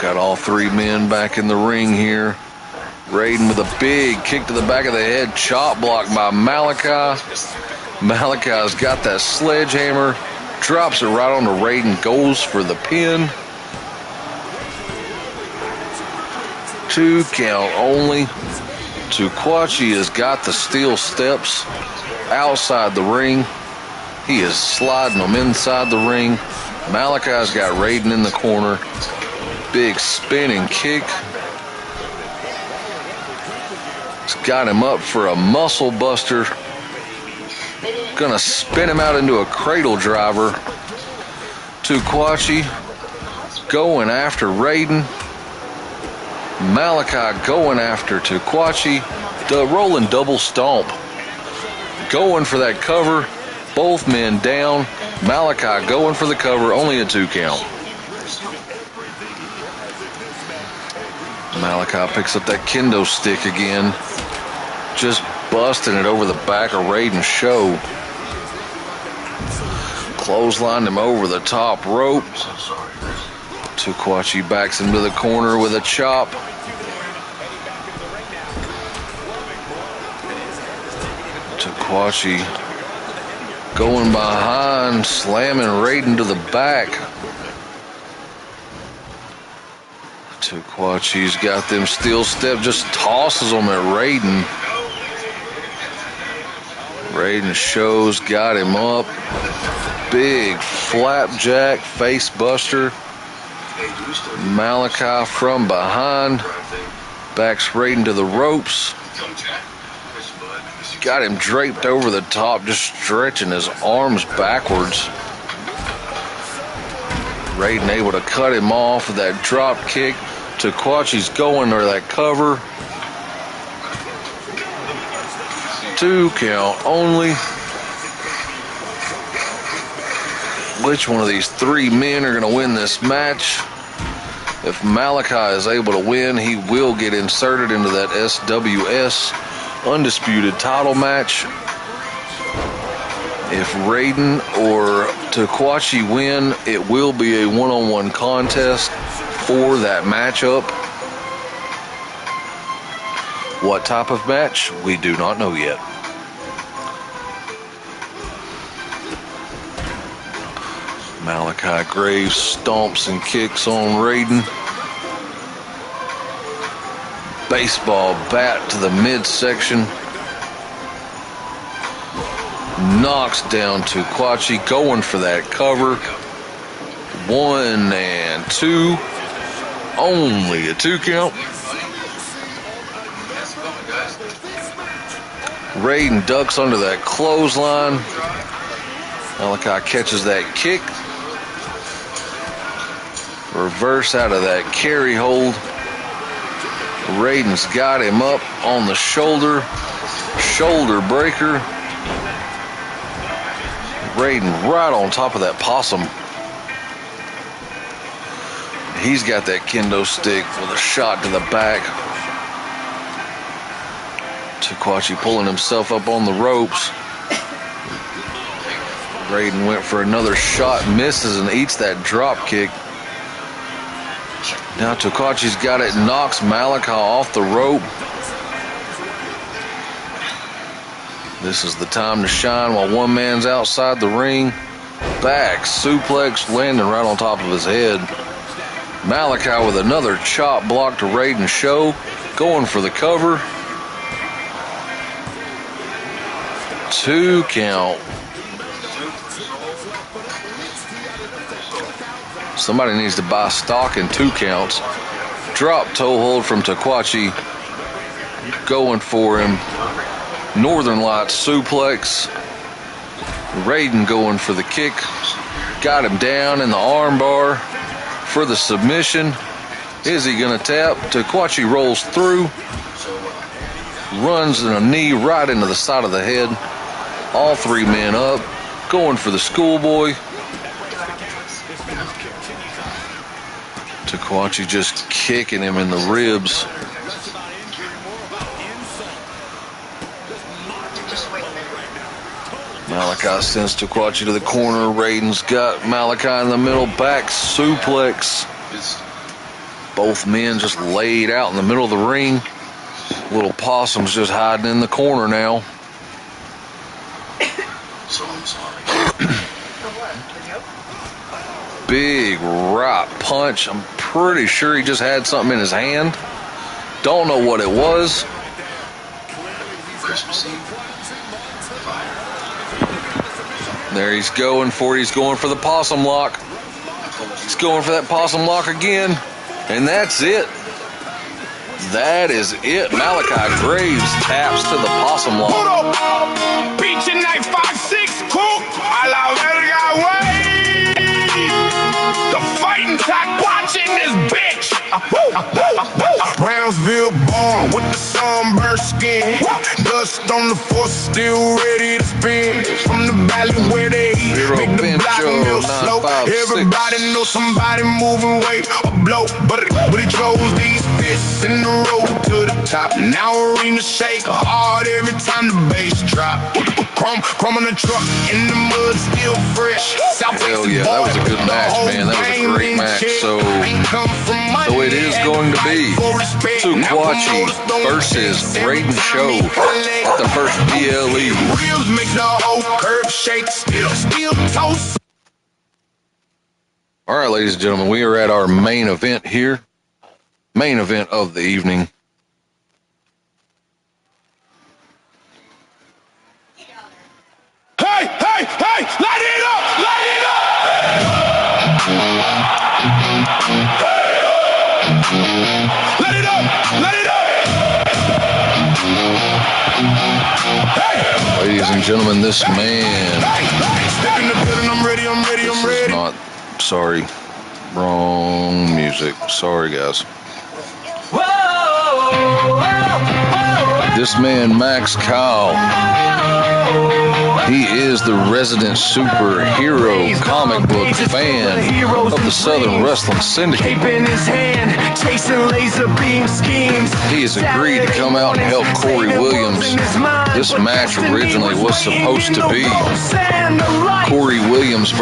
Got all 3 men back in the ring here. Raiden with a big kick to the back of the head. Chop block by Malachi. Malachi's got that sledgehammer. Drops it right onto Raiden. Goes for the pin. 2 count only. Tukwachi has got the steel steps outside the ring. He is sliding them inside the ring. Malachi's got Raiden in the corner. Big spinning kick. He's got him up for a muscle buster. Gonna spin him out into a cradle driver. Tukwachi going after Raiden. Malachi going after Tukwachi. The rolling double stomp. Going for that cover. Both men down. Malachi going for the cover. Only a 2 count. Malachi picks up that kendo stick again. Just busting it over the back of Raiden's show. Clotheslined him over the top rope. Tukwachi backs him to the corner with a chop. Tukwachi going behind, slamming Raiden to the back. Tukwachi's got them steel step, just tosses them at Raiden. Raiden shows, got him up. Big flapjack face buster. Malachi from behind. Backs Raiden to the ropes. Got him draped over the top, just stretching his arms backwards. Raiden able to cut him off with that drop kick. Tukwachi's going for that cover. 2 count only. Which one of these 3 men are going to win this match? If Malachi is able to win, he will get inserted into that SWS Undisputed title match. If Raiden or Tukwachi win, it will be a one-on-one contest for that matchup. What type of match? We do not know yet. Malachi Graves stomps and kicks on Raiden. Baseball bat to the midsection. Knocks down Tukwachi, going for that cover. 1 and 2. Only a 2 count. Raiden ducks under that clothesline. Malachi catches that kick. Reverse out of that carry hold. Raiden's got him up on the shoulder. Shoulder breaker. Raiden right on top of that possum. He's got that kendo stick with a shot to the back. Tukwachi pulling himself up on the ropes. Raiden went for another shot, misses and eats that drop kick. Now Tukwachi's got it, knocks Malachi off the rope. This is the time to shine while one man's outside the ring. Back suplex landing right on top of his head. Malachi with another chop block to Raiden's show. Going for the cover. 2 count. Somebody needs to buy stock in 2 counts. Drop toe hold from Tukwachi. Going for him. Northern Lights suplex. Raiden going for the kick. Got him down in the armbar for the submission. Is he going to tap? Tukwachi rolls through. Runs in a knee right into the side of the head. All 3 men up. Going for the schoolboy. Tukwachi just kicking him in the ribs. Malachi sends Tukwachi to the corner. Raiden's got Malachi in the middle. Back suplex. Both men just laid out in the middle of the ring. Little Possum's just hiding in the corner now. Big right punch. I'm pretty sure he just had something in his hand. Don't know what it was. There he's going for it. He's going for the possum lock. He's going for that possum lock again. And that's it. That is it. Malachi Graves taps to the possum lock. Beach in 956, cool. I love it. The fighting type watching this bitch. Brownsville born with the sunburned skin. Dust on the force, still ready to spin. From the valley where they eat, make the block mill slow. Everybody know somebody moving weight or blow. But he chose these fists in the road to the top. Now arena shake hard every time the bass drop. Chrome on the truck in the mud, still fresh. Hell yeah, that was a good match, man. That was a great match. So it is going to be Tukwachi versus Braden Show at the first PLE. All right, ladies and gentlemen, we are at our main event here. Main event of the evening. Hey, hey, hey, light it up, light it up! Let it up, let it up! Hey! Ladies and gentlemen, this man. Step in the building, I'm ready, I'm ready, I'm ready. Not, sorry, wrong music. Sorry, guys. This man, Max Kyle, he is the resident superhero comic book fan of the Southern Wrestling Syndicate. He has agreed to come out and help Corey Williams. This match originally was supposed to be Corey Williams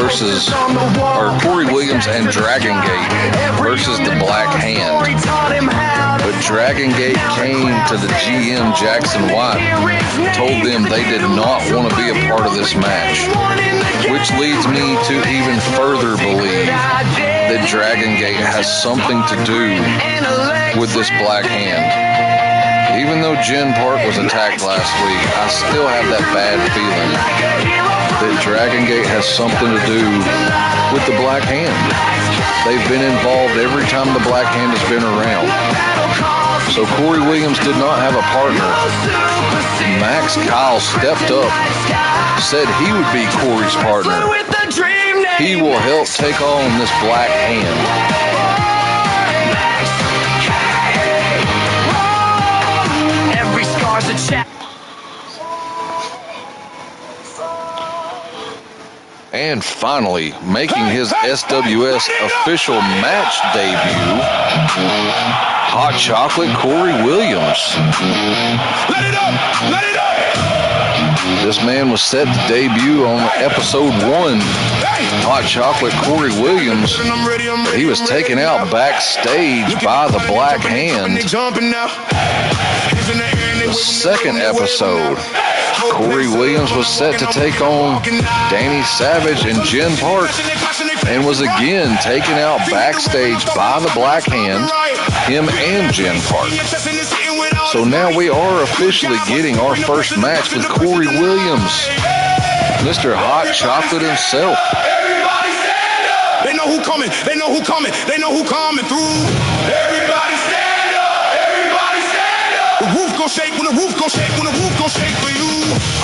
and Dragon Gate versus the Black Hand. But Dragon Gate came to the GM Jackson White, told them they did not want to be a part of this match, which leads me to even further believe that Dragon Gate has something to do with this Black Hand. Even though Jen Park was attacked last week, I still have that bad feeling that Dragon Gate has something to do with the Black Hand. They've been involved every time the Black Hand has been around. So Corey Williams did not have a partner. Max Kyle stepped up, said he would be Corey's partner. He will help take on this Black Hand. Every scar's a chat. And finally, making his SWS official match debut, Hot Chocolate Corey Williams. Let it up, let it up! This man was set to debut on episode 1, Hot Chocolate Corey Williams. He was taken out backstage by the Black Hand. The second episode, Corey Williams was set to take on Danny Savage and Jen Park and was again taken out backstage by the Black Hand, him and Jen Park. So now we are officially getting our first match with Corey Williams, Mr. Hot Chocolate himself. They know who coming, they know who coming, they know who coming through. Everybody stand up, everybody stand up. The roof gon' shake when the roof gon' shake, when the roof gon' shake for you.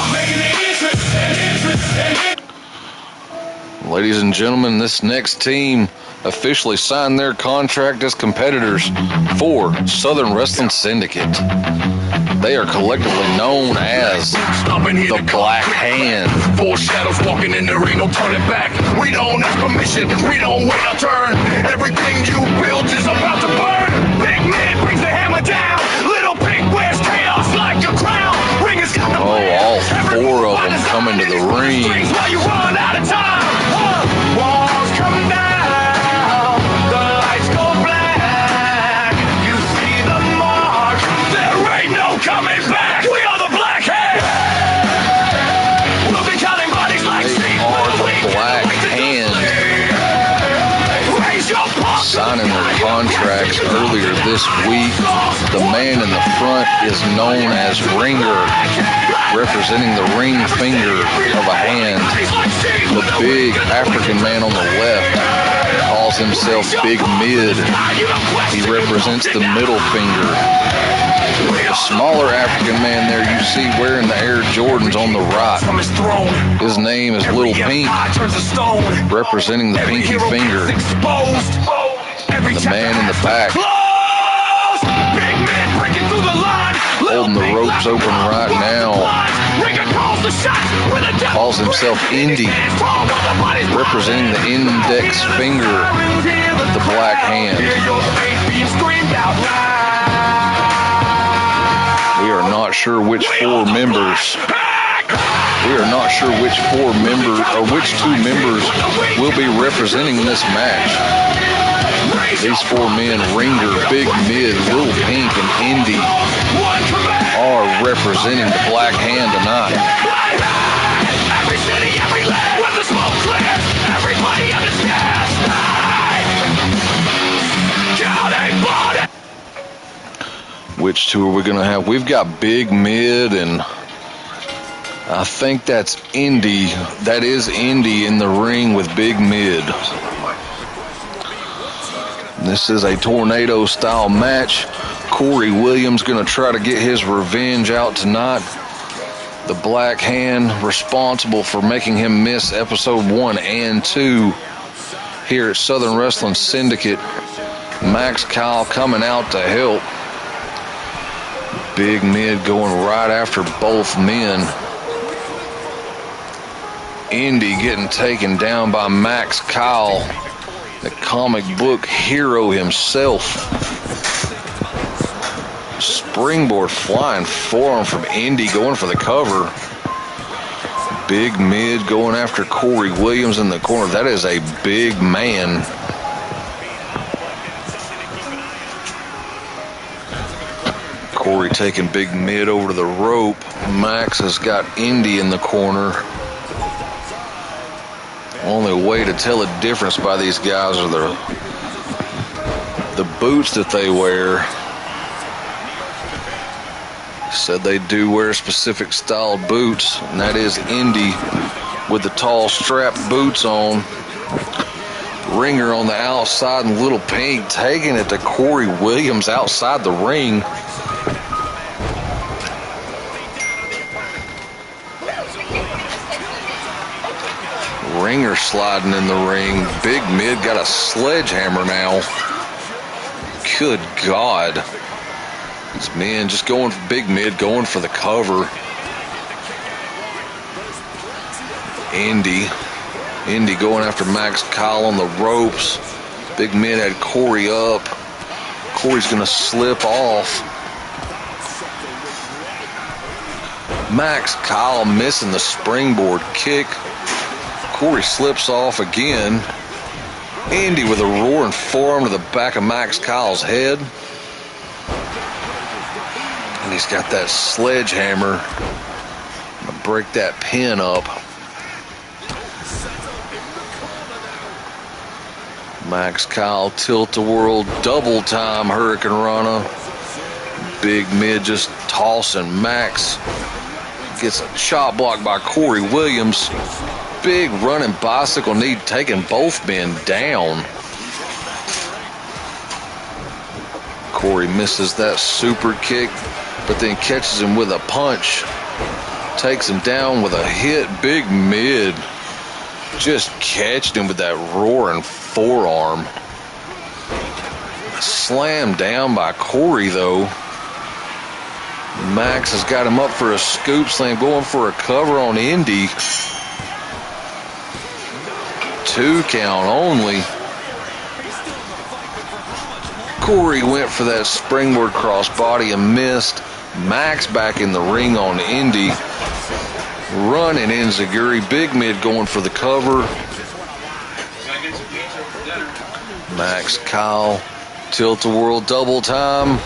I'm making an entrance, an entrance, an entrance. Ladies and gentlemen, this next team officially signed their contract as competitors for Southern Wrestling Syndicate. They are collectively known as the Black Hand. Four shadows walking in the ring, no turning back. We don't ask permission, we don't wait our turn. Everything you built is about to burn. Big man brings the hammer down. Little pig wears chaos like a crown. Ring is got the all four of them coming to the ring. While you run out of time. Walls come down. The lights go black. You see the mark. There ain't no coming back. We are the Black Hand. We'll be counting bodies like They are the Black Hand, signing their contracts earlier this week. The man in the front is known as Ringer, representing the ring finger of a hand. The big African man on the left calls himself Big Mid. He represents the middle finger. The smaller African man there you see wearing the Air Jordans on the right, his name is Little Pink, representing the pinky finger. The man in the back, holding the ropes open right now, calls himself Indy, representing the index finger of the black hand. We are not sure which four members. We are not sure which four members or which two members will be representing this match. These four men, Ringer, Big Mid, Little Pink, and Indy, are representing the Black Hand tonight. Every city, every land, when the smoke clears, everybody understands. Counting blood. Which two are we going to have? We've got Big Mid, and I think that's Indy. That is Indy in the ring with Big Mid. This is a tornado-style match. Corey Williams going to try to get his revenge out tonight. The Black Hand responsible for making him miss episode 1 and 2 here at Southern Wrestling Syndicate. Max Kyle coming out to help. Big Mid going right after both men. Indy getting taken down by Max Kyle, the comic book hero himself. Springboard flying forearm from Indy going for the cover. Big Mid going after Corey Williams in the corner. That is a big man. Corey taking Big Mid over to the rope. Max has got Indy in the corner. Only way to tell a difference by these guys are the boots that they wear. Said they do wear specific styled boots, and that is Indy with the tall strap boots on. Ringer on the outside, and Little Pink taking it to Corey Williams outside the ring. Ringer sliding in the ring. Big Mid got a sledgehammer now. Good God. These men just going for Big Mid, going for the cover. Indy going after Max Kyle on the ropes. Big Mid had Corey up. Corey's going to slip off. Max Kyle missing the springboard kick. Corey slips off again. Indy with a roaring forearm to the back of Max Kyle's head. And he's got that sledgehammer to break that pin up. Max Kyle tilt-a-whirl double time Hurricane Rana. Big Mid just tossing Max. Gets a chop block by Corey Williams. Big running bicycle knee taking both men down. Corey misses that super kick, but then catches him with a punch. Takes him down with a hit. Big Mid just catched him with that roaring forearm. Slammed down by Corey, though. Max has got him up for a scoop slam, going for a cover on Indy. 2 count only. Corey went for that springboard crossbody and missed. Max back in the ring on Indy. Running enziguri. Big Mid going for the cover. Max Kyle tilt-a-whirl double time.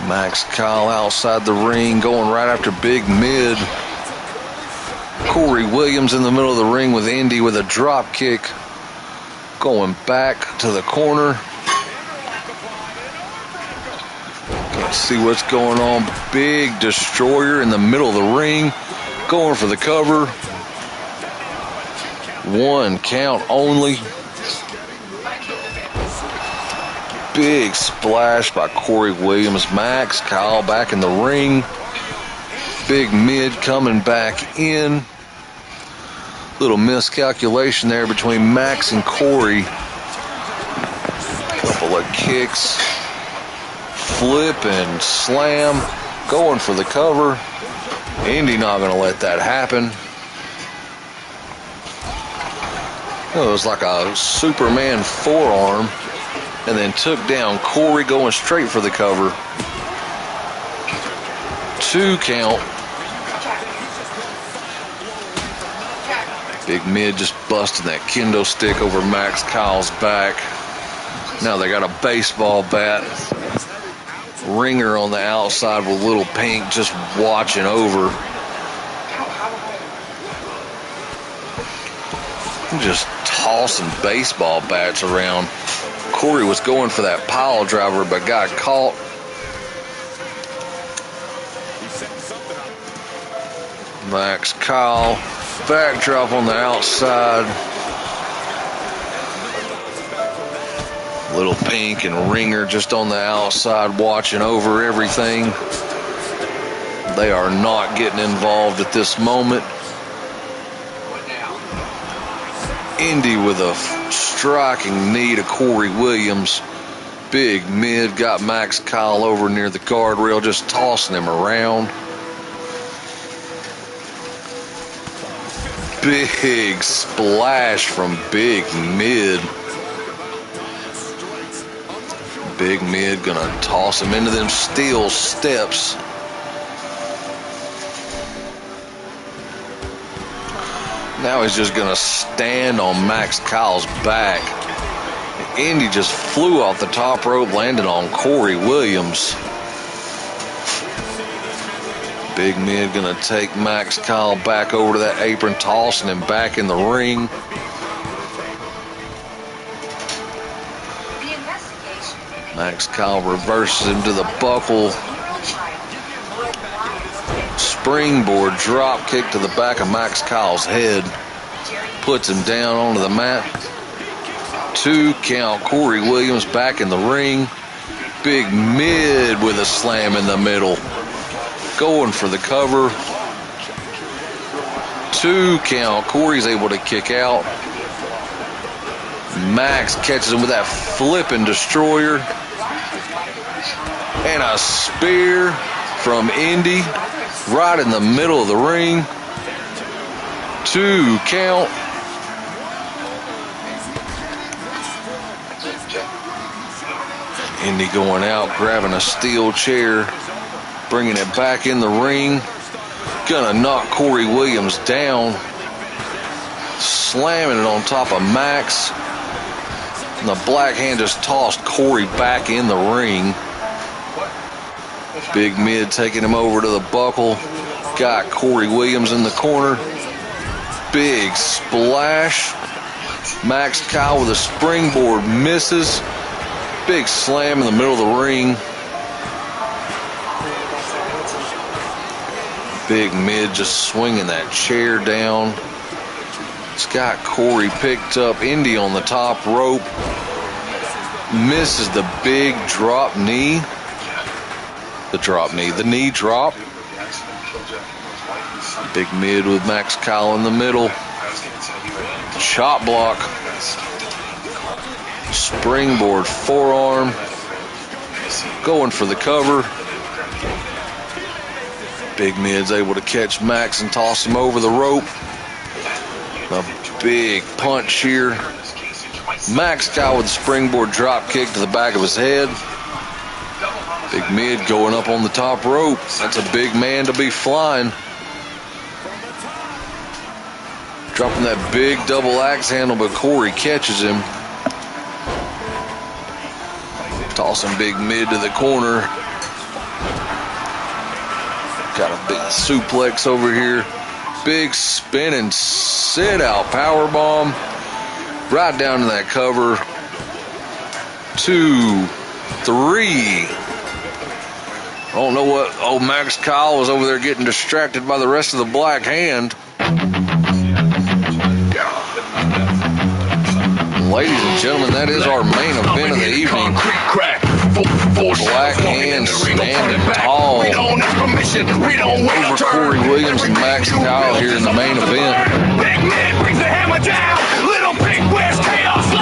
Max Kyle outside the ring going right after Big Mid. Corey Williams in the middle of the ring with Indy with a drop kick. Going back to the corner. Can't see what's going on. Big destroyer in the middle of the ring. Going for the cover. 1 count only. Big splash by Corey Williams. Max Kyle back in the ring. Big mid coming back in. Little miscalculation there between Max and Corey. Couple of kicks. Flip and slam. Going for the cover. Indy not going to let that happen. It was like a Superman forearm. And then took down Corey going straight for the cover. 2 count. Big mid just busting that kendo stick over Max Kyle's back. Now they got a baseball bat. Ringer on the outside with Little Pink just watching over. Just tossing baseball bats around. Corey was going for that pile driver but got caught. Max Kyle, backdrop on the outside. Little Pink and Ringer just on the outside watching over everything. They are not getting involved at this moment. Indy with a striking knee to Corey Williams. Big mid, got Max Kyle over near the guardrail, just tossing him around. Big splash from Big Mid. Big Mid gonna toss him into them steel steps. Now he's just gonna stand on Max Kyle's back. Indy just flew off the top rope, landed on Corey Williams. Big Mid gonna take Max Kyle back over to that apron, tossing him back in the ring. Max Kyle reverses him to the buckle. Springboard drop kick to the back of Max Kyle's head. Puts him down onto the mat. 2 count. Corey Williams back in the ring. Big Mid with a slam in the middle. Going for the cover. 2 count. Corey's able to kick out. Max catches him with that flipping destroyer. And a spear from Indy right in the middle of the ring. 2 count. Indy going out, grabbing a steel chair, bringing it back in the ring. Gonna knock Corey Williams down. Slamming it on top of Max. And the black hand just tossed Corey back in the ring. Big Mid taking him over to the buckle. Got Corey Williams in the corner. Big splash. Max Kyle with a springboard misses. Big slam in the middle of the ring. Big Mid just swinging that chair down. It's got Corey picked up. Indy on the top rope. Misses the big drop knee. The knee drop. Big Mid with Max Kyle in the middle. Chop block. Springboard forearm. Going for the cover. Big Mid's able to catch Max and toss him over the rope. A big punch here. Max Kyle with a springboard drop kick to the back of his head. Big Mid going up on the top rope. That's a big man to be flying. Dropping that big double axe handle, but Corey catches him. Tossing Big Mid to the corner. Got a big suplex over here. big spinning sit-out power bomb right down to that cover. 2, 3. I don't know what old Max Kyle was over there getting distracted by the rest of the black hand. Ladies and gentlemen, that is our main event of the evening. Black hand standing tall over Corey Williams and Max Kyle here in the main event.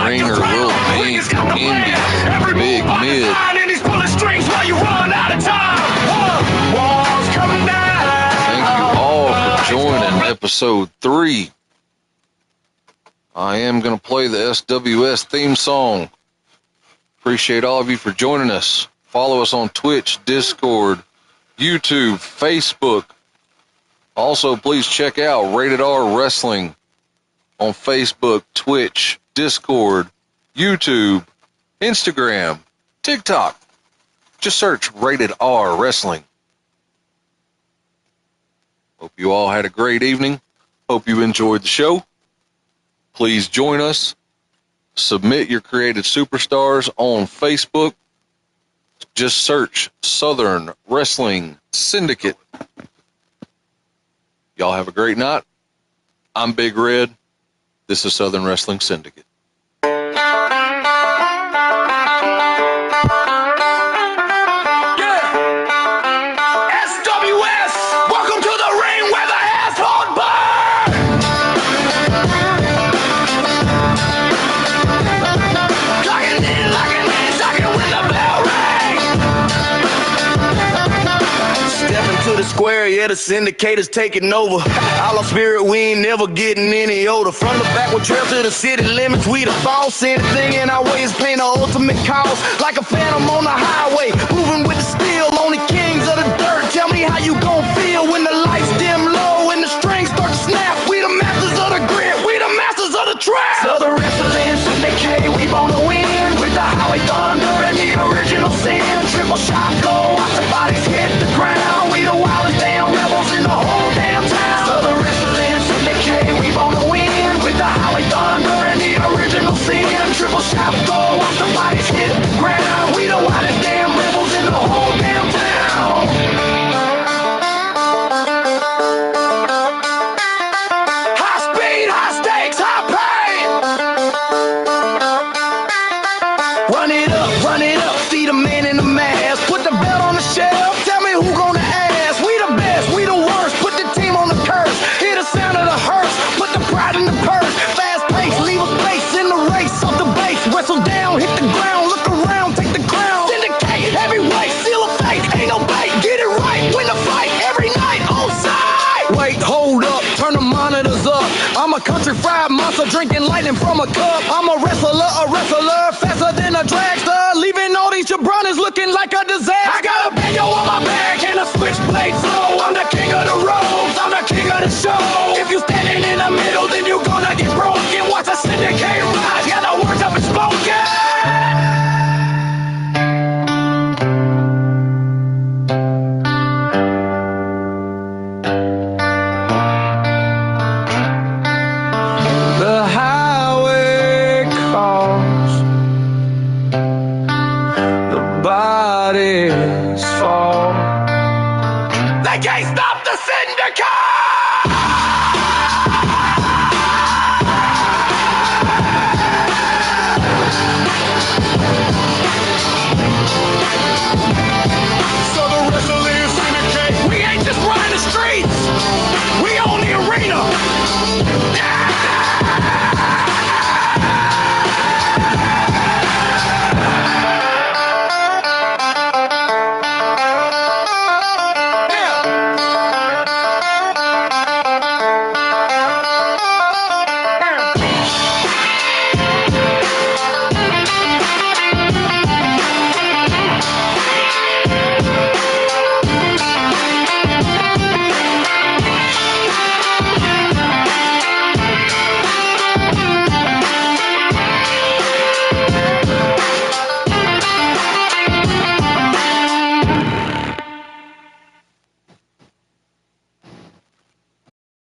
Ringer, Lil Pink, Indy, Big Mid. Thank you all for joining episode 3. I am going to play the SWS theme song. Appreciate all of you for joining us. Follow us on Twitch, Discord, YouTube, Facebook. Also, please check out Rated R Wrestling on Facebook, Twitch, Discord, YouTube, Instagram, TikTok. Just search Rated R Wrestling. Hope you all had a great evening. Hope you enjoyed the show. Please join us. Submit your created superstars on Facebook. Just search Southern Wrestling Syndicate. Y'all have a great night. I'm Big Red. This is Southern Wrestling Syndicate. Square, yeah, the Syndicate is taking over. All our spirit, we ain't never getting any older. From the backward trail to the city limits, we the boss. Anything in our way is paying the ultimate cost. Like a phantom on the highway, moving with the steel. Only kings of the dirt. Tell me how you gon' feel when the lights dim low and the strings start to snap. We the masters of the grit, we the masters of the trap. Southern Wrestling Syndicate, we wanna win with the Highway Thunder and the original sin. Triple shot, go watch the bodies hit the ground. We the wildest damn rebels in the whole damn town. Southern Wrestling Syndicate, we wanna win with the Highway Thunder and the original sin. Triple shot, go watch the bodies hit the ground. We the wildest damn rebels in the whole damn town. High speed, high stakes, high pain. Run it up, see the man in the mask. Put the belt on the shelf, tell me who gonna ask. We the best, we the worst, put the team on the curse. Hear the sound of the hearse, put the pride in the purse. Fast pace, leave a space in the race off the base. Wrestle down, hit the ground, look around, take the crown. Syndicate, heavyweight, seal a fate, ain't no bait. Get it right, win the fight, every night, on side. Wait, hold up, turn the monitors up. I'm a country fried monster, drinking lightning from a cup. I'm a wrestler, faster than a dragster. Leaving all these jabronis looking like a disaster. I got a banjo on my back and a switchblade flow. I'm the king of the roads, I'm the king of the show. If you standing in the middle, then you go